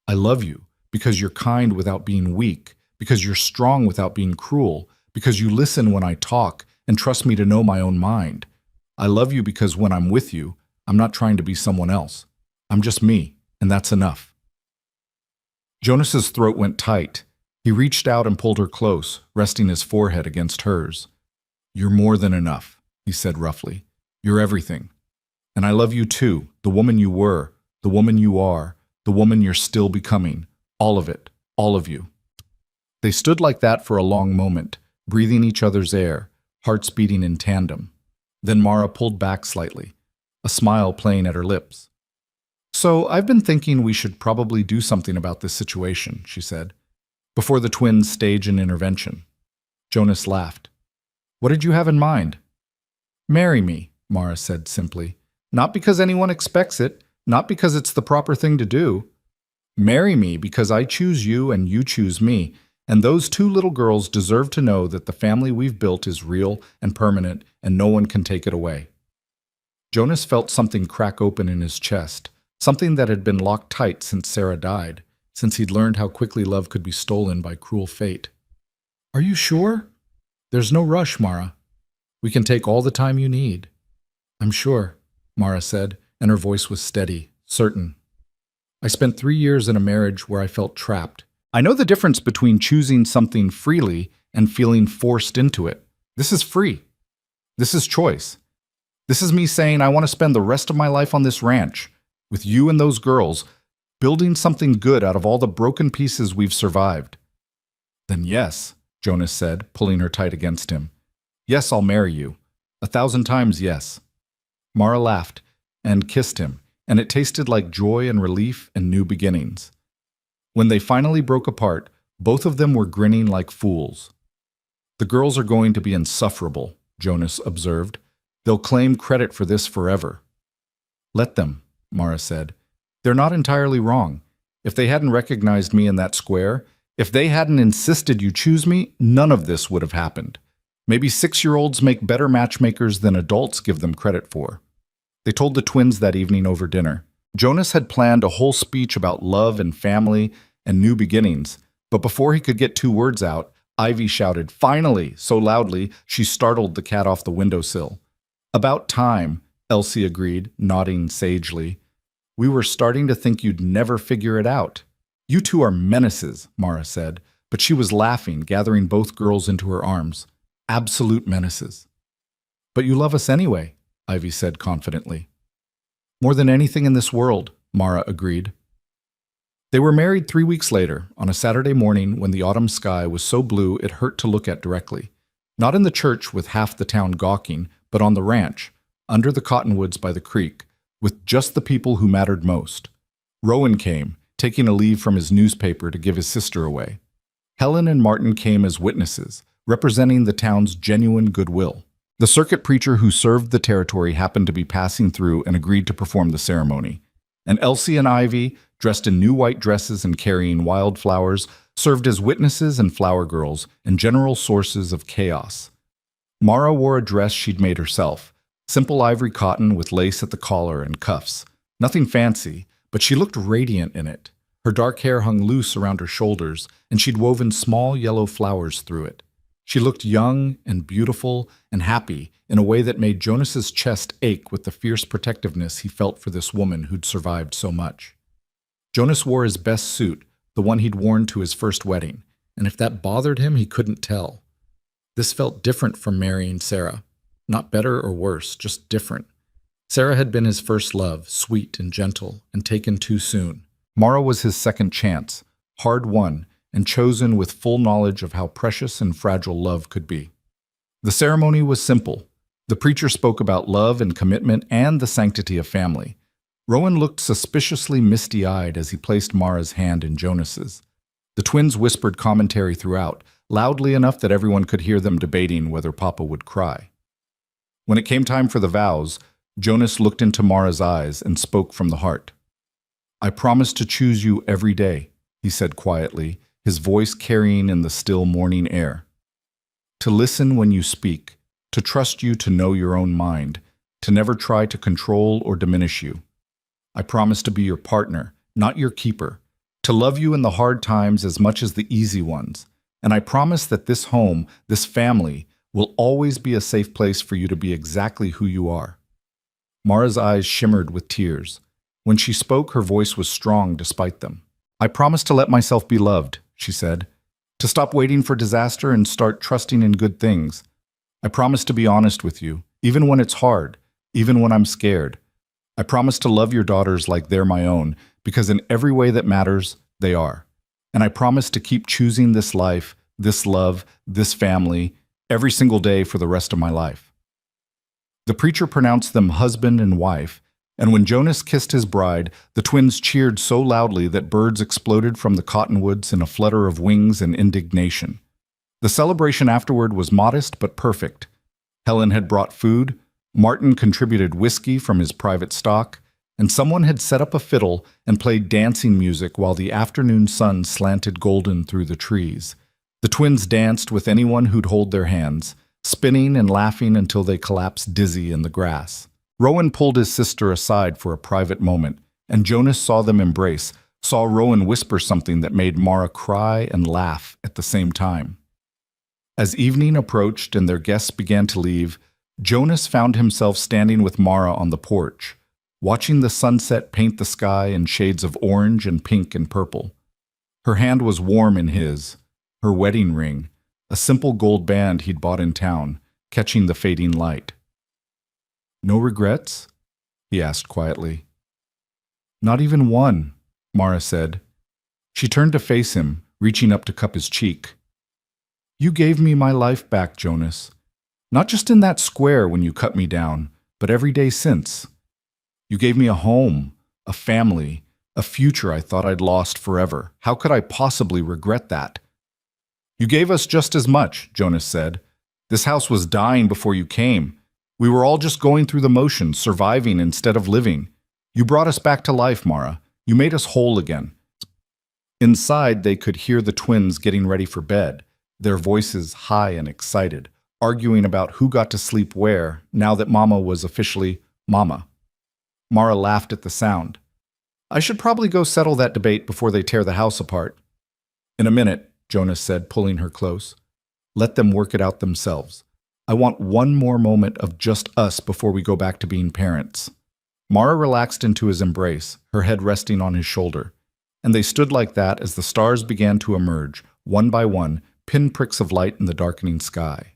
I love you because you're kind without being weak, because you're strong without being cruel, because you listen when I talk and trust me to know my own mind. I love you because when I'm with you, I'm not trying to be someone else. I'm just me, and that's enough." Jonas's throat went tight. He reached out and pulled her close, resting his forehead against hers. "You're more than enough," he said roughly. "You're everything. And I love you too, the woman you were, the woman you are, the woman you're still becoming. All of it, all of you." They stood like that for a long moment, breathing each other's air, hearts beating in tandem. Then Mara pulled back slightly, a smile playing at her lips. "So I've been thinking we should probably do something about this situation," she said, "before the twins stage an intervention." Jonas laughed. "What did you have in mind?" "Marry me," Mara said simply. "Not because anyone expects it, not because it's the proper thing to do. Marry me because I choose you and you choose me, and those 2 little girls deserve to know that the family we've built is real and permanent and no one can take it away." Jonas felt something crack open in his chest, something that had been locked tight since Sarah died, since he'd learned how quickly love could be stolen by cruel fate. "Are you sure?" "There's no rush, Mara. We can take all the time you need." "I'm sure," Mara said, and her voice was steady, certain. "I spent 3 years in a marriage where I felt trapped. I know the difference between choosing something freely and feeling forced into it. This is free. This is choice. This is me saying I want to spend the rest of my life on this ranch, with you and those girls, building something good out of all the broken pieces we've survived." "Then yes," Jonas said, pulling her tight against him. "Yes, I'll marry you. 1,000 times yes." Mara laughed and kissed him, and it tasted like joy and relief and new beginnings. When they finally broke apart, both of them were grinning like fools. "The girls are going to be insufferable," Jonas observed. "They'll claim credit for this forever." "Let them," Mara said. "They're not entirely wrong. If they hadn't recognized me in that square, if they hadn't insisted you choose me, none of this would have happened. Maybe 6-year-olds make better matchmakers than adults give them credit for." They told the twins that evening over dinner. Jonas had planned a whole speech about love and family and new beginnings, but before he could get 2 words out, Ivy shouted, "Finally!" so loudly she startled the cat off the windowsill. "About time," Elsie agreed, nodding sagely. "We were starting to think you'd never figure it out." "You two are menaces," Mara said, but she was laughing, gathering both girls into her arms. "Absolute menaces." "But you love us anyway," Ivy said confidently. "More than anything in this world," Mara agreed. They were married 3 weeks later, on a Saturday morning when the autumn sky was so blue it hurt to look at directly. Not in the church with half the town gawking, but on the ranch, under the cottonwoods by the creek, with just the people who mattered most. Rowan came, taking a leave from his newspaper to give his sister away. Helen and Martin came as witnesses, representing the town's genuine goodwill. The circuit preacher who served the territory happened to be passing through and agreed to perform the ceremony. And Elsie and Ivy, dressed in new white dresses and carrying wildflowers, served as witnesses and flower girls and general sources of chaos. Mara wore a dress she'd made herself, simple ivory cotton with lace at the collar and cuffs. Nothing fancy, but she looked radiant in it. Her dark hair hung loose around her shoulders, and she'd woven small yellow flowers through it. She looked young and beautiful and happy in a way that made Jonas's chest ache with the fierce protectiveness he felt for this woman who'd survived so much. Jonas wore his best suit, the one he'd worn to his first wedding, and if that bothered him, he couldn't tell. This felt different from marrying Sarah. Not better or worse, just different. Sarah had been his first love, sweet and gentle, and taken too soon. Mara was his second chance, hard-won, and chosen with full knowledge of how precious and fragile love could be. The ceremony was simple. The preacher spoke about love and commitment and the sanctity of family. Rowan looked suspiciously misty-eyed as he placed Mara's hand in Jonas's. The twins whispered commentary throughout, loudly enough that everyone could hear them debating whether Papa would cry. When it came time for the vows, Jonas looked into Mara's eyes and spoke from the heart. "I promise to choose you every day," he said quietly, his voice carrying in the still morning air. "To listen when you speak, to trust you to know your own mind, to never try to control or diminish you. I promise to be your partner, not your keeper, to love you in the hard times as much as the easy ones, and I promise that this home, this family, will always be a safe place for you to be exactly who you are." Mara's eyes shimmered with tears. When she spoke, her voice was strong despite them. "I promise to let myself be loved," she said, "to stop waiting for disaster and start trusting in good things. I promise to be honest with you, even when it's hard, even when I'm scared. I promise to love your daughters like they're my own, because in every way that matters, they are. And I promise to keep choosing this life, this love, this family, every single day for the rest of my life." The preacher pronounced them husband and wife, and when Jonas kissed his bride, the twins cheered so loudly that birds exploded from the cottonwoods in a flutter of wings and indignation. The celebration afterward was modest but perfect. Helen had brought food, Martin contributed whiskey from his private stock, and someone had set up a fiddle and played dancing music while the afternoon sun slanted golden through the trees. The twins danced with anyone who'd hold their hands, spinning and laughing until they collapsed dizzy in the grass. Rowan pulled his sister aside for a private moment, and Jonas saw them embrace, saw Rowan whisper something that made Mara cry and laugh at the same time. As evening approached and their guests began to leave, Jonas found himself standing with Mara on the porch, watching the sunset paint the sky in shades of orange and pink and purple. Her hand was warm in his, her wedding ring, a simple gold band he'd bought in town, catching the fading light. No regrets? He asked quietly. Not even one, Mara said. She turned to face him, reaching up to cup his cheek. You gave me my life back, Jonas. Not just in that square when you cut me down, but every day since. You gave me a home, a family, a future I thought I'd lost forever. How could I possibly regret that? You gave us just as much, Jonas said. This house was dying before you came. We were all just going through the motions, surviving instead of living. You brought us back to life, Mara. You made us whole again. Inside, they could hear the twins getting ready for bed, their voices high and excited, arguing about who got to sleep where, now that Mama was officially Mama. Mara laughed at the sound. I should probably go settle that debate before they tear the house apart. In a minute, Jonas said, pulling her close. Let them work it out themselves. I want one more moment of just us before we go back to being parents. Mara relaxed into his embrace, her head resting on his shoulder, and they stood like that as the stars began to emerge, one by one, pinpricks of light in the darkening sky.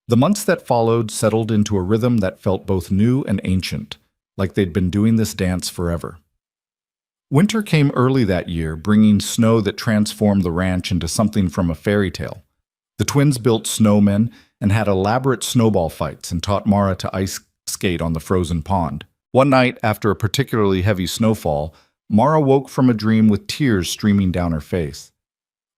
The months that followed settled into a rhythm that felt both new and ancient, like they'd been doing this dance forever. Winter came early that year, bringing snow that transformed the ranch into something from a fairy tale. The twins built snowmen and had elaborate snowball fights and taught Mara to ice skate on the frozen pond. One night, after a particularly heavy snowfall, Mara woke from a dream with tears streaming down her face.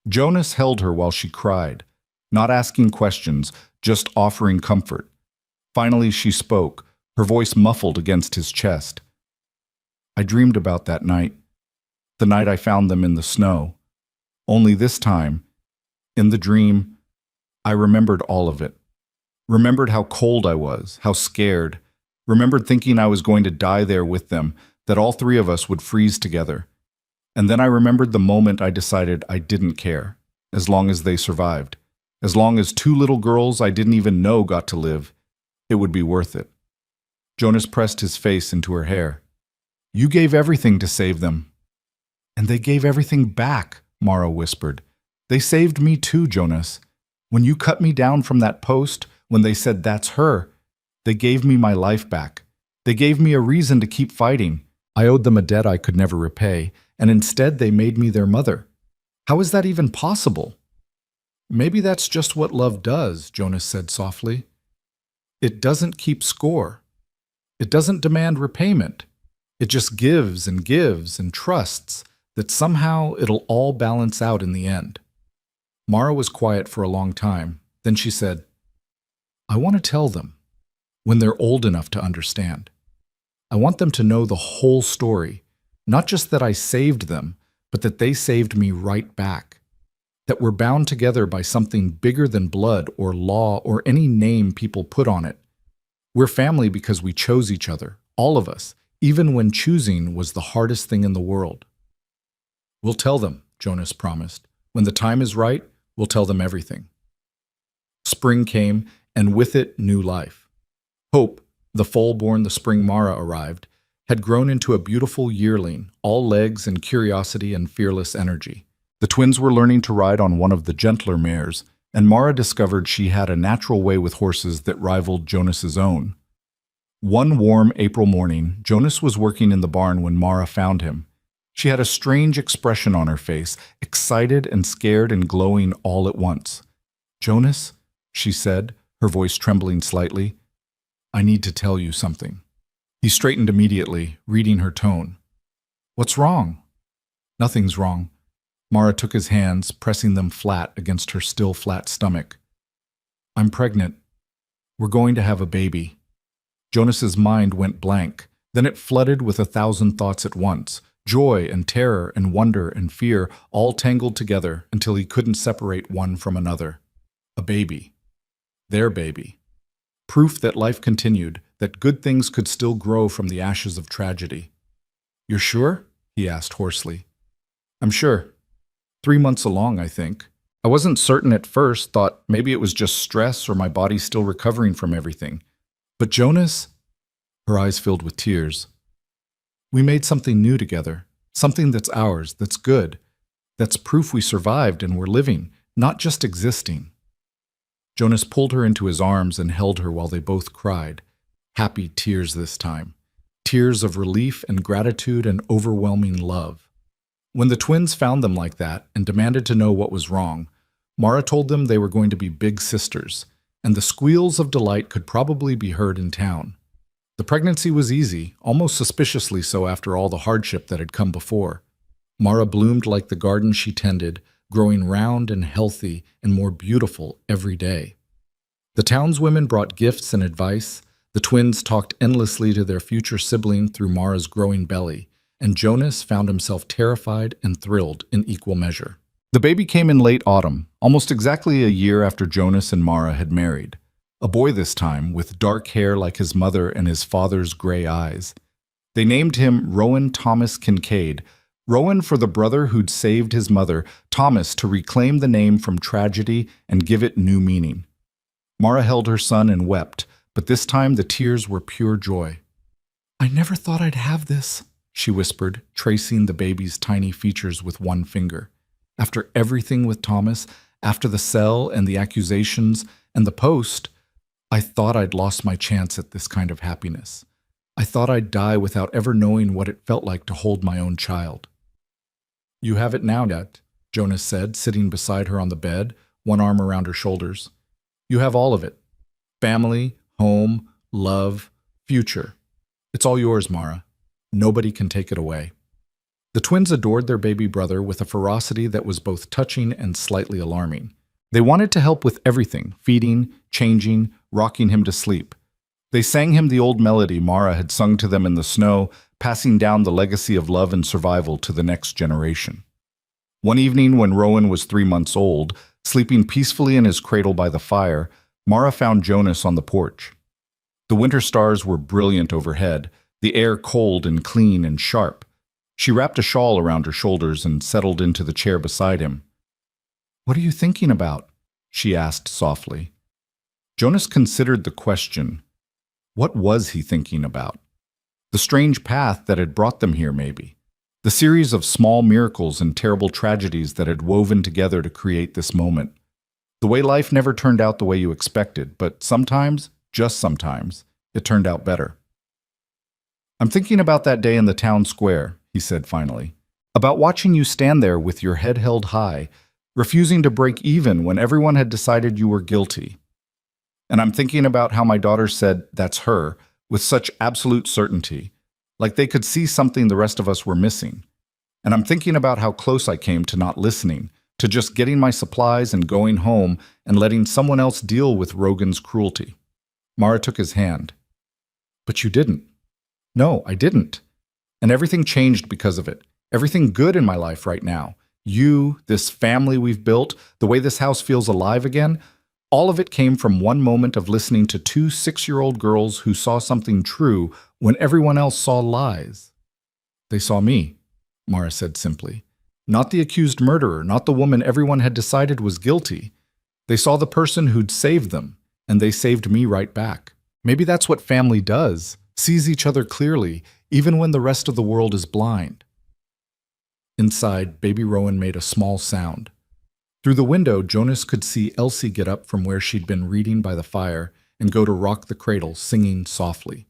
Jonas held her while she cried, not asking questions, just offering comfort. Finally, she spoke, her voice muffled against his chest. I dreamed about that night, the night I found them in the snow. Only this time, in the dream, I remembered all of it. Remembered how cold I was, how scared. Remembered thinking I was going to die there with them, that all three of us would freeze together. And then I remembered the moment I decided I didn't care, as long as they survived. As long as two little girls I didn't even know got to live, it would be worth it. Jonas pressed his face into her hair. You gave everything to save them. And they gave everything back, Mara whispered. They saved me too, Jonas. When you cut me down from that post, when they said that's her, they gave me my life back. They gave me a reason to keep fighting. I owed them a debt I could never repay, and instead they made me their mother. How is that even possible? Maybe that's just what love does, Jonas said softly. It doesn't keep score. It doesn't demand repayment. It just gives and trusts that somehow it'll all balance out in the end. Mara was quiet for a long time. Then she said, I want to tell them, when they're old enough to understand. I want them to know the whole story, not just that I saved them, but that they saved me right back. That we're bound together by something bigger than blood or law or any name people put on it. We're family because we chose each other, all of us, even when choosing was the hardest thing in the world. We'll tell them, Jonas promised. When the time is right, we'll tell them everything. Spring came, and with it, new life. Hope, the foal born the spring Mara arrived, had grown into a beautiful yearling, all legs and curiosity and fearless energy. The twins were learning to ride on one of the gentler mares, and Mara discovered she had a natural way with horses that rivaled Jonas's own. One warm April morning, Jonas was working in the barn when Mara found him. She had a strange expression on her face, excited and scared and glowing all at once. Jonas, she said, her voice trembling slightly, I need to tell you something. He straightened immediately, reading her tone. What's wrong? Nothing's wrong. Mara took his hands, pressing them flat against her still flat stomach. I'm pregnant. We're going to have a baby. Jonas's mind went blank. Then it flooded with 1,000 thoughts at once. Joy and terror and wonder and fear all tangled together until he couldn't separate one from another. A baby. Their baby. Proof that life continued, that good things could still grow from the ashes of tragedy. You're sure? He asked hoarsely. I'm sure. 3 months along, I think. I wasn't certain at first, thought maybe it was just stress or my body still recovering from everything. But Jonas, her eyes filled with tears, we made something new together, something that's ours, that's good, that's proof we survived and we're living, not just existing. Jonas pulled her into his arms and held her while they both cried. Happy tears this time. Tears of relief and gratitude and overwhelming love. When the twins found them like that and demanded to know what was wrong, Mara told them they were going to be big sisters, and the squeals of delight could probably be heard in town. The pregnancy was easy, almost suspiciously so after all the hardship that had come before. Mara bloomed like the garden she tended, growing round and healthy and more beautiful every day. The townswomen brought gifts and advice. The twins talked endlessly to their future sibling through Mara's growing belly, and Jonas found himself terrified and thrilled in equal measure. The baby came in late autumn, almost exactly a year after Jonas and Mara had married. A boy this time, with dark hair like his mother and his father's gray eyes. They named him Rowan Thomas Kincaid, Rowan for the brother who'd saved his mother, Thomas to reclaim the name from tragedy and give it new meaning. Mara held her son and wept, but this time the tears were pure joy. "I never thought I'd have this," she whispered, tracing the baby's tiny features with one finger. "After everything with Thomas, after the cell and the accusations and the post, I thought I'd lost my chance at this kind of happiness. I thought I'd die without ever knowing what it felt like to hold my own child." "You have it now, Dad," Jonas said, sitting beside her on the bed, one arm around her shoulders. "You have all of it. Family, home, love, future. It's all yours, Mara. Nobody can take it away." The twins adored their baby brother with a ferocity that was both touching and slightly alarming. They wanted to help with everything, feeding, changing, rocking him to sleep. They sang him the old melody Mara had sung to them in the snow, passing down the legacy of love and survival to the next generation. One evening when Rowan was 3 months old, sleeping peacefully in his cradle by the fire, Mara found Jonas on the porch. The winter stars were brilliant overhead, the air cold and clean and sharp. She wrapped a shawl around her shoulders and settled into the chair beside him. "What are you thinking about?" she asked softly. Jonas considered the question. What was he thinking about? The strange path that had brought them here, maybe. The series of small miracles and terrible tragedies that had woven together to create this moment. The way life never turned out the way you expected, but sometimes, just sometimes, it turned out better. "I'm thinking about that day in the town square," he said finally. "About watching you stand there with your head held high, refusing to break even when everyone had decided you were guilty. And I'm thinking about how my daughter said, 'That's her,' with such absolute certainty, like they could see something the rest of us were missing. And I'm thinking about how close I came to not listening, to just getting my supplies and going home and letting someone else deal with Rogan's cruelty." Mara took his hand. "But you didn't." "No, I didn't. And everything changed because of it. Everything good in my life right now. You, this family we've built, the way this house feels alive again, all of it came from one moment of listening to 2 6-year-old girls who saw something true when everyone else saw lies." "They saw me," Mara said simply. "Not the accused murderer, not the woman everyone had decided was guilty. They saw the person who'd saved them, and they saved me right back. Maybe that's what family does, sees each other clearly, even when the rest of the world is blind." Inside, baby Rowan made a small sound. Through the window, Jonas could see Elsie get up from where she'd been reading by the fire and go to rock the cradle, singing softly.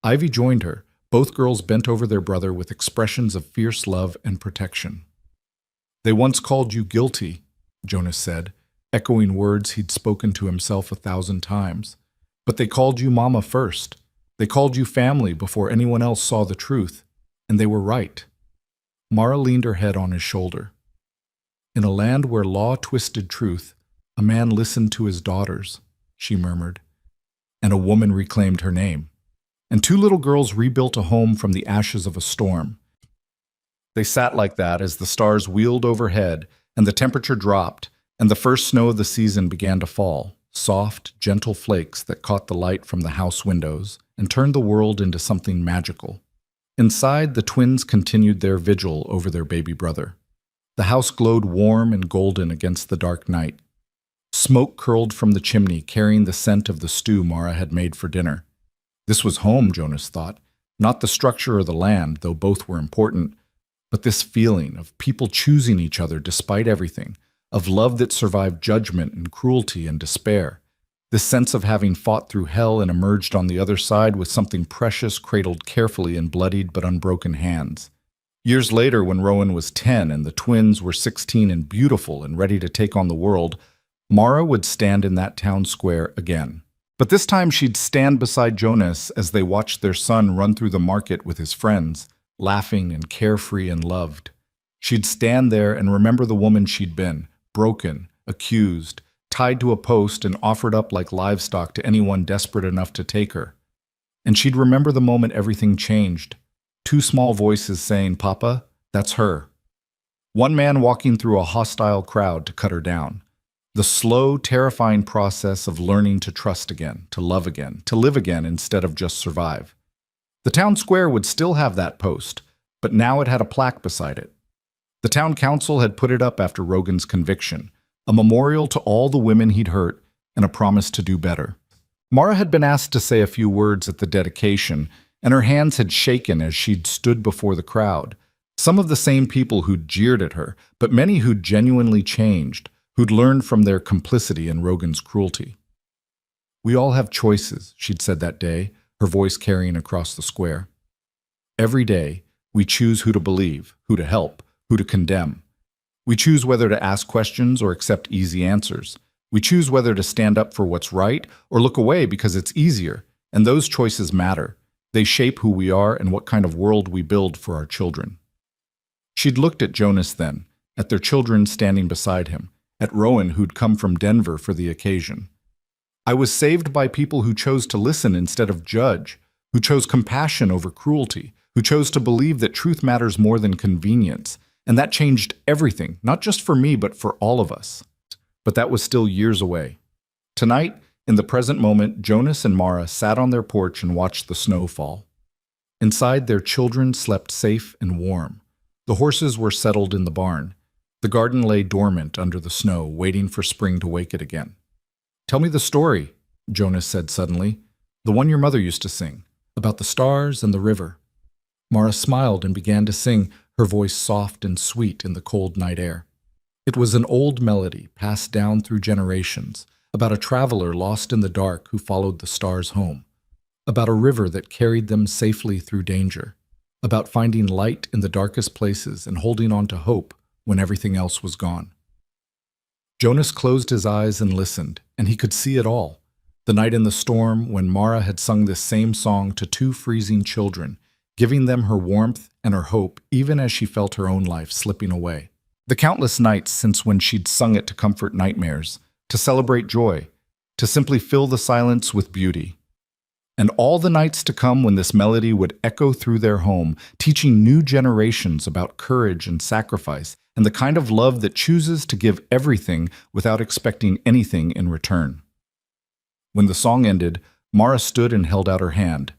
Ivy joined her. Both girls bent over their brother with expressions of fierce love and protection. "They once called you guilty," Jonas said, echoing words he'd spoken to himself 1,000 times. "But they called you Mama first. They called you family before anyone else saw the truth. And they were right." Mara leaned her head on his shoulder. "In a land where law twisted truth, a man listened to his daughters," she murmured. "And a woman reclaimed her name. And 2 little girls rebuilt a home from the ashes of a storm." They sat like that as the stars wheeled overhead and the temperature dropped and the first snow of the season began to fall, soft, gentle flakes that caught the light from the house windows and turned the world into something magical. Inside, the twins continued their vigil over their baby brother. The house glowed warm and golden against the dark night. Smoke curled from the chimney, carrying the scent of the stew Mara had made for dinner. This was home, Jonas thought. Not the structure or the land, though both were important, but this feeling of people choosing each other despite everything, of love that survived judgment and cruelty and despair. This sense of having fought through hell and emerged on the other side with something precious cradled carefully in bloodied but unbroken hands. Years later, when Rowan was 10 and the twins were 16 and beautiful and ready to take on the world, Mara would stand in that town square again. But this time she'd stand beside Jonas as they watched their son run through the market with his friends, laughing and carefree and loved. She'd stand there and remember the woman she'd been, broken, accused, tied to a post and offered up like livestock to anyone desperate enough to take her. And she'd remember the moment everything changed. Two small voices saying, "Papa, that's her." One man walking through a hostile crowd to cut her down. The slow, terrifying process of learning to trust again, to love again, to live again instead of just survive. The town square would still have that post, but now it had a plaque beside it. The town council had put it up after Rogan's conviction, a memorial to all the women he'd hurt and a promise to do better. Mara had been asked to say a few words at the dedication, and her hands had shaken as she'd stood before the crowd. Some of the same people who'd jeered at her, but many who'd genuinely changed, who'd learned from their complicity in Rogan's cruelty. "We all have choices," she'd said that day, her voice carrying across the square. "Every day, we choose who to believe, who to help, who to condemn. We choose whether to ask questions or accept easy answers. We choose whether to stand up for what's right or look away because it's easier, and those choices matter. They shape who we are and what kind of world we build for our children." She'd looked at Jonas then, at their children standing beside him, at Rowan who'd come from Denver for the occasion. "I was saved by people who chose to listen instead of judge, who chose compassion over cruelty, who chose to believe that truth matters more than convenience. And that changed everything, not just for me, but for all of us." But that was still years away. Tonight, in the present moment, Jonas and Mara sat on their porch and watched the snow fall. Inside, their children slept safe and warm. The horses were settled in the barn. The garden lay dormant under the snow, waiting for spring to wake it again. "Tell me the story," Jonas said suddenly, "the one your mother used to sing, about the stars and the river." Mara smiled and began to sing, her voice soft and sweet in the cold night air. It was an old melody passed down through generations, about a traveler lost in the dark who followed the stars home, about a river that carried them safely through danger, about finding light in the darkest places and holding on to hope when everything else was gone. Jonas closed his eyes and listened, and he could see it all. The night in the storm when Mara had sung this same song to two freezing children, giving them her warmth and her hope even as she felt her own life slipping away. The countless nights since when she'd sung it to comfort nightmares, to celebrate joy, to simply fill the silence with beauty. And all the nights to come when this melody would echo through their home, teaching new generations about courage and sacrifice and the kind of love that chooses to give everything without expecting anything in return. When the song ended, Mara stood and held out her hand.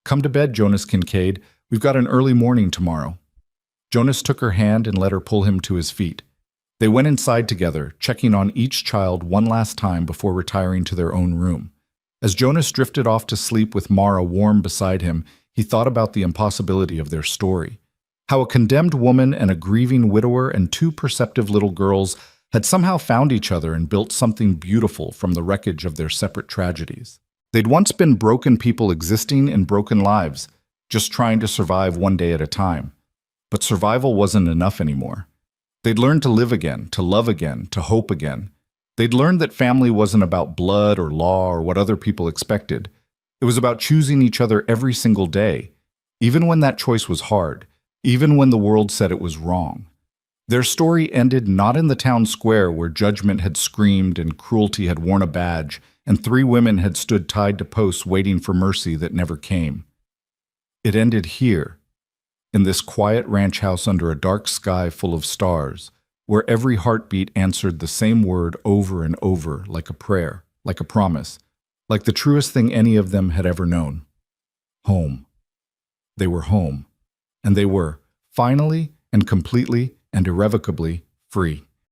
"Come to bed, Jonas Kincaid. We've got an early morning tomorrow." Jonas took her hand and let her pull him to his feet. They went inside together, checking on each child one last time before retiring to their own room. As Jonas drifted off to sleep with Mara warm beside him, he thought about the impossibility of their story. How a condemned woman and a grieving widower and two perceptive little girls had somehow found each other and built something beautiful from the wreckage of their separate tragedies. They'd once been broken people existing in broken lives, just trying to survive one day at a time. But survival wasn't enough anymore. They'd learned to live again, to love again, to hope again. They'd learned that family wasn't about blood or law or what other people expected. It was about choosing each other every single day, even when that choice was hard, even when the world said it was wrong. Their story ended not in the town square where judgment had screamed and cruelty had worn a badge, and three women had stood tied to posts waiting for mercy that never came. It ended here, in this quiet ranch house under a dark sky full of stars, where every heartbeat answered the same word over and over like a prayer, like a promise, like the truest thing any of them had ever known. Home. They were home, and they were, finally and completely and irrevocably, free.